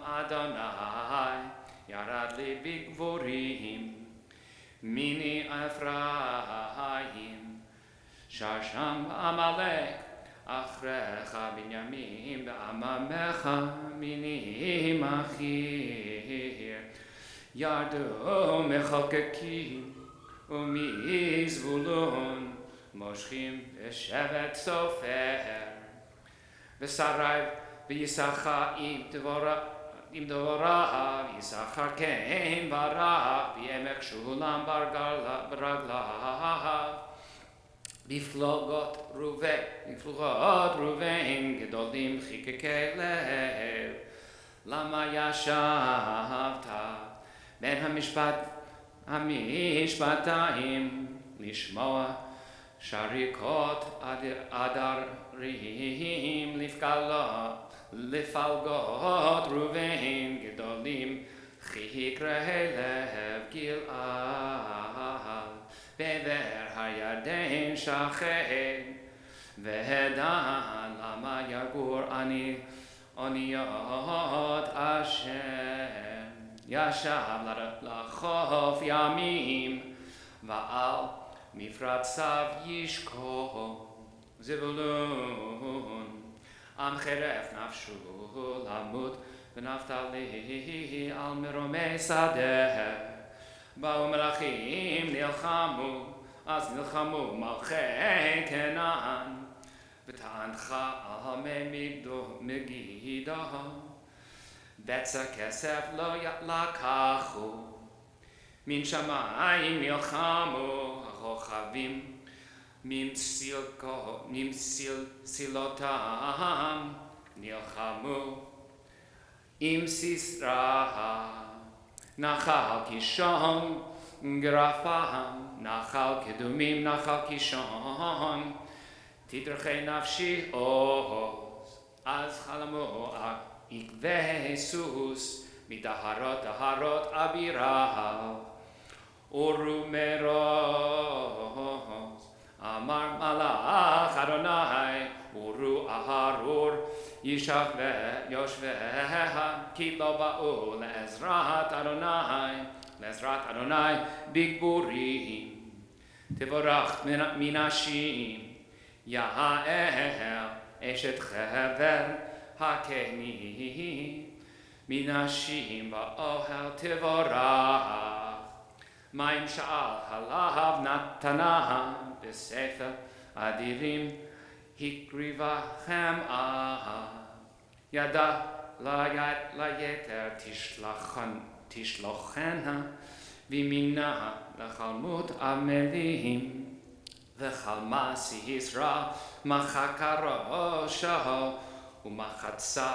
אדוני ירד לי בגבורים מיני אפרים שר שם עמלק אחריך בנימין בעממך מיני מחיר ירדו מחוקקים ומזבולון מושכים בשבט סופר ושריו ויששכר עם דבורה ויששכר כן ברך בעמק שולם ברגליו בפלוגות ראובן גדולים חיקקי לב למה ישבת בין המשפטיים לשמוע שריקות עדרים לפלגות ראובן גדולים חיקרי לב גלעד בעבר הירדן שכן והדן למה יגור אוניות השם ישב לחוף ימים ועל מפרציו ישכון זבולון עם חרף נפשו למות ונפתלי על מרומי שדה באו מלאכים נלחמו אז נלחמו מלכי כנען וטענך על מגידו בצע כסף לא לקחו מן שמיים נלחמו הכוכבים מן סילותם נלחמו עם סיסרא נחל קישון גרפם נחל קדומים נחל קישון תדרכי נפשי עוז אז חלמו עקבי סוס מדהרות אביריו Oru meros, Amar malach Adonai, Uru aharur, Yishach ve'yoshveha, Ki lo ba'u le'ezrat Adonai, Bigburim, Tevorach minashim, Ya'el, Eshet chever, Hakeni, Minashim ba'ohel Tevorach, Maim sha'al halav natana, B'sefer adirim, Hikrivachem Yada la yeter tishlochena v'mina lechalmut amelim v'chalmasi Yisra machakaro shaho umachatsa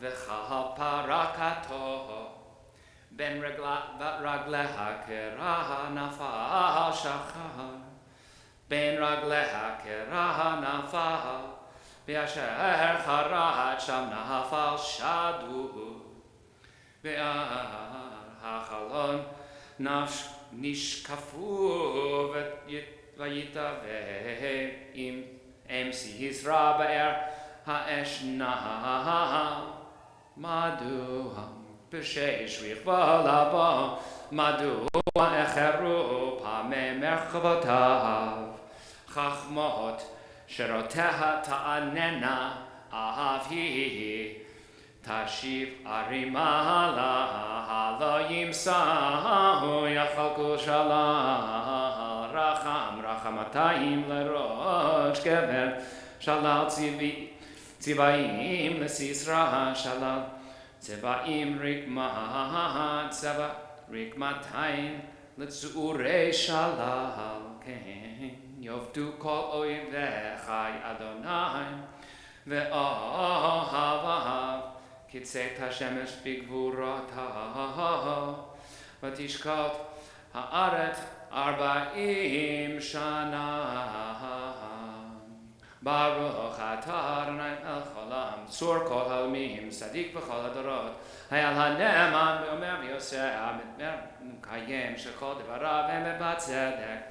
v'chal parakato ben ragleha keraha nafal shachar ben ragleha keraha nafal Be'asher charat sham nafal shadu Be'ar hachalon nishkafu v'yitaveh im emsi Yisra be'er ha'esh nahal Madu b'sheish v'labo Madu echeru pa'mei merchavotav Chachmot Sheroteha ta'anena ahavi Tashiv arimala Halo yimsahu Yachalku shalal Rachamatayim lerosh Gever Shalal tzivaim Lesisra Shalal Tzivaim rikmatayim Letzu'urei shalal Ken Yovdu kol oivechai Adonai ve'ohavav kitzet hashemesh bigvurotav v'tishkot ha'aret arba'im shana Baruch atah Adonai melech olam tzur kol halamim sadik v'chol hadorot hayal haneman v'omer v'yoseh mitmer mukayem shechol devarav v'mebatzedek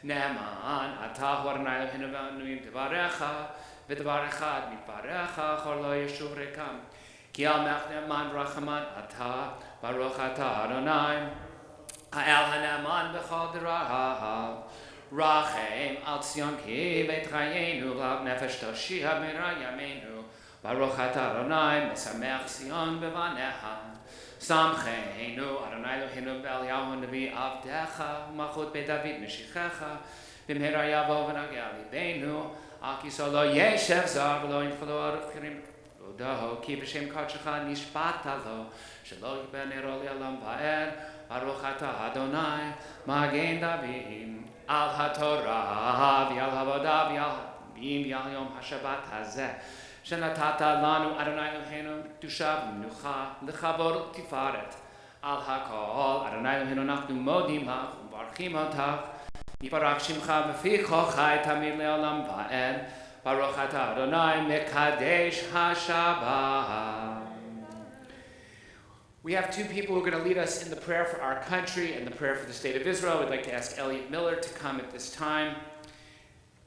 Neman, atah Adonai Eloheinu v'anuim tevarecha, v'tevarechad mitvarecha, chor lo yeshuv rekam. Ki al mech neman v'rachaman atah, baruch atah Adonai, ha'el haneman b'chol derav, rachem al tzion ki v'et chayenu, v'lav nefesh toshia b'ra yameinu, baruch atah Adonai, mesamech Zion b'vanecha. Samcheinu Adonai Eloheinu b'Eliyahu Navi Avdecha Malchut Beit David Meshichecha B'mehera Yavo v'nagel libeinu Al kiso lo yeshev zar v'lo yinchalo aruchirim Lodaho ki b'shem kodshecha nishbata lo Shelo yiben ero li'olam va'er Baruch atah Adonai Magen David Al haTorah v'al havodah v'al yom haShabbat hazeh שנתת לנו אדוני אלוהינו קדושה ומנוחה לכבוד ותפארת על הכל אדוני אלוהינו אנחנו מודים לך ומברכים אותך יתברך שמך בפי כל חי תמיד לעולם ועד ברוך אתה אדוני מקדש השבת. We have two people who are going to lead us in the prayer for our country and the prayer for the state of Israel. We'd like to ask Elliot Miller to come at this time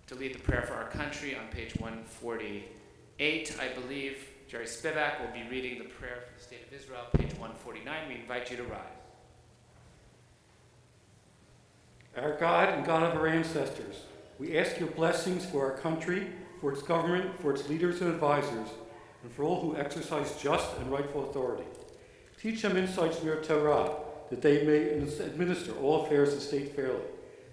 to lead the prayer for our country on page 148. I believe Jerry Spivak will be reading the prayer for the state of Israel, page 149. We invite you to rise. Our God and God of our ancestors, we ask your blessings for our country, for its government, for its leaders and advisors, and for all who exercise just and rightful authority. Teach them insights from your Torah, that they may administer all affairs of state fairly,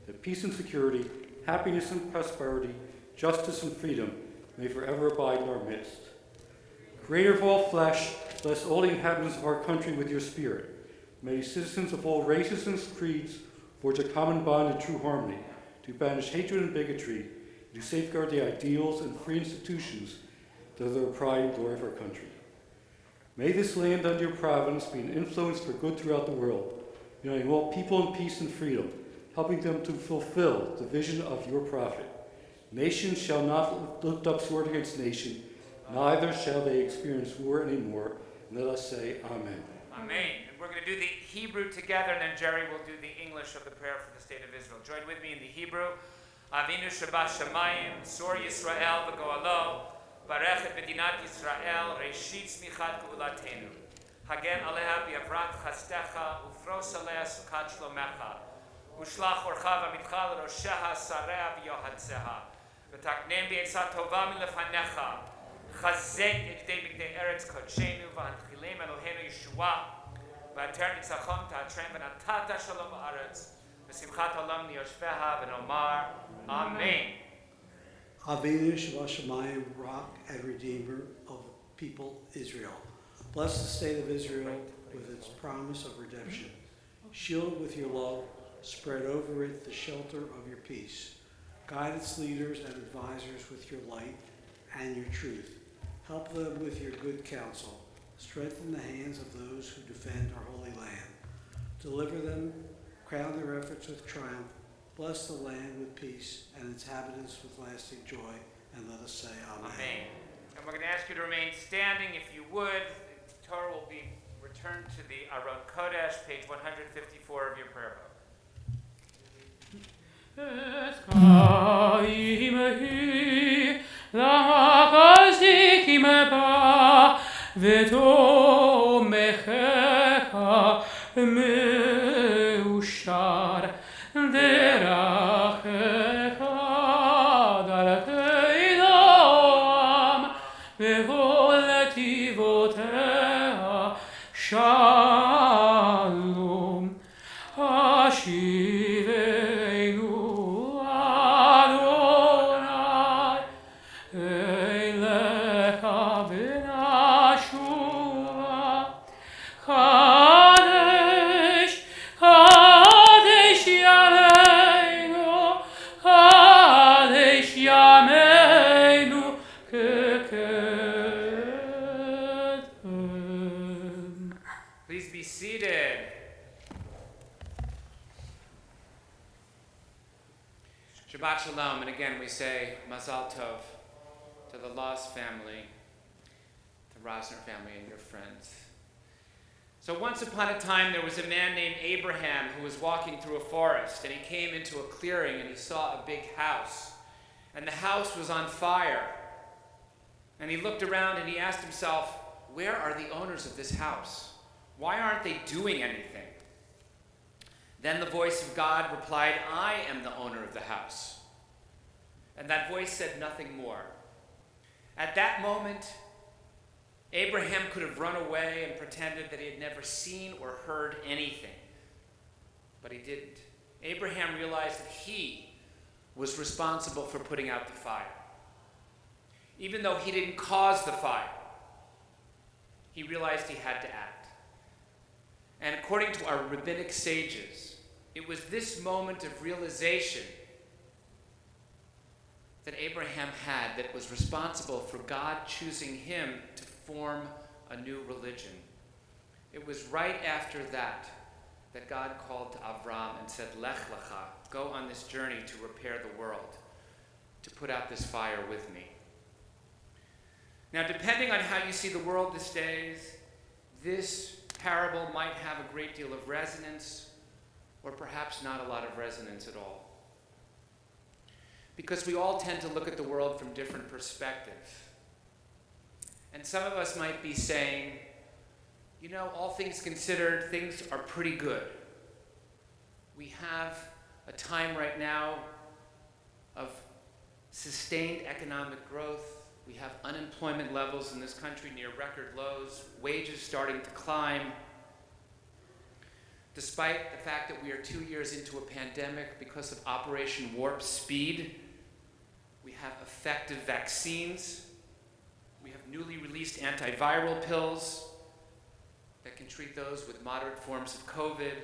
that peace and security, happiness and prosperity, justice and freedom may forever abide in our midst. Creator of all flesh, bless all the inhabitants of our country with your spirit. May citizens of all races and creeds forge a common bond in true harmony, to banish hatred and bigotry, and to safeguard the ideals and free institutions that are the pride and glory of our country. May this land under your providence be an influence for good throughout the world, uniting all people in peace and freedom, helping them to fulfill the vision of your prophet. Nation shall not lift up sword against nation, neither shall they experience war anymore. And let us say, Amen. Amen. And we're going to do the Hebrew together, and then Jerry will do the English of the prayer for the state of Israel. Join with me in the Hebrew. Avinu Shabbat Shamayim, Sor Yisrael v'go'alo, Barech et Medinat Yisrael, Reshit Smichat Gevulatenu. Hagen aleha bi'avrat chastecha, ufros alea sukat shlomecha. Ushlach orcha v'mitcha l'rosheha, sareha v'yohatzeha. V'taknem bi'etzat tova milefanecha. Chazek yedidei b'gnei eretz kodshenu, v'hantchilem Eloheinu Yeshua. V'ater nitzachon ta'atrem, v'natata shalom ba'aretz. V'simchat olam niyoshveha, v'nomar. Amen. Avinu Shabbat Shamayim, Rock and Redeemer of people Israel. Bless the state of Israel with its promise of redemption. Shield with your love, spread over it the shelter of your peace. Guide its leaders and advisors with your light and your truth. Help them with your good counsel. Strengthen the hands of those who defend our holy land. Deliver them, crown their efforts with triumph. Bless the land with peace and its inhabitants with lasting joy. And let us say Amen. Amen. And we're going to ask you to remain standing if you would. The Torah will be returned to the Aron Kodesh, page 154 of your prayer Shalom, Hashivenu Adonai, Elecha v'nashua, Kadesh, Kadesh Yameinu, Kadesh Yameinu, Please be seated. Shabbat Shalom, and again we say Mazal Tov to the Loss family, the Rosner family, and your friends. So once upon a time there was a man named Abraham who was walking through a forest, and he came into a clearing and he saw a big house, and the house was on fire. And he looked around and he asked himself, where are the owners of this house? Why aren't they doing anything? Then the voice of God replied, I am the owner of the house. And that voice said nothing more. At that moment, Abraham could have run away and pretended that he had never seen or heard anything. But he didn't. Abraham realized that he was responsible for putting out the fire. Even though he didn't cause the fire, he realized he had to act. And according to our rabbinic sages, it was this moment of realization that Abraham had that was responsible for God choosing him to form a new religion. It was right after that that God called to Avram and said, Lech lecha, go on this journey to repair the world, to put out this fire with me. Now, depending on how you see the world these days, this parable might have a great deal of resonance, or perhaps not a lot of resonance at all. Because we all tend to look at the world from different perspectives. And some of us might be saying, you know, all things considered, things are pretty good. We have a time right now of sustained economic growth. We have unemployment levels in this country near record lows, wages starting to climb. Despite the fact that we are 2 years into a pandemic because of Operation Warp Speed, we have effective vaccines. We have newly released antiviral pills that can treat those with moderate forms of COVID.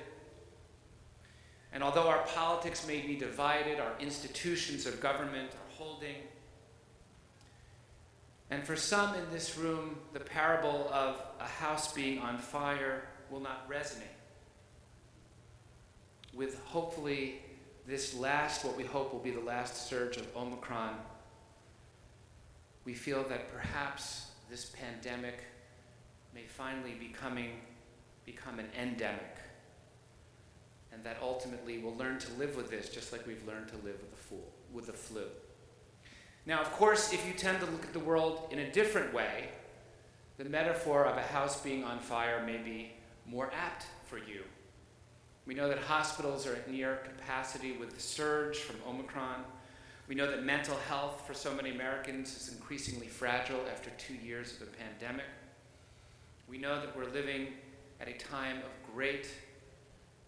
And although our politics may be divided, our institutions of government are holding. And for some in this room, the parable of a house being on fire will not resonate with hopefully this last, what we hope will be the last surge of Omicron. We feel that perhaps this pandemic may finally be coming become an endemic, and that ultimately we'll learn to live with this just like we've learned to live with the flu. Now, of course, if you tend to look at the world in a different way, the metaphor of a house being on fire may be more apt for you. We know that hospitals are at near capacity with the surge from Omicron. We know that mental health for so many Americans is increasingly fragile after 2 years of a pandemic. We know that we're living at a time of great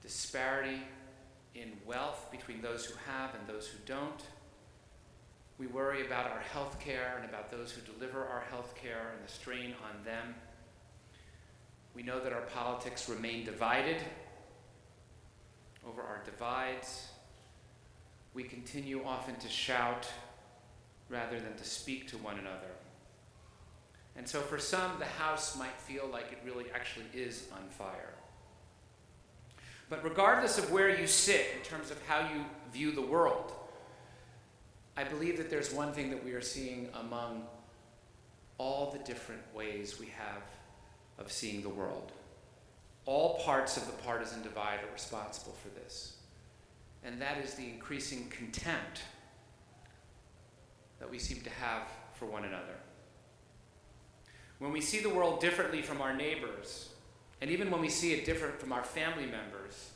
disparity in wealth between those who have and those who don't. We worry about our health care and about those who deliver our health care and the strain on them. We know that our politics remain divided. Over our divides, we continue often to shout rather than to speak to one another. And so for some, the house might feel like it really actually is on fire. But regardless of where you sit in terms of how you view the world, I believe that there's one thing that we are seeing among all the different ways we have of seeing the world. All parts of the partisan divide are responsible for this. And that is the increasing contempt that we seem to have for one another. When we see the world differently from our neighbors, and even when we see it different from our family members,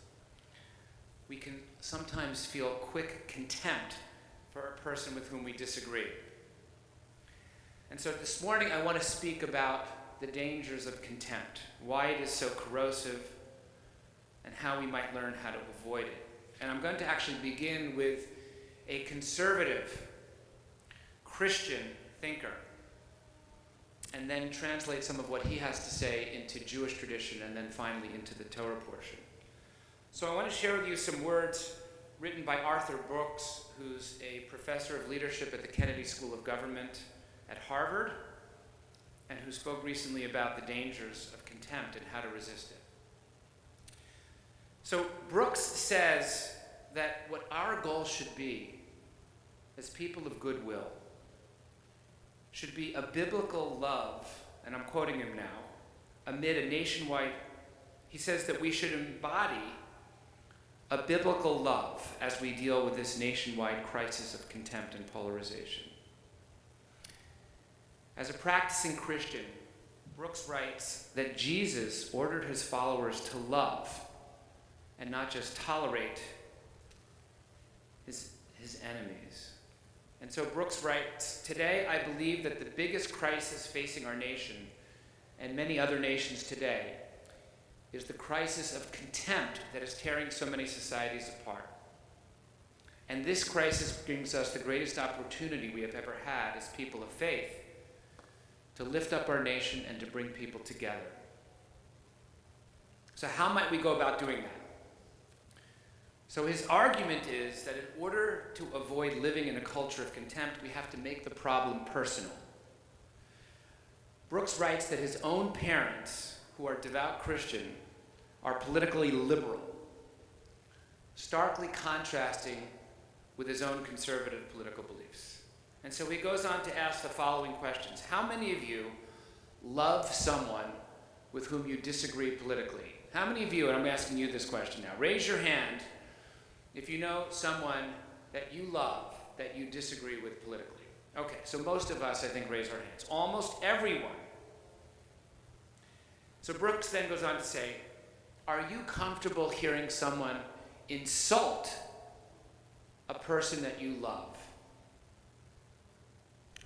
we can sometimes feel quick contempt for a person with whom we disagree. And so this morning I want to speak about the dangers of contempt, why it is so corrosive, and how we might learn how to avoid it. And I'm going to actually begin with a conservative Christian thinker, and then translate some of what he has to say into Jewish tradition, and then finally into the Torah portion. So I want to share with you some words written by Arthur Brooks, who's a professor of leadership at the Kennedy School of Government at Harvard, and who spoke recently about the dangers of contempt and how to resist it. So Brooks says that what our goal should be as people of goodwill should be a biblical love, and I'm quoting him now, amid a nationwide, he says that we should embody a biblical love as we deal with this nationwide crisis of contempt and polarization. As a practicing Christian, Brooks writes that Jesus ordered his followers to love and not just tolerate his enemies. And so Brooks writes, today I believe that the biggest crisis facing our nation and many other nations today is the crisis of contempt that is tearing so many societies apart. And this crisis brings us the greatest opportunity we have ever had as people of faith to lift up our nation and to bring people together. So how might we go about doing that? So his argument is that in order to avoid living in a culture of contempt, we have to make the problem personal. Brooks writes that his own parents, who are devout Christian, are politically liberal, starkly contrasting with his own conservative political beliefs. And so he goes on to ask the following questions. How many of you love someone with whom you disagree politically? How many of you, and I'm asking you this question now, raise your hand if you know someone that you love that you disagree with politically. Okay, so most of us, I think, raise our hands. Almost everyone. So Brooks then goes on to say, are you comfortable hearing someone insult a person that you love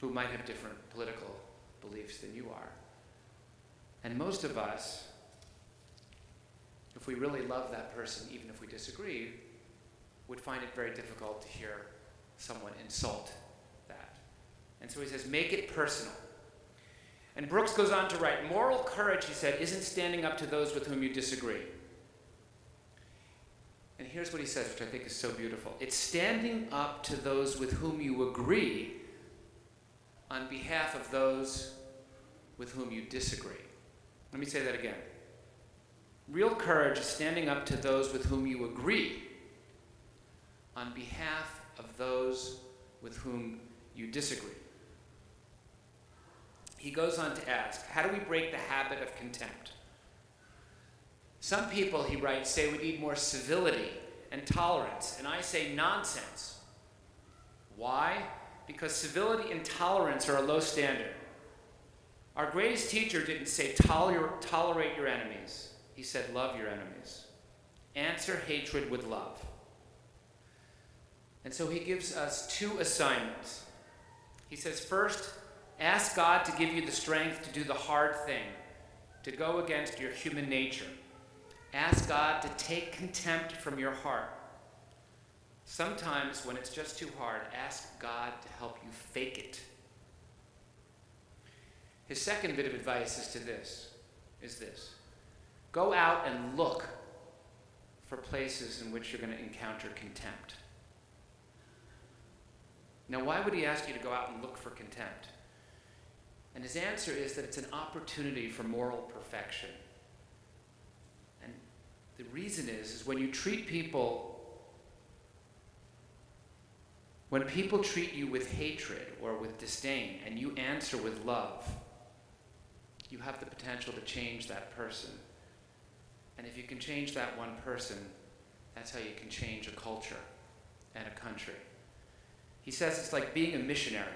who might have different political beliefs than you are? And most of us, if we really love that person, even if we disagree, would find it very difficult to hear someone insult that. And so he says, make it personal. And Brooks goes on to write, moral courage, he said, isn't standing up to those with whom you disagree. And here's what he says, which I think is so beautiful. It's standing up to those with whom you agree on behalf of those with whom you disagree. Let me say that again. Real courage is standing up to those with whom you agree on behalf of those with whom you disagree. He goes on to ask, how do we break the habit of contempt? Some people, he writes, say we need more civility and tolerance, and I say nonsense. Why? Because civility and tolerance are a low standard. Our greatest teacher didn't say tolerate your enemies. He said love your enemies. Answer hatred with love. And so he gives us two assignments. He says, first, ask God to give you the strength to do the hard thing, to go against your human nature. Ask God to take contempt from your heart. Sometimes when it's just too hard, ask God to help you fake it. His second bit of advice is this. Go out and look for places in which you're going to encounter contempt. Now, why would he ask you to go out and look for contempt? And his answer is that it's an opportunity for moral perfection. And the reason is when people treat you with hatred or with disdain and you answer with love, you have the potential to change that person. And if you can change that one person, that's how you can change a culture and a country. He says it's like being a missionary.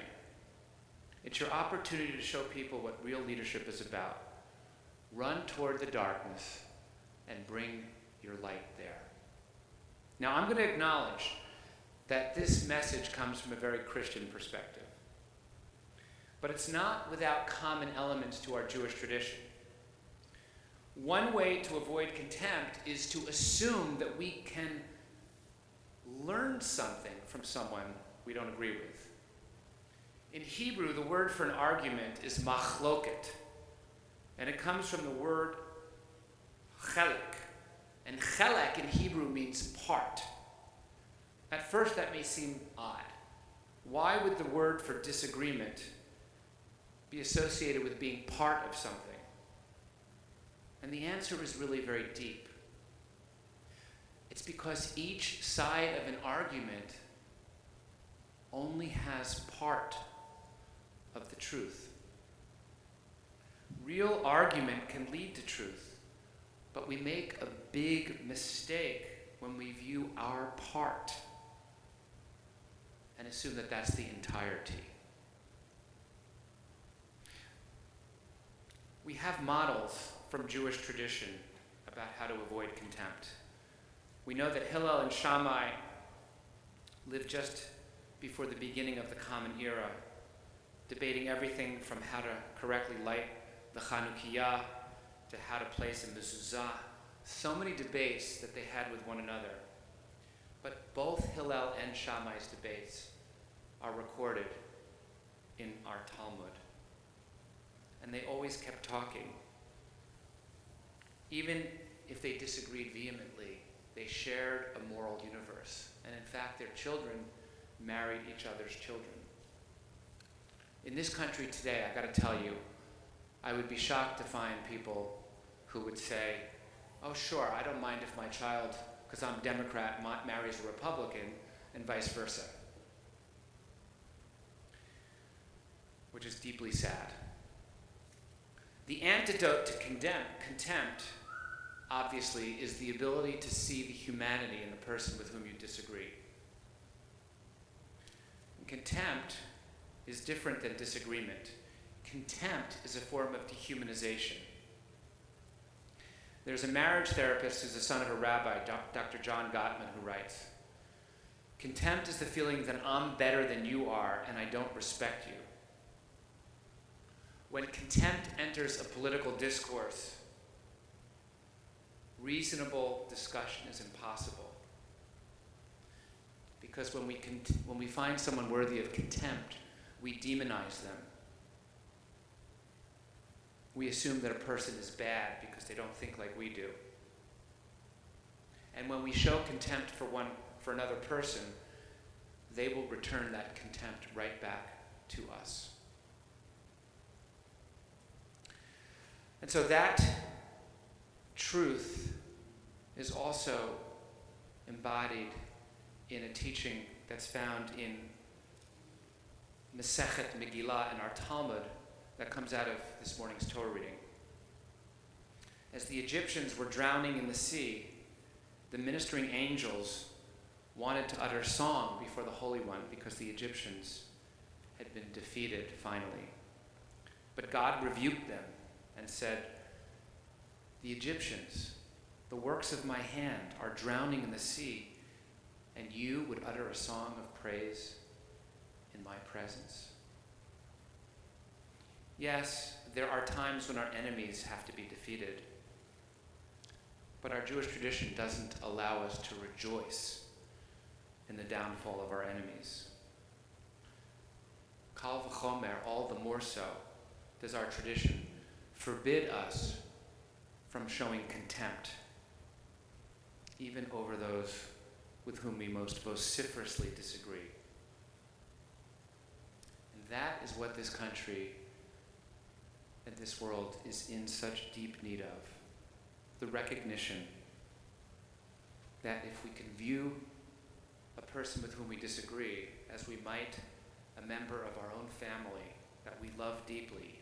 It's your opportunity to show people what real leadership is about. Run toward the darkness and bring your light there. Now, I'm going to acknowledge that this message comes from a very Christian perspective. But it's not without common elements to our Jewish tradition. One way to avoid contempt is to assume that we can learn something from someone we don't agree with. In Hebrew, the word for an argument is machloket, and it comes from the word chelek. And chelek in Hebrew means part. At first, that may seem odd. Why would the word for disagreement be associated with being part of something? And the answer is really very deep. It's because each side of an argument only has part of the truth. Real argument can lead to truth, but we make a big mistake when we view our part and assume that that's the entirety. We have models from Jewish tradition about how to avoid contempt. We know that Hillel and Shammai lived just before the beginning of the Common Era, debating everything from how to correctly light the Chanukiah to how to place a mezuzah. So many debates that they had with one another. But both Hillel and Shammai's debates are recorded in our Talmud. And they always kept talking. Even if they disagreed vehemently, they shared a moral universe. And in fact, their children married each other's children. In this country today, I got to tell you, I would be shocked to find people who would say, oh sure, I don't mind if my child, because I'm Democrat, marries a Republican, and vice versa. Which is deeply sad. The antidote to contempt, obviously, is the ability to see the humanity in the person with whom you disagree. And contempt is different than disagreement. Contempt is a form of dehumanization. There's a marriage therapist who's the son of a rabbi, Dr. John Gottman, who writes, contempt is the feeling that I'm better than you are and I don't respect you. When contempt enters a political discourse, reasonable discussion is impossible. Because when we find someone worthy of contempt, we demonize them. We assume that a person is bad because they don't think like we do. And when we show contempt for another person, they will return that contempt right back to us. And so that truth is also embodied in a teaching that's found in Masechet Megillah in our Talmud that comes out of this morning's Torah reading. As the Egyptians were drowning in the sea, the ministering angels wanted to utter song before the Holy One because the Egyptians had been defeated finally. But God rebuked them and said, "The Egyptians, the works of my hand, are drowning in the sea, and you would utter a song of praise in my presence?" Yes, there are times when our enemies have to be defeated, but our Jewish tradition doesn't allow us to rejoice in the downfall of our enemies. Kal v'chomer, all the more so, does our tradition forbid us from showing contempt, even over those with whom we most vociferously disagree. And that is what this country and this world is in such deep need of. The recognition that if we can view a person with whom we disagree as we might a member of our own family that we love deeply,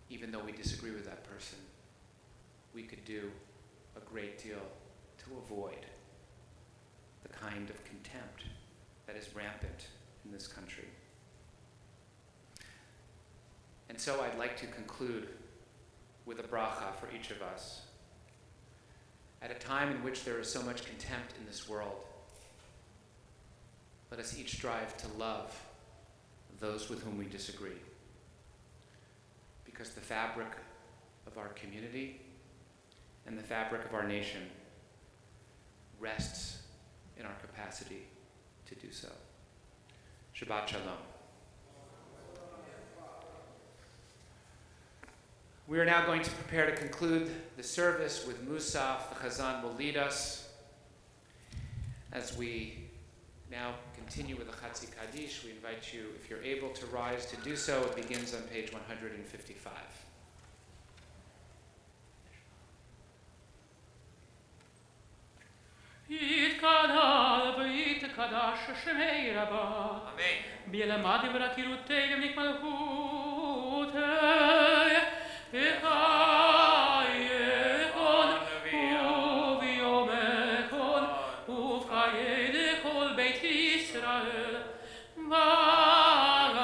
even though we disagree with that person, we could do a great deal to avoid the kind of contempt that is rampant in this country. And so I'd like to conclude with a bracha for each of us. At a time in which there is so much contempt in this world, let us each strive to love those with whom we disagree, because the fabric of our community and the fabric of our nation rests in our capacity to do so. Shabbat Shalom. We are now going to prepare to conclude the service with Musaf. The Chazan will lead us. As we now continue with the Chatzi Kaddish, we invite you, if you're able to rise, to do so. It begins on page 155. יתקדש ויתקדש שמי רבה. Amen. בילמד ורקירותי ומניק מלכותי. וחייכון וביומכון ובחיי לכל בית ישראל. וגלה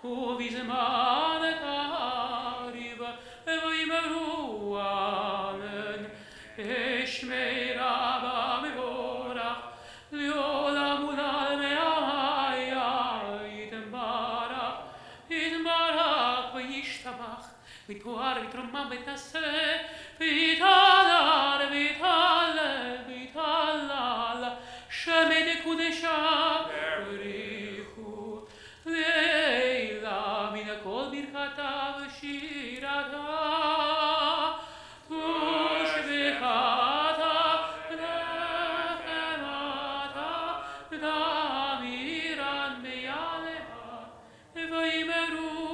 ובזמן קריב ויאמרו אמן. שמי רבה מבורך לעולם ולעלמי יתברך וישתבח ויתואר ויתרומם ותעשה ויתהלל ויתהלל שמי דקודשה בריחו לילה מן הכל ברכתה ושירתה ושבחתה ונחמתה ותמירן ביעליה ויאמרו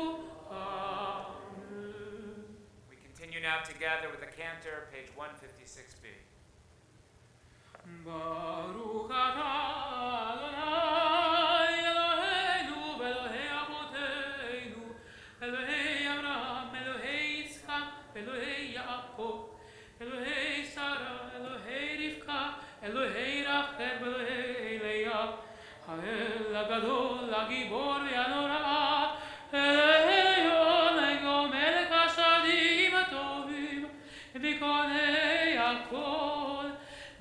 אמן. We continue now together with the Cantor, page 156b. ברוך אתה אדוני אלוהינו ואלוהי אבותינו, אלוהי אברהם, אלוהי יצחק, אלוהי יעקב, אלוהי שרה, אלוהי רבקה, אלוהי רחל ואלוהי לאה, האל הגדול, הגיבור והנורא, אלוהינו מלך השדים הטובים, וקונה הכל,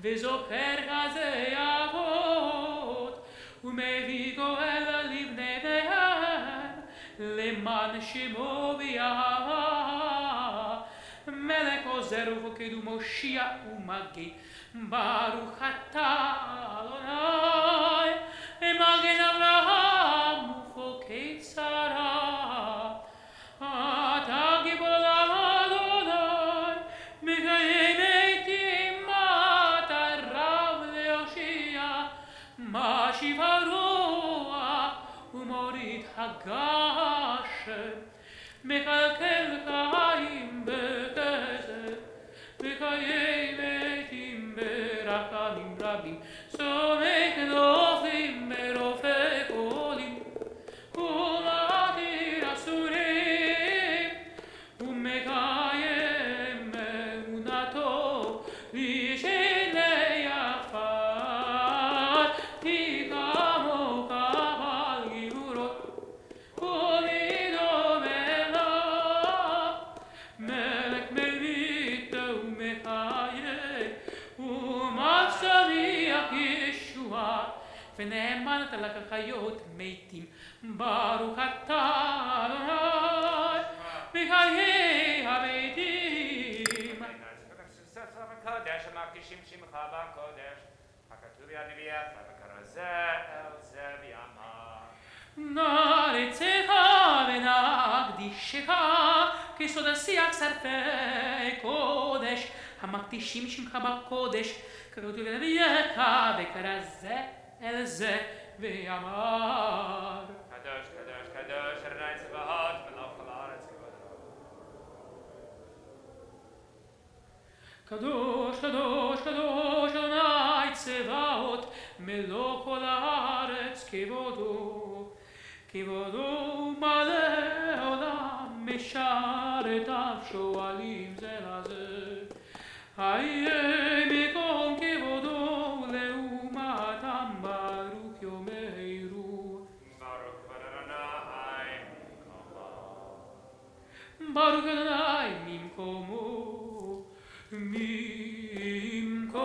וזוכר חסדי אבות, ומביא גואל לבניהם, למען שמו ויאהבה. מלך עוזר ופוקד ומושיע ומגן, ברוך אתה אדוני, מגן אברהם ופוקד שרה. אתה גיבור עולם אדוני, מקיים מתים, אתה רב להושיע, משיב הרוח ומוריד הגשם, מקלקל חיים בכסף, מקיים מתים ברחמים רבים, סומך נופלים ברופא חולים, ומתיר אסורים ונאמנת לה כחיות מתים. ברוך אתה אדוני בחיי המתים. קודש המקדישים שמך בקודש, הכתוב יד נביאך וכרזה אל זה ויאמר. נעריצך ונקדישך כסוד השיח שרפי קודש, המקדישים שמך בקודש, ככתוב יד נביאך וכרזה אל זה ויאמר. קדוש קדוש קדוש אדוני צבאות מלך כל הארץ כבודו. קדוש, קדוש, קדוש, אדוני צבאות, מלוא כל הארץ כבודו. כבודו מלא עולם, משרתיו שואלים זה לזה. היה מקום כבודו, לעומתם ברוך יאמרו. ברוך כבוד אדוני ממקומו. ברוך אדוני ממקומו. ממקומו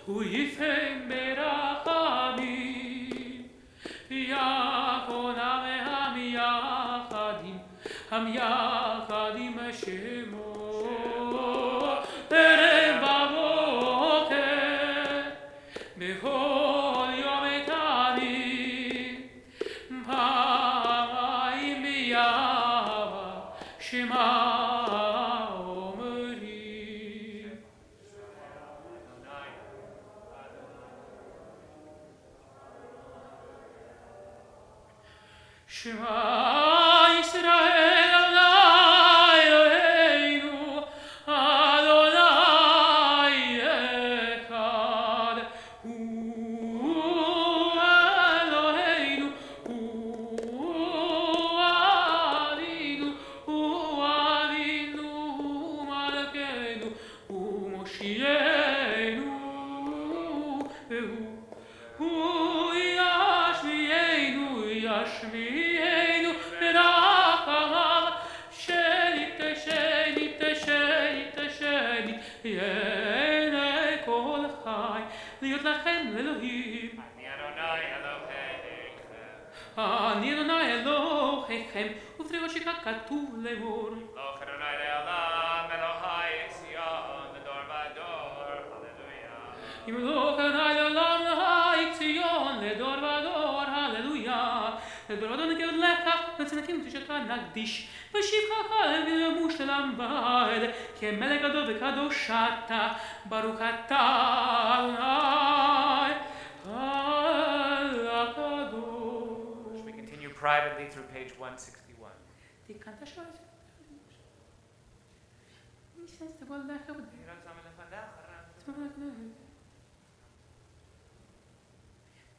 הוא יפן ברחמים יחונה והמיוחדים המייחדים שמו ערב בבוקר בכל יום תמיד פעמיים בימה שמע Shema Yisrael Adonai Eloheinu Adonai Echad Hu Eloheinu Hu Avinu Hu Avinu Malkeinu Hu Moshienu Hu Yashmienu Yashmienu Rachamav Sheni Tesheni Tesheni Tesheni Yene Kol Chai Liot Lachem Elohim אני אדוני אלוהיכם. אני אדוני אלוהיכם ופריחושך כתוב לאמור מלוך אדוני לעולם אלוהי ציון לדור ודור. הללויה. ימלוך אדוני לעולם אלוהי ציון לדור ודור הללויה לדור ודור נגד לך לצנקים תשתך נקדיש ושבחך למושלם בעד כמלך גדול וקדוש אתה ברוך אתה אדוני הקדוש. We continue privately through page 161. תיקנת שואל ניסן סתגול לך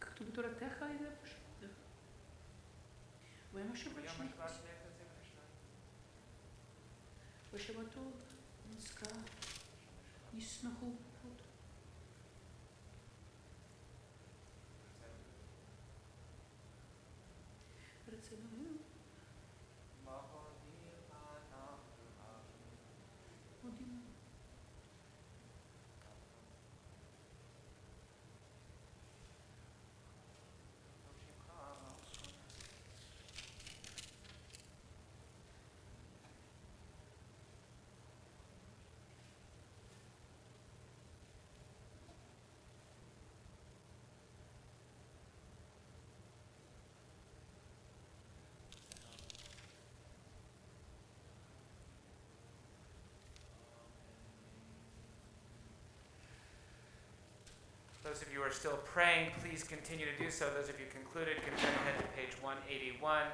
כתוב בתורתך איזה פשוט ויום השבת בשבתות נזכר ישמחו מאוד רצוננו מודים Those of you who are still praying, please continue to do so. Those of you concluded can turn ahead to page 181.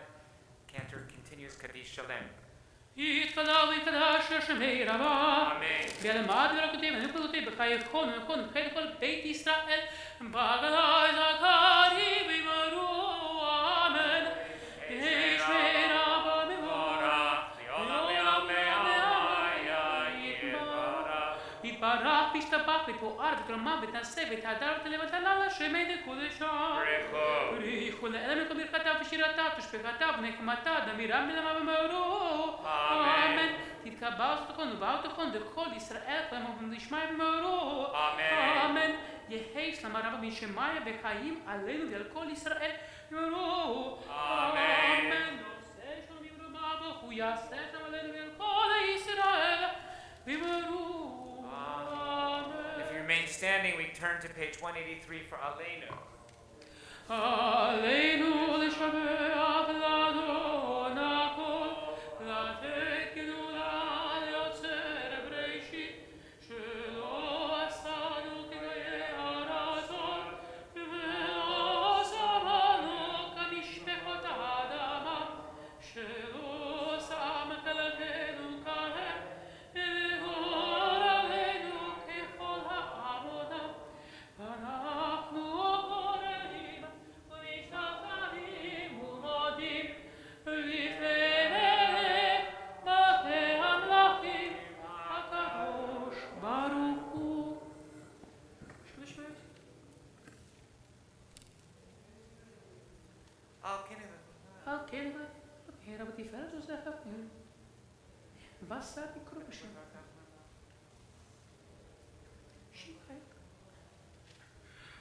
Cantor continues Kaddish Shalem. יתקדש ויקדש שמי רבה Amen. וילמד ורקותי ונקודותי בחייכון ונכון בחיי כל בית ישראל בהגנה זכרי וימרו אמן יש מרבה ממורה יתברך וישתבח ותואר ותרומם ותעשה ותהדר ותלבטלה לשמי דקודשה בריחו לאלם לכל ברכתיו ושירתיו תשבחתיו ונחמתיו דמירם בלמה במאורו אמן תתקבע ותכון ובאו תכון לכל ישראל כלם ובנשמע במאורו אמן יהי שלום הרב משמיים וחיים עלינו ועל כל ישראל. יאמרו Amen. נושא שלום ימרומה וכו יעשה שלום עלינו ועל כל ישראל. יאמרו If you remain standing, we turn to page 183 for Aleinu. עלינו לשבח לאדון הכל, לתת גדולה ליוצר בראשית, שלא עשנו כגויי הרצון, ולא שמנו כמשפחות האדמה, שלא שם כלתנו כהם, לגור עלינו ככל העבודה, ואנחנו קוראים ומשתחווים ומודים לפני בתי המלכים הקדוש ברוך הוא. כן, רבתי פרץ עושה חפיר. ועשה לקרוא בשם.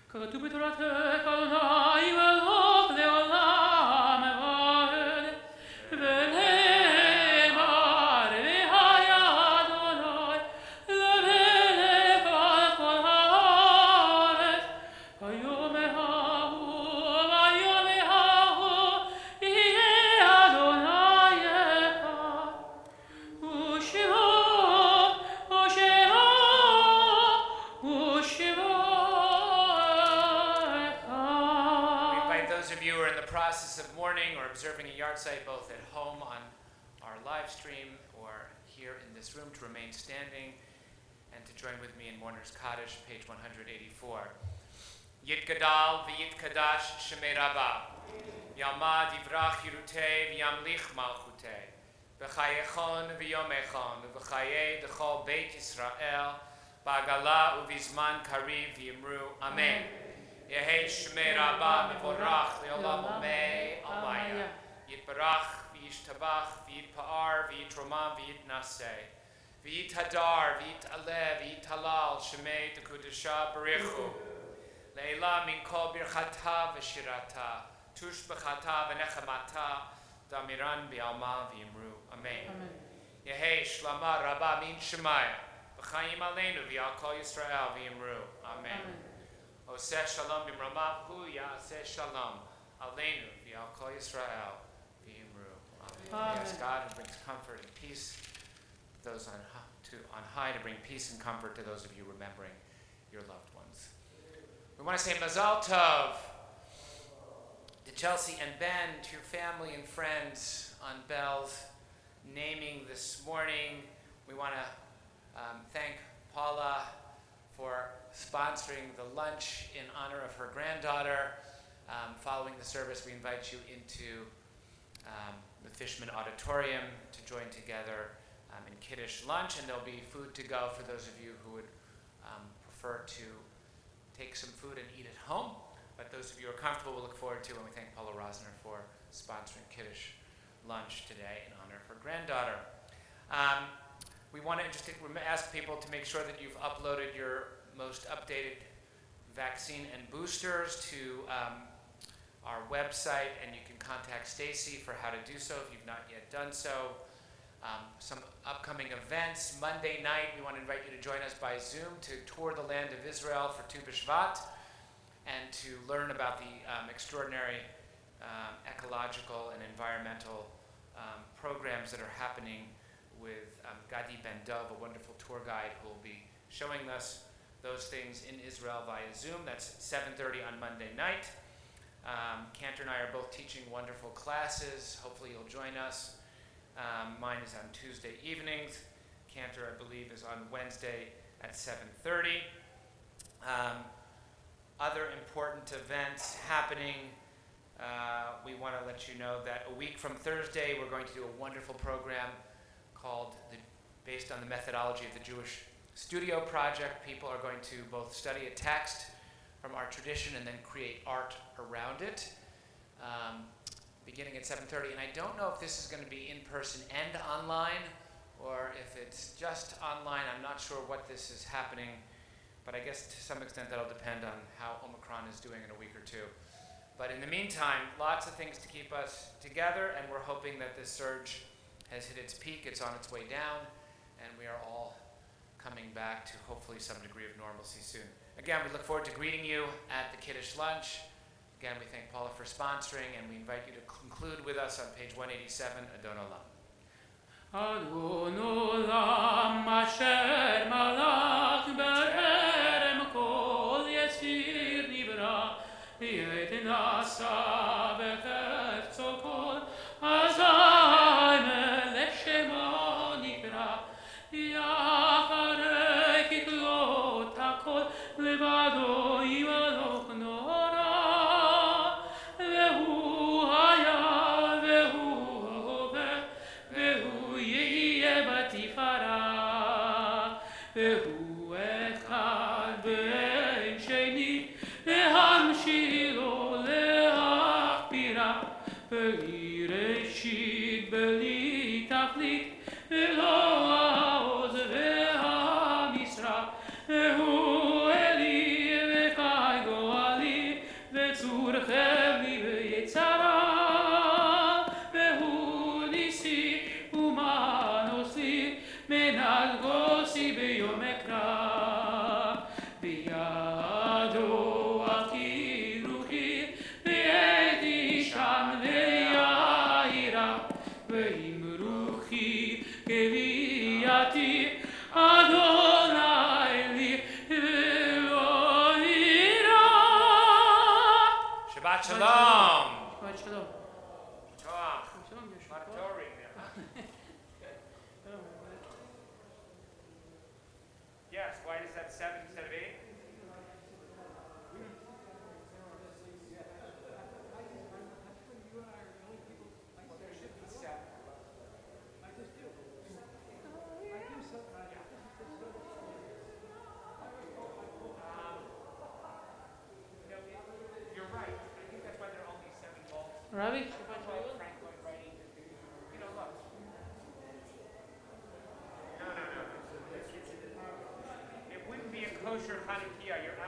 כתוב בתורתך אדוני מלוך לעולם ועד ונאמר והיה אדוני למלך על כל הארץ היום ההוא והיום ההוא יהיה אדוני אחד ושמו Those of you who are in the process of mourning or observing a yard site both at home on our live stream or here in this room to remain standing and to join with me in Mourner's Kaddish, page 184. Yitgadal v'yitkadash shemei Rabba Yamad yivrach yirutei v'yamlich malchutei v'chayechon v'yomechon v'chayei d'chol beit Yisrael ba'agala u'vizman kariv v'yimru Amen. Yehei Shmei Rabba Mevorach Leolam Omei Almaya Yitbarach V'yishtabach V'yitpa'ar V'yitromam V'yitnaseh V'yithadar V'yitaleh V'yitalal Shmei Tekudesha Barichu Le'ela Min Kol Birchata V'shirata Tushbechata V'nechamata Damiran B'yalma V'yimru Amen. Yehei Shlama Rabba Min Shemaya V'chayim Aleinu V'yal Kol Yisrael V'yimru Amen. Oseh Shalom b'mramav hu ya'aseh Shalom aleinu v'al kol Yisrael v'yimru. Amen. We ask God who brings comfort and peace those on high to bring peace and comfort to those of you remembering your loved ones. We want to say Mazal Tov to Chelsea and Ben, to your family and friends on Bell's naming this morning. We want to thank Paula for sponsoring the lunch in honor of her granddaughter. Following the service, we invite you into the Fishman Auditorium to join together in Kiddush lunch, and there'll be food to go for those of you who would prefer to take some food and eat at home. But those of you who are comfortable, we'll look forward to, and we thank Paula Rosner for sponsoring Kiddush lunch today in honor of her granddaughter. We want to just ask people to make sure that you've uploaded your most updated vaccine and boosters to our website, and you can contact Stacy for how to do so if you've not yet done so. Some upcoming events. Monday night, we want to invite you to join us by Zoom to tour the land of Israel for Tu B'Shvat and to learn about the extraordinary ecological and environmental programs that are happening with Gadi Ben Dov, a wonderful tour guide who will be showing us those things in Israel via Zoom. That's 7:30 on Monday night. Cantor and I are both teaching wonderful classes. Hopefully you'll join us. Mine is on Tuesday evenings. Cantor, I believe, is on Wednesday at 7:30. Other important events happening. We want to let you know that a week from Thursday, we're going to do a wonderful program called, based on the methodology of the Jewish Studio Project. People are going to both study a text from our tradition and then create art around it, beginning at 7:30. And I don't know if this is going to be in person and online, or if it's just online. I'm not sure what this is happening but I guess to some extent that'll depend on how Omicron is doing in a week or two. But in the meantime, lots of things to keep us together, and we're hoping that this surge has hit its peak, it's on its way down, and we are all coming back to hopefully some degree of normalcy soon. Again, we look forward to greeting you at the Kiddush lunch. Again, we thank Paula for sponsoring, and we invite you to conclude with us on page 187, Adon Olam. Adon Olam asher malach berem kol yesir nivra yet nasa bechefzo kol azay melech shemo nikra yacharei kitlot hakol levado yimaloch nora vehu haya vehu hove vehu yeh batifara vehu echad ve'en sheni להמשילו להכפירה בלי ראשית בלי תכלית ולא העוז והמשרה והוא אלי וחי גואלי וצור חבלי ויצרה והוא ניסי ומנוסי מנהגוסי ביום אקרא בידו Shabbat Shalom. Shabbat Shalom. Toach. Shalom, Yeshua. Maftir Yes, why is that 7 instead of 8? Rabbi? Franklin writing, look. No. It wouldn't be a kosher Hanukkah. You're